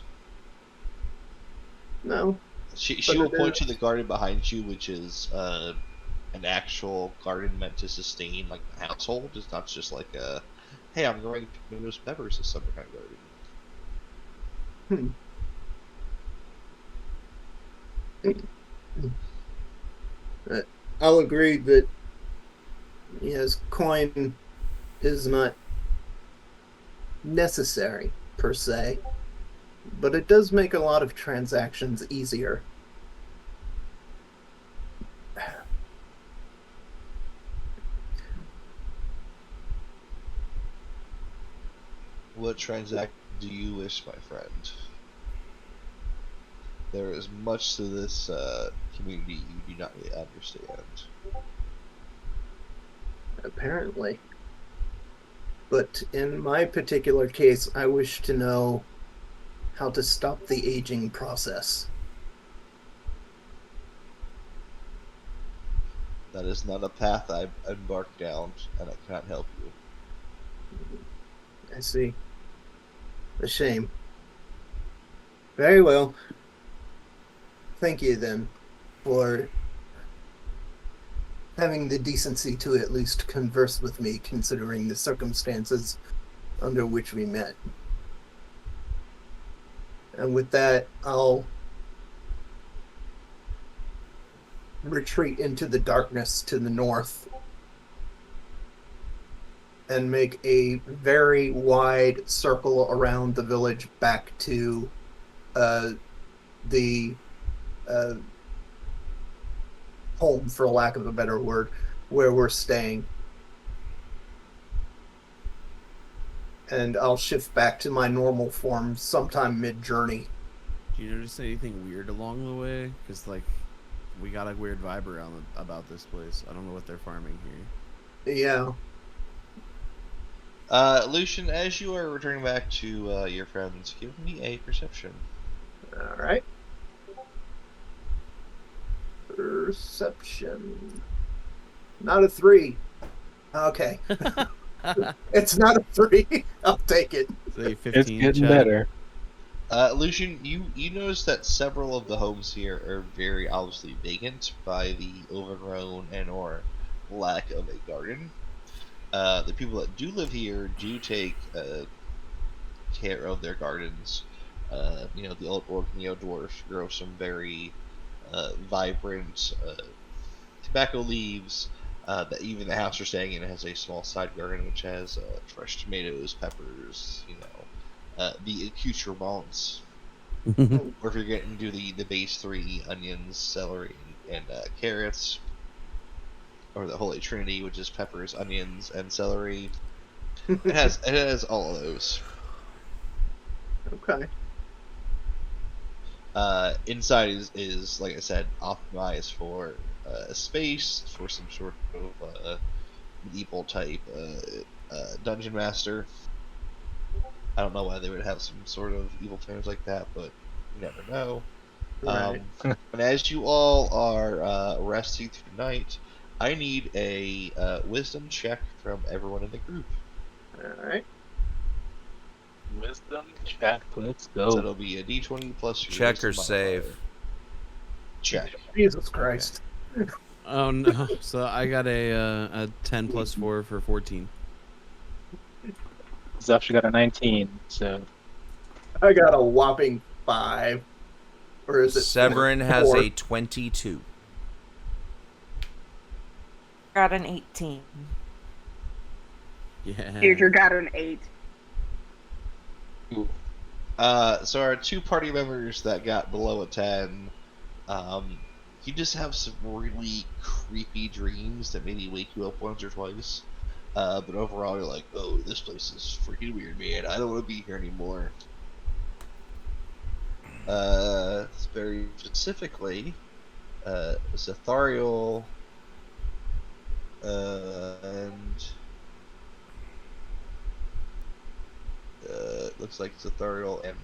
S5: No.
S2: She
S5: But
S2: will
S5: it
S2: point
S5: is-
S2: to the garden behind you, which is an actual garden meant to sustain like the household. It's not just like a, hey, I'm growing tomatoes, peppers this summer kind of garden.
S5: I'll agree that yes, coin is not necessary per se, but it does make a lot of transactions easier.
S2: What transaction do you wish, my friend? There is much to this community you do not really understand.
S5: Apparently. But in my particular case, I wish to know how to stop the aging process.
S2: That is not a path I've embarked down, and I cannot help you.
S5: I see. A shame. Very well. Thank you then for having the decency to at least converse with me, considering the circumstances under which we met. And with that, I'll retreat into the darkness to the north and make a very wide circle around the village back to the home, for lack of a better word, where we're staying. And I'll shift back to my normal form sometime mid-journey.
S3: Do you notice anything weird along the way? Because, like, we got a weird vibe around about this place. I don't know what they're farming here.
S5: Yeah.
S2: Lucian, as you are returning back to your friends, give me a perception.
S5: All right. Perception. Not a 3. Okay. It's not a 3. I'll take it.
S3: Say 15,
S4: It's getting
S3: Chad.
S4: better.
S2: Lucian, you notice that several of the homes here are very obviously vacant by the overgrown and or lack of a garden. The people that do live here do take care of their gardens. The old orc neo dwarf grow some very vibrant tobacco leaves. That even the house you're staying in has a small side garden which has fresh tomatoes, peppers, the accoutrements. Or if you're getting to the base 3, onions, celery, and carrots. Or the Holy Trinity, which is peppers, onions, and celery. It has all of those.
S5: Okay.
S2: Inside is like I said, optimized for space, for some sort of medieval type dungeon master. I don't know why they would have some sort of evil plans like that, but you never know.
S5: Right.
S2: And as you all are resting through the night, I need a wisdom check from everyone in the group.
S5: All right.
S4: Wisdom check. Let's
S2: So
S4: go.
S2: it'll be a d20 plus your
S1: Check or
S2: wisdom
S1: save?
S2: modifier. Check.
S5: Jesus Christ.
S3: Oh no! So I got a 10 plus 4 for 14.
S4: Zeph got a 19. So
S5: I got a whopping 5. Or is it
S1: Severin has
S5: 4?
S1: a 22.
S8: Got an 18.
S3: Yeah.
S7: Deirdre got an 8.
S2: So our 2 party members that got below a 10, you just have some really creepy dreams that maybe wake you up once or twice. But overall, you're like, oh, this place is freaking weird, man. I don't want to be here anymore. Very specifically, Zathariel, and looks like Zathariel and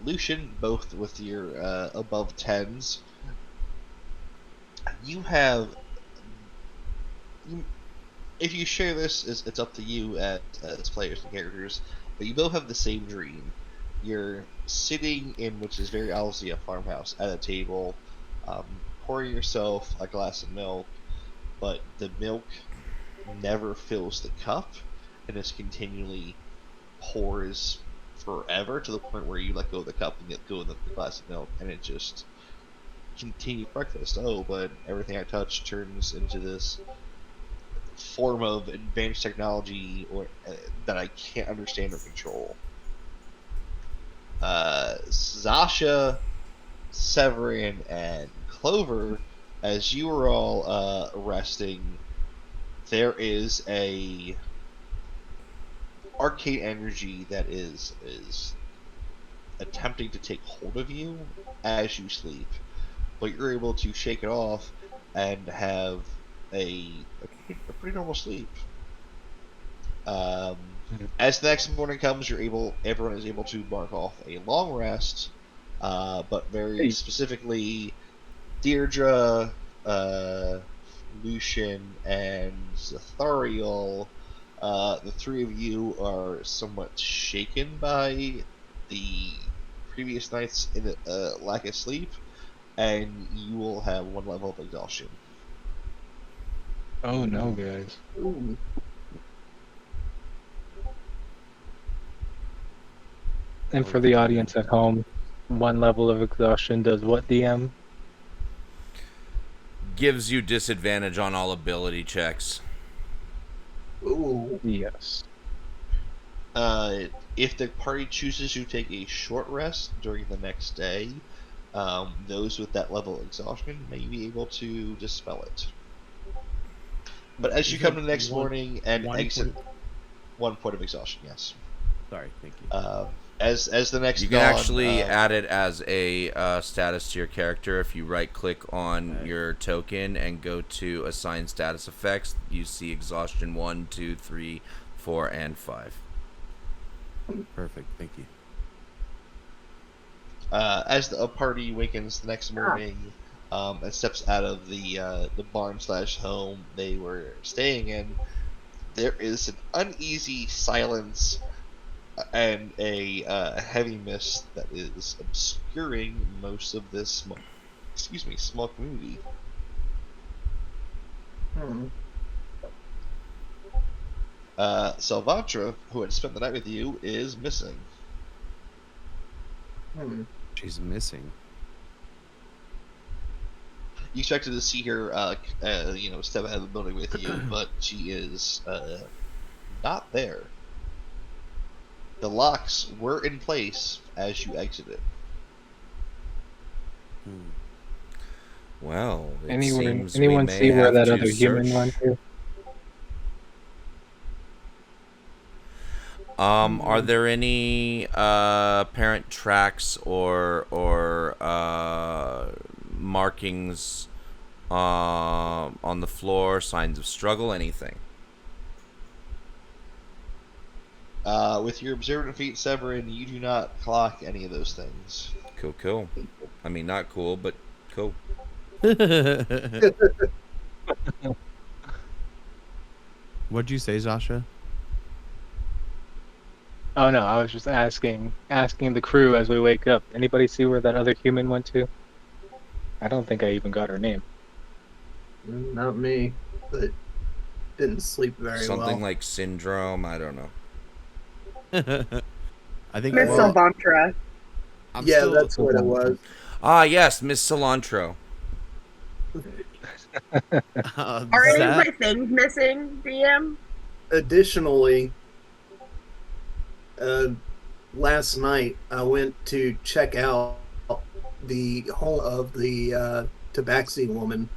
S2: Lucian, both with your above 10s. You have, if you share this, it's up to you as players and characters, but you both have the same dream. You're sitting in, which is very obviously a farmhouse, at a table, pouring yourself a glass of milk, but the milk never fills the cup, and it's continually pours forever to the point where you let go of the cup and let go of the glass of milk, and it just continues breakfast. Oh, but everything I touch turns into this form of advanced technology that I can't understand or control. Zasha, Severin, and Clover, as you are all resting, there is a arcane energy that is attempting to take hold of you as you sleep, but you're able to shake it off and have a pretty normal sleep. As the next morning comes, everyone is able to mark off a long rest, but very specifically, Deirdre, Lucian, and Zathariel, the 3 of you are somewhat shaken by the previous night's lack of sleep, and you will have 1 level of exhaustion.
S4: oh no, guys.
S5: Ooh.
S4: And for the audience at home, 1 level of exhaustion does what, DM?
S1: Gives you disadvantage on all ability checks.
S5: Ooh.
S4: Yes.
S2: If the party chooses to take a short rest during the next day, those with that level of exhaustion may be able to dispel it. But as you come to the next morning and exit, 1 point of exhaustion, yes.
S3: Sorry, thank you.
S2: As the next
S1: You can
S2: dawn,
S1: actually add it as a status to your character if you right-click on your token and go to Assign Status Effects. You see Exhaustion 1, 2, 3, 4, and 5.
S3: Perfect, thank you.
S2: as the party awakens the next morning and steps out of the barn/home they were staying in, there is an uneasy silence and a heavy mist that is obscuring most of this small community. Salvatra, who had spent the night with you, is missing.
S3: She's missing.
S2: You expected to see her, step out of the building with you, but she is not there. The locks were in place as you exited.
S1: Well,
S4: anyone
S1: may
S4: see where
S1: have
S4: that
S1: to
S4: other human
S1: search.
S4: went to?
S1: Are there any apparent tracks or markings on the floor, signs of struggle, anything?
S2: With your observant feat, Severin, you do not clock any of those things.
S1: Cool. I mean, not cool, but cool.
S3: What'd you say, Zasha?
S4: Oh no, I was just asking the crew as we wake up. Anybody see where that other human went to? I don't think I even got her name.
S5: Not me, but didn't sleep very well.
S1: Something like Syndrome, I don't know.
S3: I think
S7: Miss Salvantra.
S5: That's what it was.
S1: Ah, yes, Miss Cilantro.
S7: Are any of my things missing, DM?
S5: Additionally, last night I went to check out the home of the Tabaxi woman,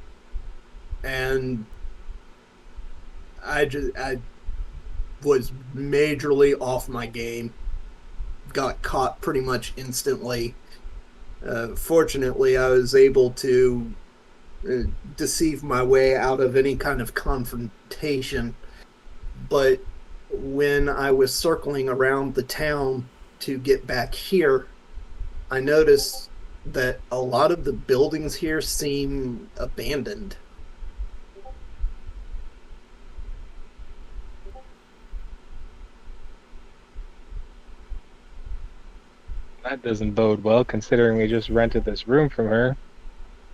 S5: and I was majorly off my game. Got caught pretty much instantly. Fortunately, I was able to deceive my way out of any kind of confrontation. But when I was circling around the town to get back here, I noticed that a lot of the buildings here seem abandoned.
S4: That doesn't bode well, considering we just rented this room from her.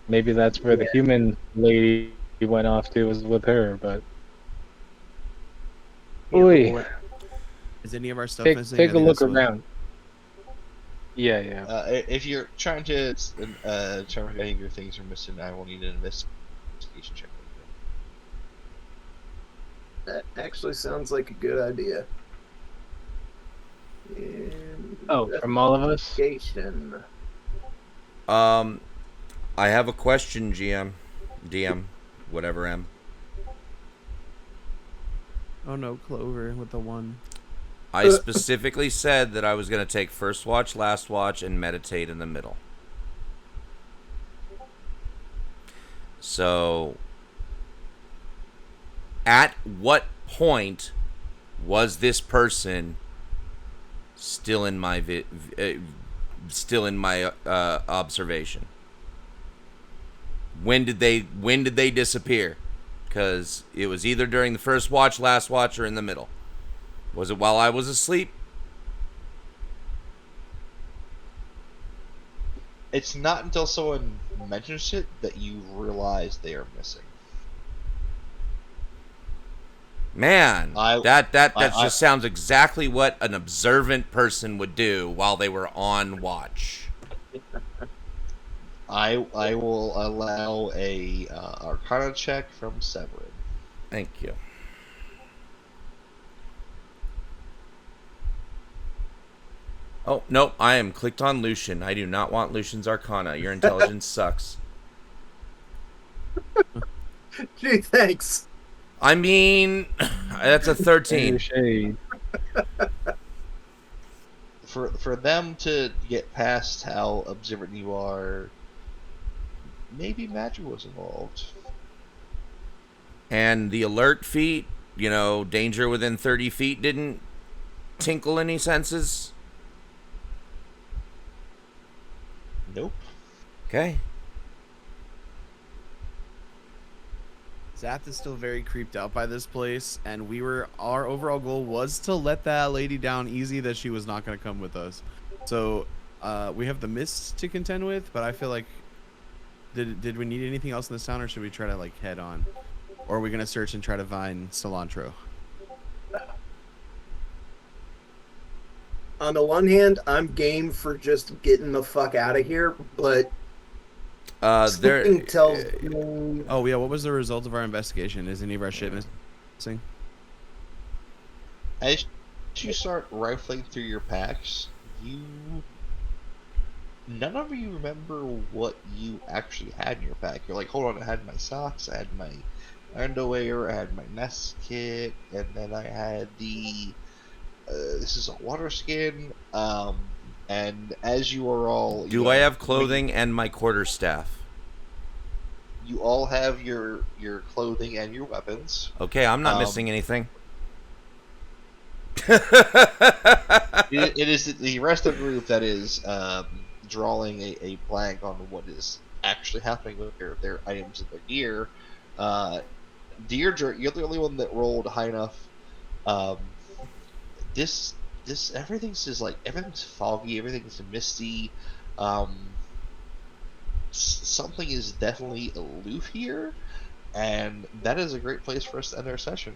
S4: Maybe that's where the human lady went off to, was with her, but... Oy.
S3: Is any of our stuff missing?
S4: Take a look around. Yeah.
S2: If you're trying to determine if any of your things are missing, I will need an investigation check.
S5: That actually sounds like a good idea.
S4: From all of us?
S1: I have a question, DM, whatever M.
S3: Oh no, Clover with the 1.
S1: I specifically said that I was going to take first watch, last watch, and meditate in the middle. So, at what point was this person still in my observation? When did they disappear? Because it was either during the first watch, last watch, or in the middle. Was it while I was asleep?
S2: It's not until someone mentions it that you realize they are missing.
S1: Man, that just sounds exactly what an observant person would do while they were on watch.
S2: I will allow a Arcana check from Severin.
S1: Thank you. Oh, nope. I am clicked on Lucian. I do not want Lucian's Arcana. Your intelligence sucks.
S5: Gee, thanks.
S1: I mean, that's a 13.
S4: Shade.
S2: For them to get past how observant you are, maybe magic was involved.
S1: And the alert feat, danger within 30 feet didn't tinkle any senses?
S2: Nope.
S1: Okay.
S3: Zath is still very creeped out by this place, and our overall goal was to let that lady down easy that she was not going to come with us. So we have the mist to contend with, but I feel like did we need anything else in this town, or should we try to head on? Or are we going to search and try to find cilantro?
S5: On the one hand, I'm game for just getting the fuck out of here, but something tells me...
S3: Oh yeah, what was the result of our investigation? Is any of our shit missing?
S2: As you start rifling through your packs, none of you remember what you actually had in your pack. You're like, hold on, I had my socks, I had my underwear, I had my nest kit, and then I had this is a water skin, and as you are all...
S1: Do I have clothing and my quarterstaff?
S2: You all have your clothing and your weapons.
S1: Okay, I'm not missing anything.
S2: It is the rest of the group that is drawing a blank on what is actually happening with their items and their gear. Deirdre, you're the only one that rolled high enough. This everything's foggy, everything's misty. Something is definitely aloof here, and that is a great place for us to end our session.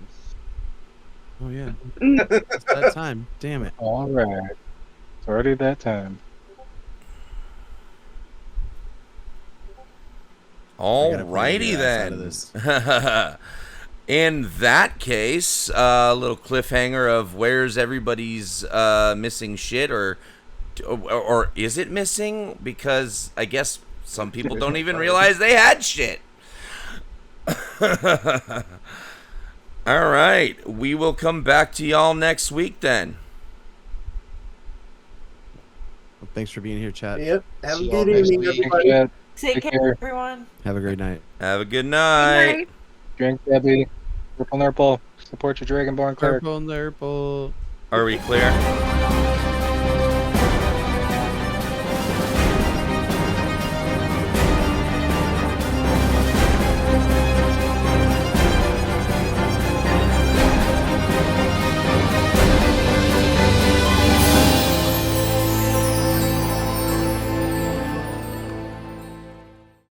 S3: Oh yeah, it's that time. Damn it!
S4: All right, it's already that time.
S1: Alrighty then. In that case, a little cliffhanger of where's everybody's missing shit, or is it missing? Because I guess some people don't even realize they had shit. All right, we will come back to y'all next week then.
S3: Well, thanks for being here, chat.
S5: Yep. Have a
S2: See y'all
S5: good
S2: next
S5: evening,
S2: week.
S5: everybody.
S8: Take care, everyone.
S3: Have a great night.
S1: Have a good
S7: Good
S1: night.
S7: night.
S4: Drink Debbie. Purple Nurple. Support your Dragonborn cleric.
S3: Purple, nurple.
S1: Are we clear?